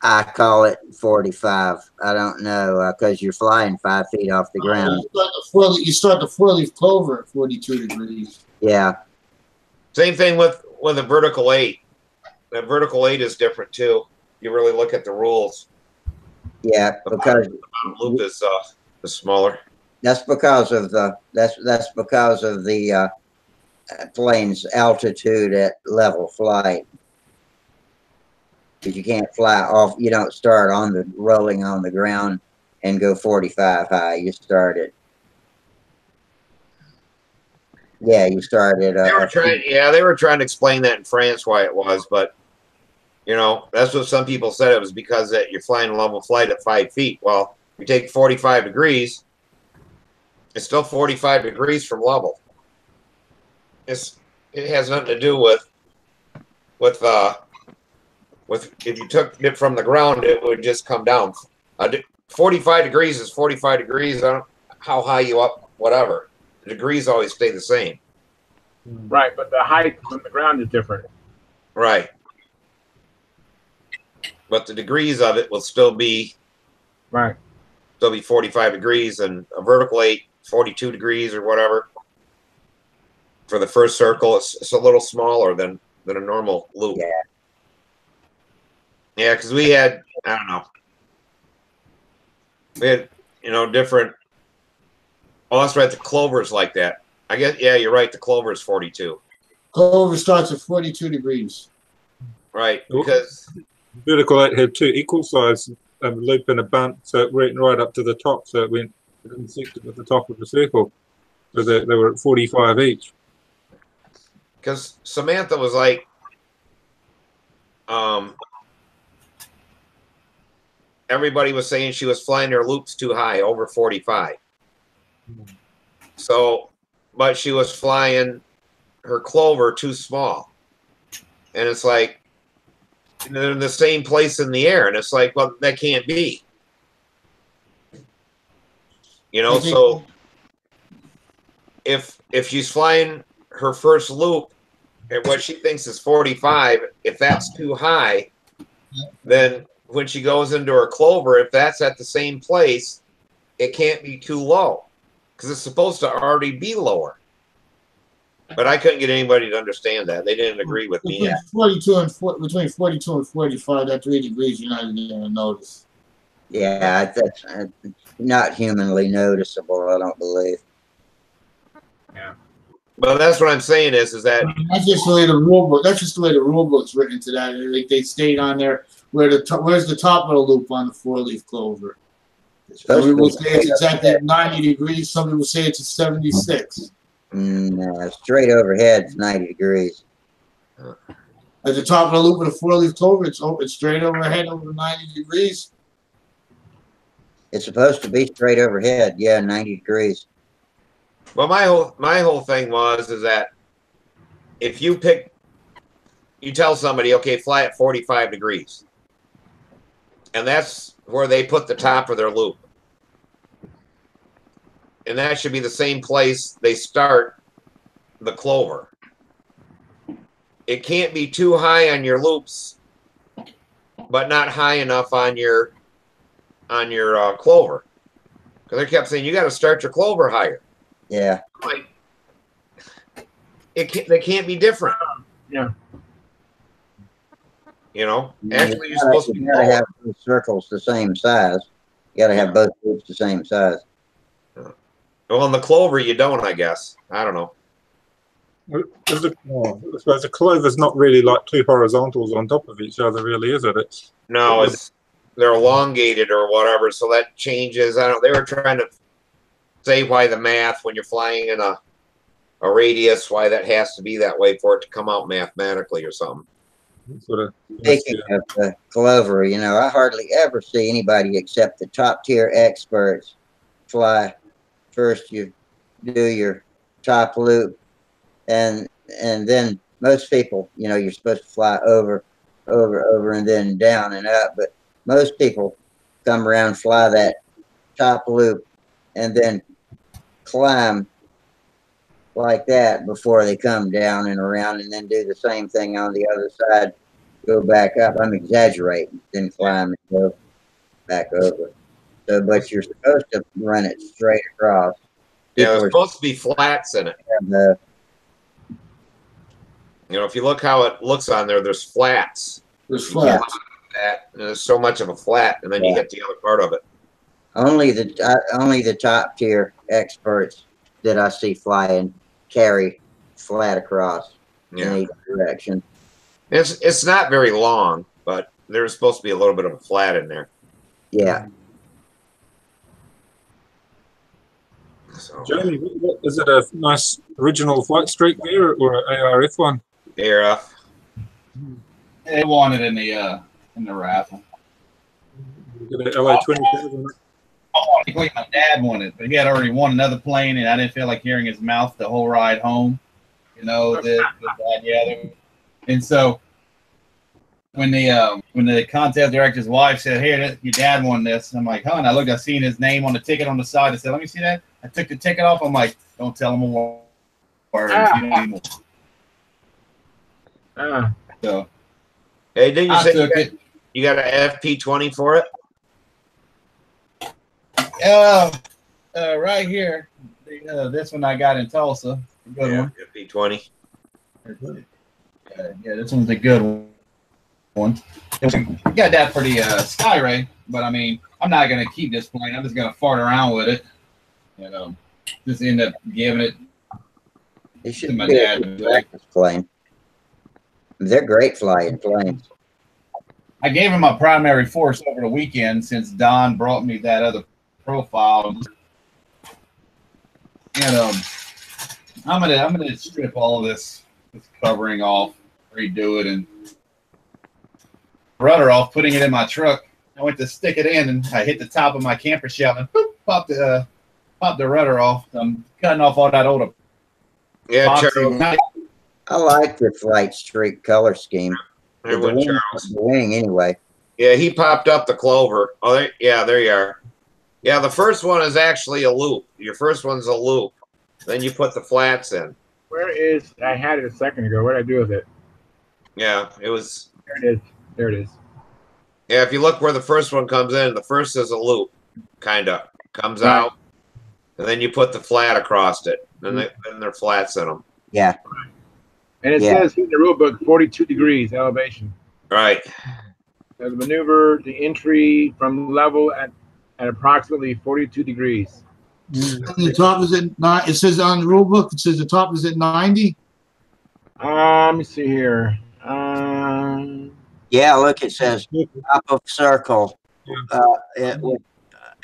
I call it 45. I don't know because you're flying 5 feet off the ground. You start the four-leaf clover at 42 degrees. Yeah. Same thing with a vertical 8. The vertical 8 is different too. You really look at the rules. Yeah, because the bottom loop is smaller. That's because of the plane's altitude at level flight. Because you can't fly off. You don't start rolling on the ground and go 45 high. You start at you start at. They were trying to explain that in France why it was, but you know that's what some people said it was because that you're flying level flight at 5 feet. Well, you take 45 degrees. It's still 45 degrees from level. It has nothing to do with if you took it from the ground, it would just come down. 45 degrees is 45 degrees. I don't how high you up, whatever. The degrees always stay the same. Right, but the height from the ground is different. Right. But the degrees of it will still be 45 degrees, and a vertical 8, 42 degrees or whatever. For the first circle, it's a little smaller than a normal loop. Yeah. Yeah, because we had, I don't know. We had, different. Oh, that's right. The clover's like that. I guess, yeah, you're right. The clover is 42. Clover starts at 42 degrees. Right, because vertical 8 had 2 equal size loop and a bunt, so it went right up to the top, so it intersected with the top of the circle. So they were at 45 each. Because Samantha was like, everybody was saying she was flying her loops too high, over 45. So, but she was flying her clover too small. And it's like, they're in the same place in the air. And it's like, well, that can't be. You know, so if she's flying her first loop at what she thinks is 45, if that's too high, then when she goes into her clover, if that's at the same place, it can't be too low because it's supposed to already be lower. But I couldn't get anybody to understand that. They didn't agree with me. Between 42 and 45, that 3 degrees, you're not even going to notice. Yeah, that's not humanly noticeable, I don't believe. Yeah. But that's what I'm saying is that that's just the way the rule book. That's just the way the rule book's written to that. Like they state on there where's the top of the loop on the 4-leaf clover. Some people say it's exactly 90 degrees. Some people say it's 76. No, straight overhead is 90 degrees. At the top of the loop of the 4-leaf clover, it's straight overhead over 90 degrees. It's supposed to be straight overhead, yeah, 90 degrees. Well, my whole thing is that if you tell somebody, okay, fly at 45 degrees, and that's where they put the top of their loop, and that should be the same place they start the clover. It can't be too high on your loops, but not high enough on your clover, because they kept saying you got to start your clover higher. Yeah. Like, they can't be different. Yeah. You know, actually, you're supposed to be gotta have both circles the same size. You gotta have both loops the same size. Well, in the clover, you don't, I guess. I don't know. I suppose the clover's not really like two horizontals on top of each other, really, is it? No, they're elongated or whatever, so that changes. I don't. They were trying to say why the math when you're flying in a radius, why that has to be that way for it to come out mathematically or something. Speaking of the clover, you know, I hardly ever see anybody except the top tier experts fly. First, you do your top loop, and then most people, you know, you're supposed to fly over, and then down and up. But most people come around, fly that top loop, and then climb like that before they come down and around, and then do the same thing on the other side. Go back up. I'm exaggerating. Then climb and go back over. So, but you're supposed to run it straight across. Yeah, there's supposed to be flats in it. You know, if you look how it looks on there, there's flats. There's flats. There's so much of a flat, and then you get the other part of it. Only the top tier experts that I see flying carry flat across in either direction. It's not very long, but there's supposed to be a little bit of a flat in there. Yeah. So. Jamie, is it a nice original flight streak there or an ARF one? ARF. They won it in the raffle. LA-27. My dad won it, but he had already won another plane, and I didn't feel like hearing his mouth the whole ride home. You know, and so when the contest director's wife said, "Here, your dad won this," I'm like, "Huh?" And I seen his name on the ticket on the side. I said, "Let me see that." I took the ticket off. I'm like, "Don't tell him a word." So, hey, didn't you say you got an FP20 for it? Right here. This one I got in Tulsa. A good one. FP20. Yeah, this one's a good one. I got that for the Skyray, but I mean, I'm not gonna keep this plane. I'm just gonna fart around with it. You know, just end up giving it to my dad. Practice plane. They're great flying planes. I gave him my primary force over the weekend since Don brought me that other profile. And I'm gonna strip all of this covering off, redo it, and rudder off, putting it in my truck. I went to stick it in, and I hit the top of my camper shell and boop, popped the rudder off. I'm cutting off all that old. Yeah, epoxy. Charles. I like the flight streak color scheme. There The went wing, Charles. the wing anyway. Yeah, he popped up the clover. Oh, there you are. Yeah, the first one is actually a loop. Your first one's a loop. Then you put the flats in. Where is? I had it a second ago. What did I do with it? Yeah, it was. There it is. There it is. Yeah, if you look where the first one comes in, the first is a loop, kind of comes Right. out, and then you put the flat across it, and then there are flats in them. Yeah. And it Yeah. says in the rule book 42 degrees elevation. Right. So the maneuver, the entry from level at approximately 42 degrees. And the top is at 9. It says on the rule book, it says the top is at 90. Let me see here. Yeah, look, it says top of circle.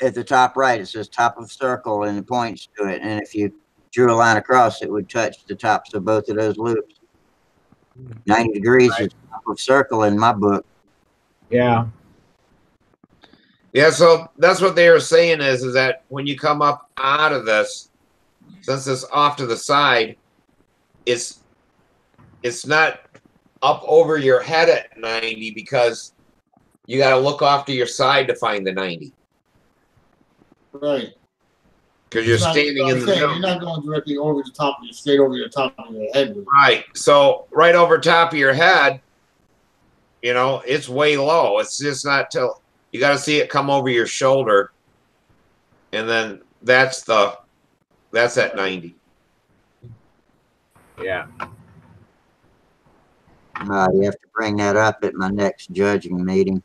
At the top right, it says top of circle and it points to it. And if you drew a line across, it would touch the tops of both of those loops. 90 degrees is top of circle in my book. Yeah. Yeah, so that's what they were saying is that when you come up out of this, since it's off to the side, it's not up over your head at 90 because you got to look off to your side to find the 90. Right. Because you're standing in the middle. You're not going directly over the top of your, straight over the top of your head. Right. So right over top of your head, you know, it's way low. It's just not till you got to see it come over your shoulder, and then that's at 90. Yeah. You have to bring that up at my next judging meeting.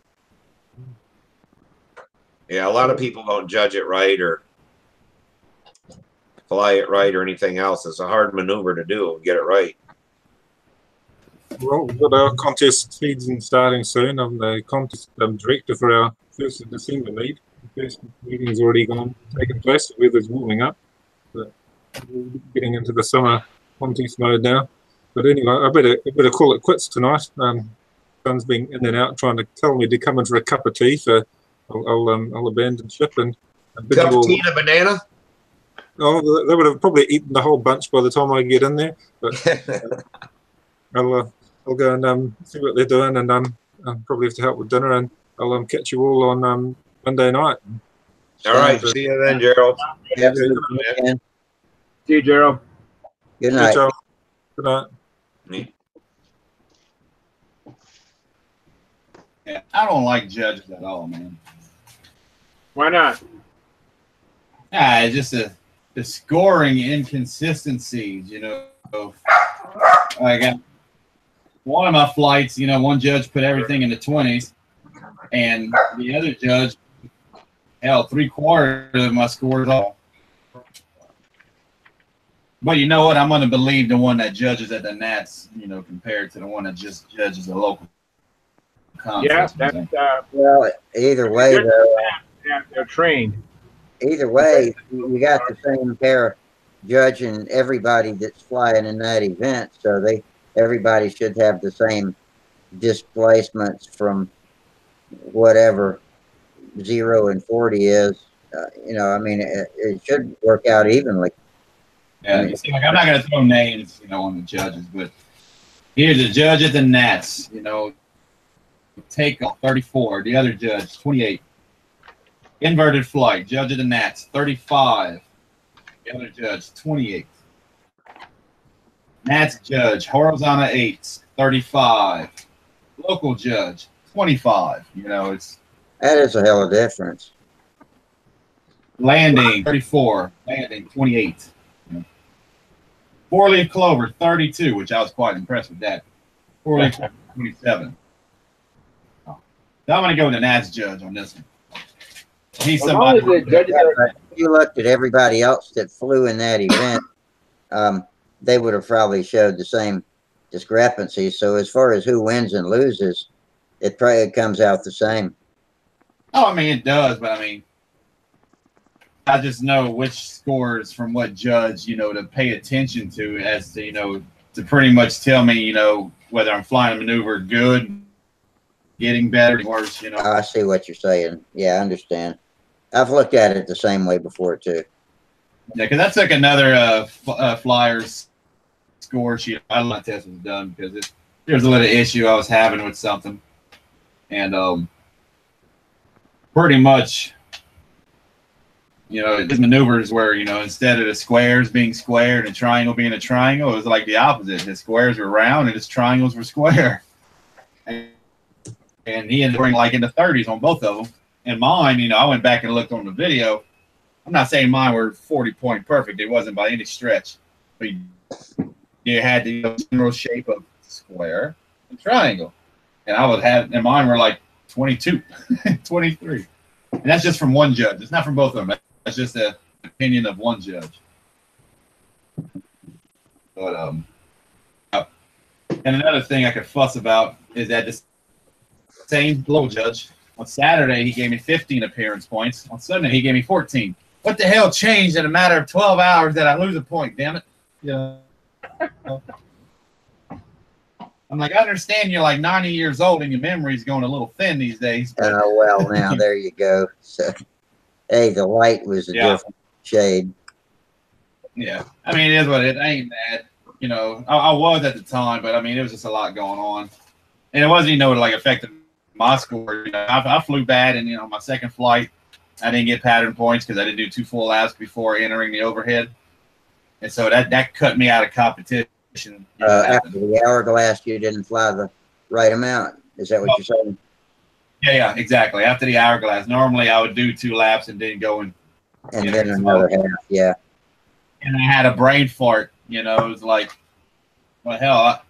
Yeah, a lot of people don't judge it right or fly it right or anything else. It's a hard maneuver to do and get it right. Well, we've got our contest season starting soon. I'm the contest director for our 1st of December meet. The first meeting's already taken place. The weather's warming up. But we're getting into the summer contest mode now. But anyway, I better call it quits tonight. Son's been in and out trying to tell me to come in for a cup of tea, so I'll abandon ship and Cup of tea and a banana? Oh, they would have probably eaten the whole bunch by the time I get in there. But I'll go and see what they're doing, and I'll probably have to help with dinner, and I'll catch you all on Monday night. All right, see you then, Gerald. Have a good weekend. See you, Gerald. Good night. Good night. Yeah, I don't like judges at all, man. Why not? It's just the scoring inconsistencies, you know. I got one of my flights, you know, one judge put everything in the 20s, and the other judge, hell, 3/4 of my scores all. But you know what? I'm going to believe the one that judges at the Nats, you know, compared to the one that just judges a local contest. Yeah, that's well, either way, though, they're trained. Either way, you got the same pair judging everybody that's flying in that event, so everybody should have the same displacements from whatever 0 and 40 is. You know, I mean, it should work out evenly. Yeah, you see, like, I'm not going to throw names, you know, on the judges, but here's the judge at the Nats, you know, take 34, the other judge, 28. Inverted flight, judge of the Nats, 35. The other judge, 28. Nats judge, horizontal 8, 35. Local judge, 25. You know, that is a hell of a difference. Landing, 34. Landing, 28. Four-leaf clover, 32, which I was quite impressed with that. Four-leaf clover, 27. So I'm going to go with the Nats judge on this one. He's somebody. If you looked at everybody else that flew in that event, they would have probably showed the same discrepancies. So as far as who wins and loses, it probably comes out the same. Oh, I mean, it does, but I mean, I just know which scores from what judge, you know, to pay attention to as to, you know, to pretty much tell me, you know, whether I'm flying a maneuver good getting better, getting worse, you know. I see what you're saying. Yeah, I understand. I've looked at it the same way before too. Yeah, because I took another Flyers score sheet. I let test was done because there's a little issue I was having with something, and pretty much, you know, his maneuvers were, you know, instead of the squares being square and a triangle being a triangle, it was like the opposite. His squares were round and his triangles were square. And he ended up being like in the 30s on both of them. And mine, you know, I went back and looked on the video. I'm not saying mine were 40-point perfect. It wasn't by any stretch. But you had the general shape of square and triangle. And and mine were like 22, 23. And that's just from one judge. It's not from both of them. That's just the opinion of one judge. But and another thing I could fuss about is that this same low judge, on Saturday he gave me 15 appearance points. On Sunday he gave me 14. What the hell changed in a matter of 12 hours that I lose a point? Damn it! Yeah. I'm like, I understand you're like 90 years old and your memory's going a little thin these days. Well, now there you go. So, hey, the light was a different shade. Yeah, I mean, it is what it ain't bad. You know, I was at the time, but I mean, it was just a lot going on, and it wasn't, you know, like affected my score. You know, I flew bad, and you know, my second flight, I didn't get pattern points because I didn't do 2 full laps before entering the overhead, and so that cut me out of competition. After the hourglass, you didn't fly the right amount. Is that what you're saying? Yeah, exactly. After the hourglass, normally I would do 2 laps and then go and then another half. Yeah. And I had a brain fart. You know, it was like, well, hell,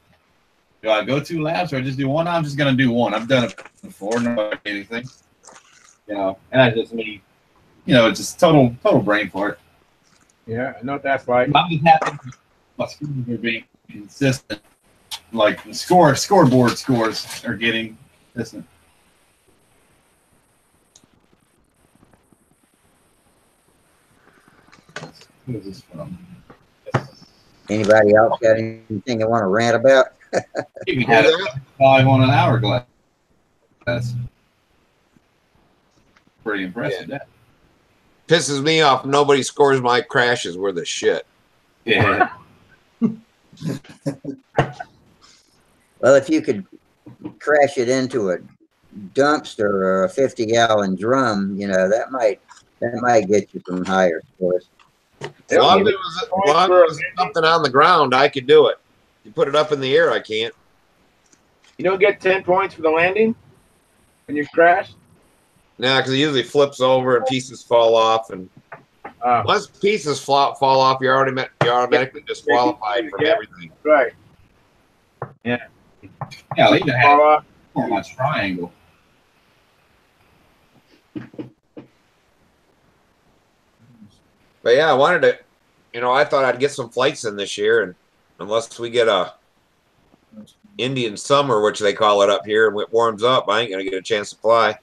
do I go 2 laps or I just do 1? I'm just gonna do 1. I've done it before, no anything. You know, and that's just me. You know, it's just total brain fart. Yeah, I know what that's like. I'm just happy my scores are being consistent. Like the scoreboard scores are getting consistent. Who is this from? Anybody else got anything they want to rant about? You had a 5 on an hourglass. That's pretty impressive. Yeah. That pisses me off. Nobody scores my crashes worth of shit. Yeah. Well, if you could crash it into a dumpster or a 50-gallon drum, you know, that might get you some higher scores. As long as it was something on the ground, I could do it. You put it up in the air, I can't. You don't get 10 points for the landing when you crash? Nah, because it usually flips over and pieces fall off. And once pieces fall off, you're automatically disqualified from everything. Right. Yeah. Yeah, I even had my triangle. But yeah, I wanted to, you know, I thought I'd get some flights in this year, and unless we get a Indian summer, which they call it up here, and it warms up, I ain't gonna get a chance to fly.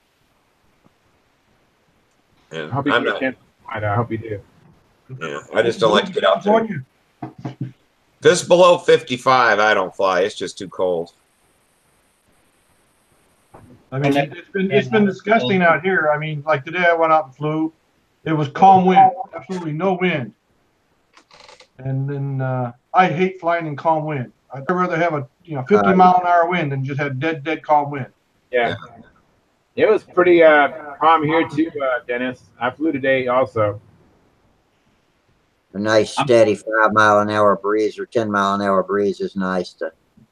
And I hope you get a chance to fly. I hope you do. Yeah, I just don't like to get out there. If it's below 55, I don't fly. It's just too cold. I mean, it's been disgusting out here. I mean, like today I went out and flew. It was calm wind, absolutely no wind. And then I hate flying in calm wind. I'd rather have a 50-mile-an-hour wind than just have dead calm wind. Yeah. It was pretty calm here too, Dennis. I flew today also. A nice steady 5-mile-an-hour breeze or 10-mile-an-hour breeze is nice.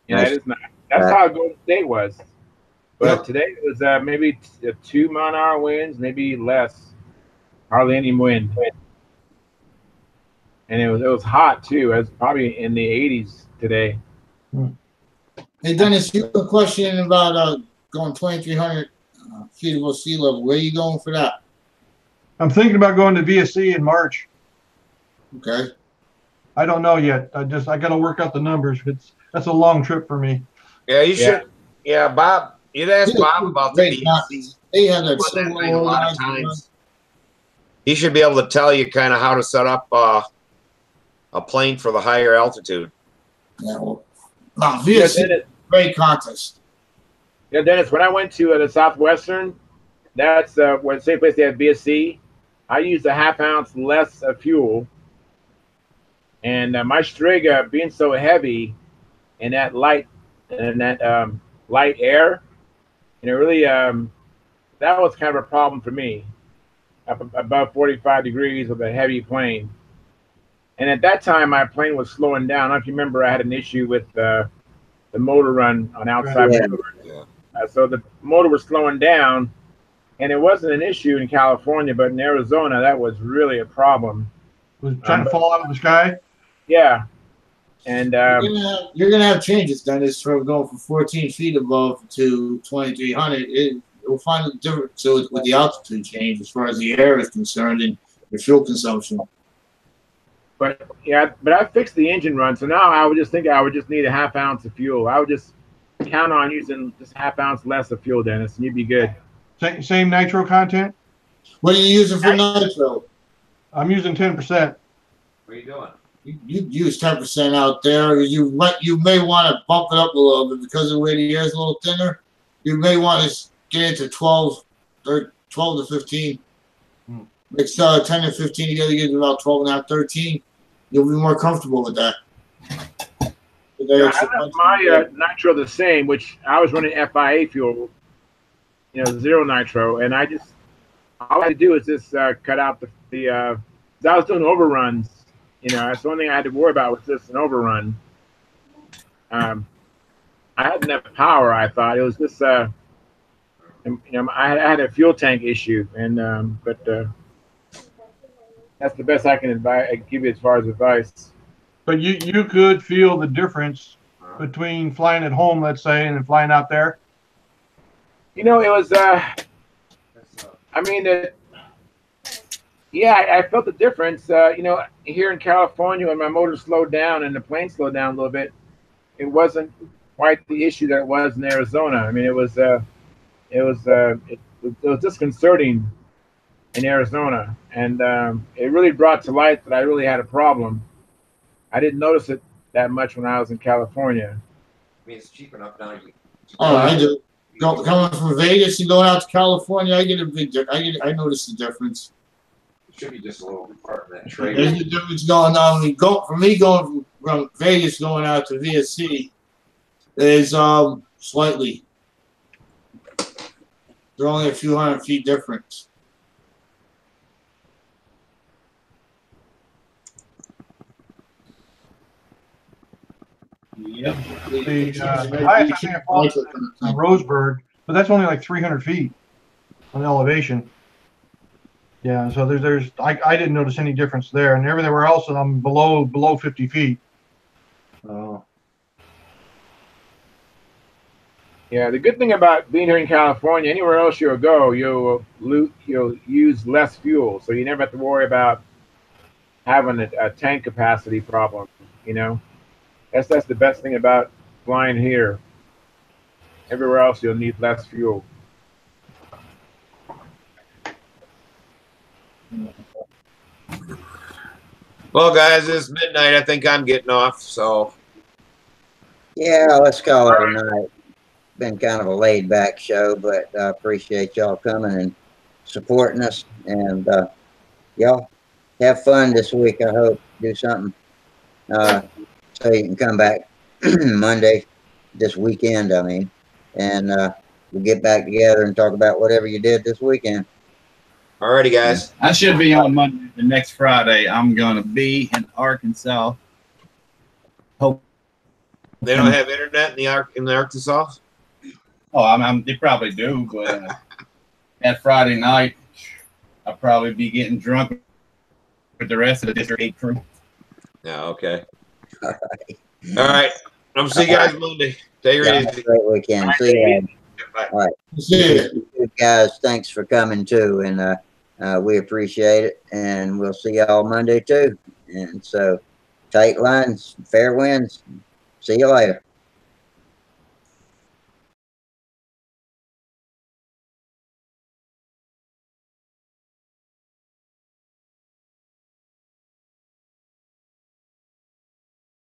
Yeah, it is nice. That's how Golden State was. But today it was maybe 2-mile-an-hour winds, maybe less. Hardly any wind. And it was hot too. It was probably in the 80s today. Hey Dennis, you have a question about going 2,300 feet above sea level. Where are you going for that? I'm thinking about going to VSC in March. Okay. I don't know yet. I got to work out the numbers. That's a long trip for me. Yeah, you should. Yeah, Bob. You'd ask Bob about the VSC. They have that a lot of times. He should be able to tell you kind of how to set up a plane for the higher altitude. Yeah, well, VSC is a great contest. Yeah, Dennis, when I went to the Southwestern, that's when same place they have BSC. I used a ½ ounce less fuel, and my Strega being so heavy and that light light air, and it really that was kind of a problem for me. Up above 45 degrees with a heavy plane, and at that time my plane was slowing down. I don't know if you remember, I had an issue with the motor run on outside maneuvers. Yeah. So the motor was slowing down, and it wasn't an issue in California, but in Arizona, that was really a problem. Was it trying to fall out of the sky? Yeah. And you're gonna have changes, Dennis, from going from 14 feet above to 2,300. You'll find a difference with the altitude change as far as the air is concerned and your fuel consumption. But yeah, but I fixed the engine run, so now I would just think I would just need a ½ ounce of fuel. I would just count on using just ½ ounce less of fuel, Dennis, and you'd be good. Same nitro content? What are you using for nitro? I'm using 10%. What are you doing? You use 10% out there. You may want to bump it up a little bit because of the way the air is a little thinner. You may want to get into 12 to 15. Mix 10 to 15 together, get about 12 and a half, 13. You'll be more comfortable with that. Yeah, I left my nitro the same, which I was running FIA fuel, zero nitro, and all I had to do is just cut out the I was doing overruns. That's the only thing I had to worry about was just an overrun. I had enough power, I thought. It was just, I had a fuel tank issue, and but that's the best I can give you as far as advice. But you could feel the difference between flying at home, let's say, and flying out there? It was, I felt the difference. Here in California, when my motor slowed down and the plane slowed down a little bit, it wasn't quite the issue that it was in Arizona. I mean, it was disconcerting in Arizona, and it really brought to light that I really had a problem. I didn't notice it that much when I was in California. I mean, it's cheap enough now. Oh, I do. Coming from Vegas and going out to California, I get a big. I notice the difference. Should be just a little part of that trade. There's a difference going on. For me, going from Vegas going out to VSC is slightly. They're only a few hundred feet difference. Yep. The highest I think I fought is in Roseburg, but that's only like 300 feet on elevation. Yeah, so I didn't notice any difference there, and everywhere else I'm below 50 feet. Yeah, the good thing about being here in California, anywhere else you'll go, you'll use less fuel, so you never have to worry about having a tank capacity problem. That's the best thing about flying here. Everywhere else you'll need less fuel. Well, guys, it's midnight. I think I'm getting off. So yeah, let's call it a night. Been kind of a laid back show, but I appreciate y'all coming and supporting us. And y'all have fun this week. I hope do something so you can come back Monday, this weekend. I mean, and we'll get back together and talk about whatever you did this weekend. Alrighty, guys. I should be on Monday. The next Friday, I'm gonna be in Arkansas. Hope they don't have internet in Arkansas. Oh, they probably do, but that Friday night, I'll probably be getting drunk with the rest of the District 8 crew. Yeah. Okay. All right. I'm see you guys Monday. Take it easy. Great weekend. See you. All right. See you guys. Thanks for coming too, and we appreciate it. And we'll see y'all Monday too. And so, tight lines, fair winds. See you later.